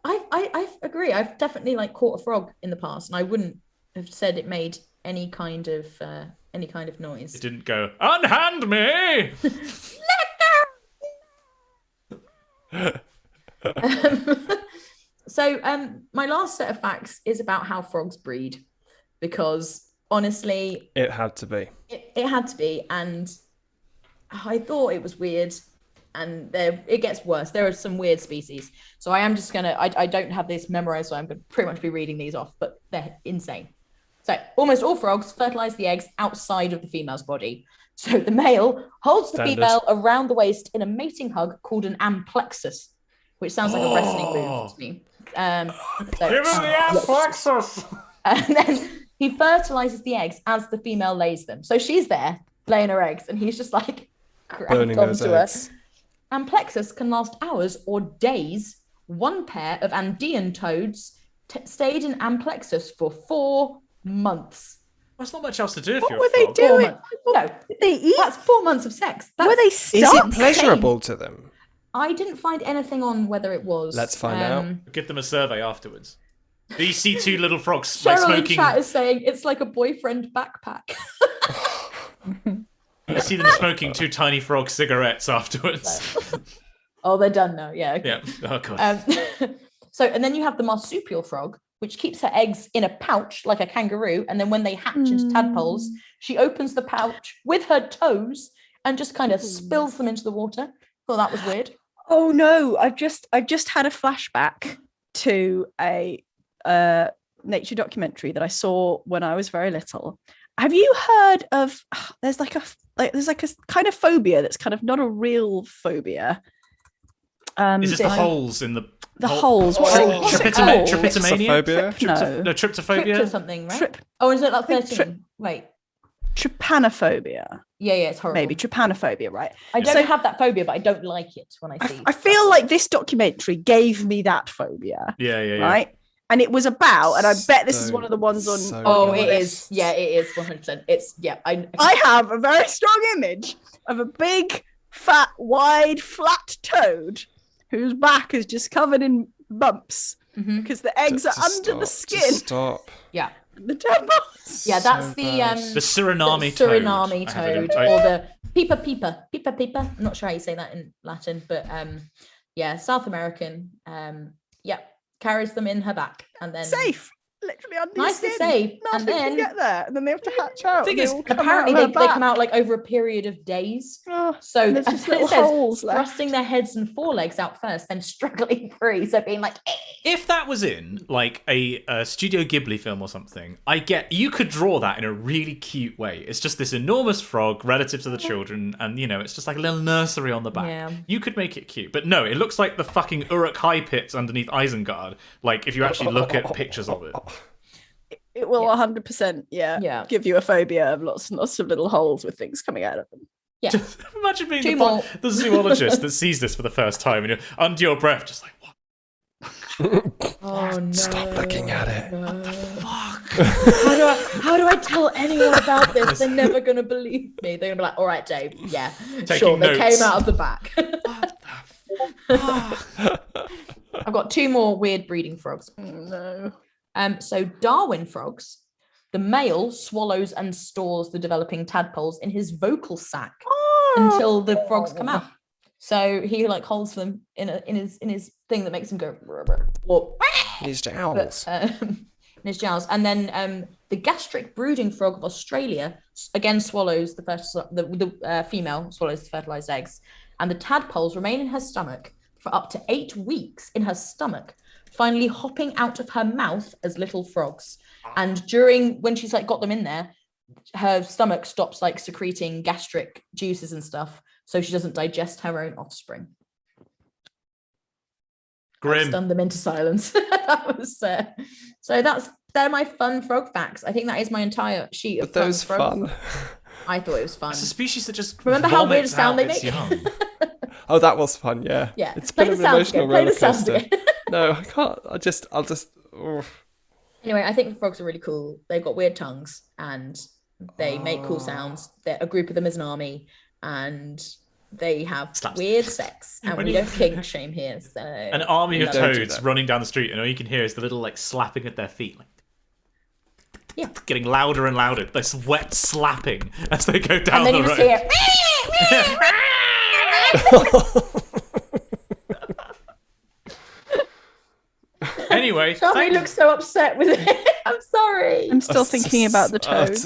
I agree. I've definitely like caught a frog in the past, and I wouldn't have said it made any kind of noise. It didn't go, unhand me! So my last set of facts is about how frogs breed, because honestly, It had to be. it had to be, and I thought it was weird, and it gets worse. There are some weird species, so I am just gonna. I don't have this memorized, so I'm gonna pretty much be reading these off, but they're insane. So almost all frogs fertilize the eggs outside of the female's body. So the male holds the Standard. female around the waist in a mating hug called an amplexus, which sounds like a wrestling move to me. Give him the amplexus! And then he fertilizes the eggs as the female lays them. So she's there laying her eggs, and he's just like Burning grabbed those onto her. eggs. Amplexus can last hours or days. One pair of Andean toads stayed in amplexus for 4 months. There's not much else to do if What you're were a they frog. doing? No, Did they eat? that's 4 months of sex. Were they Is stuck? it pleasurable to them? I didn't find anything on whether it was. Let's find out. Give them a survey afterwards. These see two little frogs like Cheryl in smoking. chat is saying it's like a boyfriend backpack. I see them smoking two tiny frog cigarettes afterwards. Oh, they're done now. Yeah. Okay. Yeah. Oh god. So, and then you have the marsupial frog, which keeps her eggs in a pouch like a kangaroo, and then when they hatch into tadpoles, she opens the pouch with her toes and just kind of spills them into the water. Thought that was weird. Oh no! I've just had a flashback to a nature documentary that I saw when I was very little. Have you heard of? There's like a kind of phobia that's kind of not a real phobia. Is this the holes in the holes? Tryptomania? No, Tryptophobia? Trip to something, right? Oh, is it like 13? Wait. Trypanophobia. Yeah, it's horrible. Maybe trypanophobia, right? I don't have that phobia, but I don't like it when I see. I feel like this documentary gave me that phobia. Yeah. Right. And it was about, and I bet this is one of the ones on. So Oh, good. it is. Yeah, it is 100%. It's I have a very strong image of a big, fat, wide, flat toad whose back is just covered in bumps because the eggs are under the skin. Stop. Yeah. The tadpoles. Yeah, that's So the bad. The Suriname the toad. Suriname I have it toad, in- or the pipa. I'm not sure how you say that in Latin, but yeah, South American. Yeah, carries them in her back, and then Safe. Literally under Nice your and skin. safe, and Nothing then- can get there, and then they have to hatch out. Thing and they is, all come apparently out of they her come back. out like over a period of days. Oh, So there's just little it says holes left. thrusting their heads and forelegs out first, then struggling free. So being like, If that was in like a Studio Ghibli film or something, I get you could draw that in a really cute way. It's just this enormous frog relative to the children, and it's just like a little nursery on the back. Yeah. You could make it cute, but no, it looks like the fucking Uruk high pits underneath Isengard. Like if you actually look at pictures of it. It will 100%, Yeah. give you a phobia of lots and lots of little holes with things coming out of them. yeah, Imagine being Two more. the zoologist that sees this for the first time, and you're under your breath, just like, what? oh no, Stop looking at it. no. Fuck. How do I tell anyone about this? They're never gonna believe me. They're gonna be like, all right, Dave, yeah, Taking sure. They notes. came out of the back. I've got 2 more weird breeding frogs. No. So Darwin frogs, the male swallows and stores the developing tadpoles in his vocal sac until the frogs come out. So he like holds them in his thing that makes him go or His jowls. in his jowls. And then the gastric brooding frog of Australia again swallows the female swallows the fertilized eggs, and the tadpoles remain in her stomach for up to 8 weeks in her stomach, finally hopping out of her mouth as little frogs. And when she's like got them in there, her stomach stops like secreting gastric juices and stuff, so she doesn't digest her own offspring. Grim. Stunned them into silence. That was so they're my fun frog facts. I think that is my entire sheet of But those fun frogs. fun. I thought it was fun. It's a species that just Remember how weird vomits sound out they its make? young. Oh, that was fun. Yeah. Yeah. It's Play been the an sounds emotional again. Play roller the sounds coaster. again. No, I can't. I'll just. Oh. Anyway, I think frogs are really cool. They've got weird tongues and they make cool sounds. A group of them is an army, and they have Slaps. weird sex. And When we you- don't kink shame here. So An army of Don't do toads that. running down the street, and all you can hear is the little like slapping at their feet. Like, getting louder and louder. This wet slapping as they go down And then the you road. see it. Anyway, Charlie looks so upset with it. I'm sorry. I'm still thinking about the toes.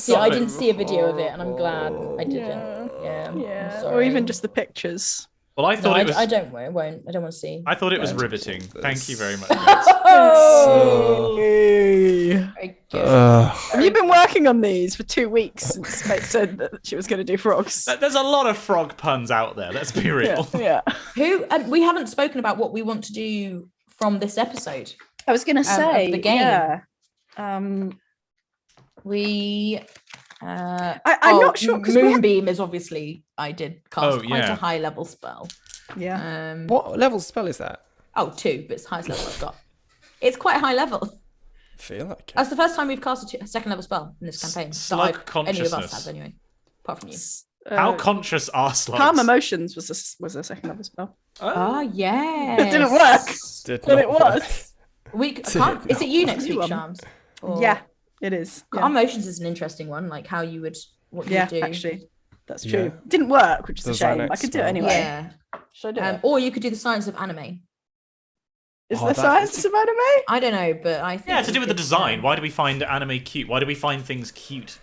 See, I didn't see a video of it, and I'm glad I didn't. Yeah. I'm sorry. Or even just the pictures. Well, I thought it was. I don't want to see. I thought it was riveting. Thank you very much. Oh. Very good. Have you been working on these for 2 weeks since Mate said that she was going to do frogs? There's a lot of frog puns out there. Let's be real. Yeah. Who? We haven't spoken about what we want to do from this episode. I was going to say the game. Yeah. I'm I'm not sure because Moonbeam is obviously I did cast quite yeah. a high level spell. Yeah. What level spell is that? 2, but it's the highest level I've got. It's quite high level. I feel like it. That's the first time we've cast a second level spell in this campaign. Slug Any of consciousness. us have anyway, apart from you. How conscious are slugs? Calm emotions was a second level spell. Ah, yeah. It didn't work. But it not work. was. We can't. Is it you next week, one. Shams? Or- Yeah, it is. Calm emotions is an interesting one. Like how you would, what you Yeah, would do. actually, that's true. Yeah. It didn't work, which is a Design shame. I could do it spell. anyway. Yeah. Should I do it? Or you could do the science of anime. Is Oh, there that science is- of anime? I don't know, but I think Yeah, to we do with the could, design. Why do we find anime cute? Why do we find things cute?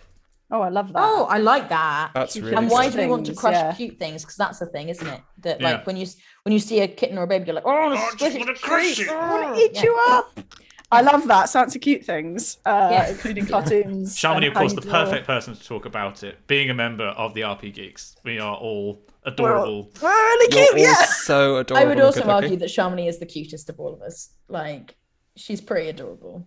Oh, I love that. Oh, I like that. That's really And why good. do we want to Things, crush yeah. cute things? Because that's the thing, isn't it? That Yeah. like when you see a kitten or a baby, you're like, oh, I want to squish it. crush it. I want to eat you up. I love that. Science of cute things, Yeah. including cartoons. Shamini, and of course, how the you draw. perfect person to talk about it. Being a member of the RPGeeks, we are all adorable. We're really You're cute, all yeah. so adorable. I would and also good-looking. argue that Shamini is the cutest of all of us. Like, she's pretty adorable.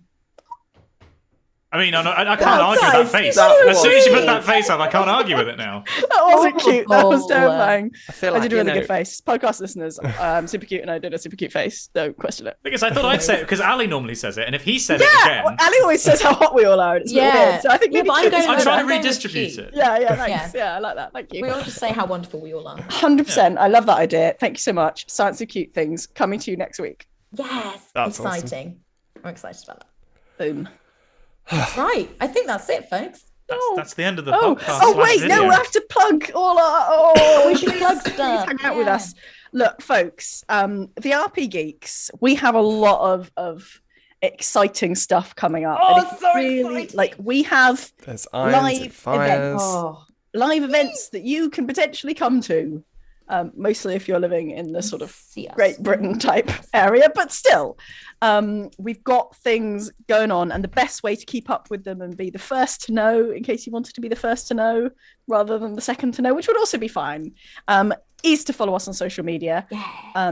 I mean, I can't argue with that guys, face. that As soon as you put was- that face up, I can't argue with it now. That wasn't cute. That was Horrible. terrifying. I feel I like did a you really know, good face. Podcast listeners, super cute, and I did a super cute face. Don't question it. Because I thought I'd say it because Ali normally says it, and if he said it Yeah, again, Ali always says how hot we all are. And it's really Yeah. weird. So I think Yeah, maybe but I'm cute going is I'm with- better. trying to I'm going with redistribute cute. it. Yeah, thanks. Yeah, I like that. Thank you. We all just say how wonderful we all are. 100%. I love that idea. Thank you so much. Science of cute things coming to you next week. Yes. That's awesome. exciting. I'm excited about that. Boom. Right. I think that's it, folks. That's the end of the Oh, podcast. oh slash wait, video. no, we have to plug all our. Oh, We should plug please stuff, hang out with yeah. us. Look, folks, the RP Geeks, we have a lot of exciting stuff coming up. Oh, and it's so really exciting. like we have There's irons live and fires. Oh, live events that you can potentially come to. Mostly if you're living in the sort of see us. Great Britain type area, but still, we've got things going on, and the best way to keep up with them and be the first to know, in case you wanted to be the first to know rather than the second to know, which would also be fine, is to follow us on social media. Yeah.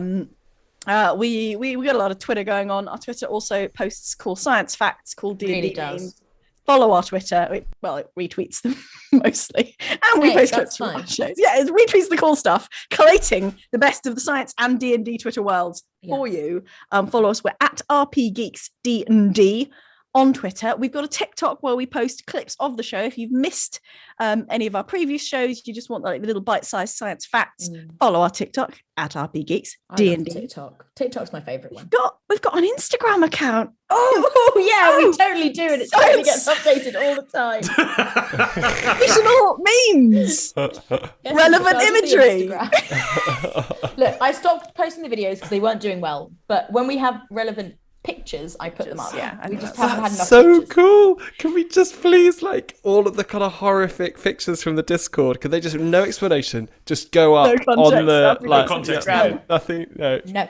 We got a lot of Twitter going on. Our Twitter also posts cool science facts, cool D&D Really games. does. Follow our Twitter. It retweets them mostly, and we Hey, post that's clips from our fine. shows. Yeah, it retweets the cool stuff, collating the best of the science and D&D Twitter worlds for you. Follow us. We're at RPGeeks D&D on Twitter. We've got a TikTok where we post clips of the show. If you've missed any of our previous shows, you just want like the little bite-sized science facts, follow our TikTok at RPGeeks I love D&D. TikTok. TikTok's my favorite one. We've got an Instagram account. Oh yeah, we Oh, totally do, and it science. totally gets updated all the time. Visual memes. Yes, Relevant it's the imagery. Instagram. Look, I stopped posting the videos because they weren't doing well. But when we have relevant pictures, I put them up. Yeah, I we know just that's haven't had enough So pictures. cool! Can we just please, like, all of the kind of horrific pictures from the Discord? Could they just, no explanation, just go up No context, on the nothing like, context yeah, needed. nothing. No. No.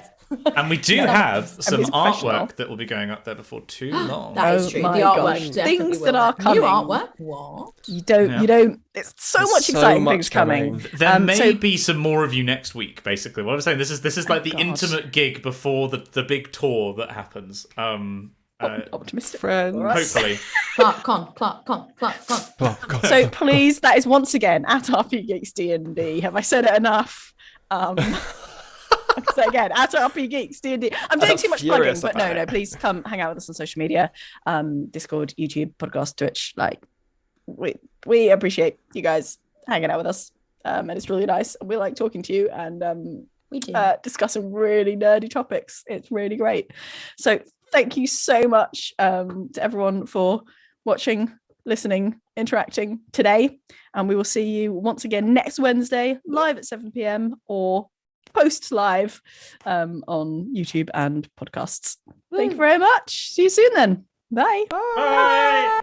And we do No. have some Everybody's professional. artwork that will be going up there before too long. That is Oh true. The my artwork gosh. definitely Things will that are work. New coming. artwork? What? You don't. It's so There's much so exciting much things coming. coming. There may so- be some more of you next week. Basically, what I'm saying, this is like the God. intimate gig before the big tour that happens. Optimistic. Friends. All right. Hopefully, Clark Con. Oh, God. So please, that is once again at RPGeeks D&D. Have I said it enough? So again, at RPGeeks D&D. I'm doing too much plugging, furious but about no, it. please come hang out with us on social media, Discord, YouTube, podcast, Twitch. Like, we appreciate you guys hanging out with us, and it's really nice. We like talking to you and We do. discussing really nerdy topics. It's really great. So thank you so much to everyone for watching, listening, interacting today. And we will see you once again next Wednesday, live at 7 p.m. or post live on YouTube and podcasts. Thank you very much. See you soon then. Bye. Bye.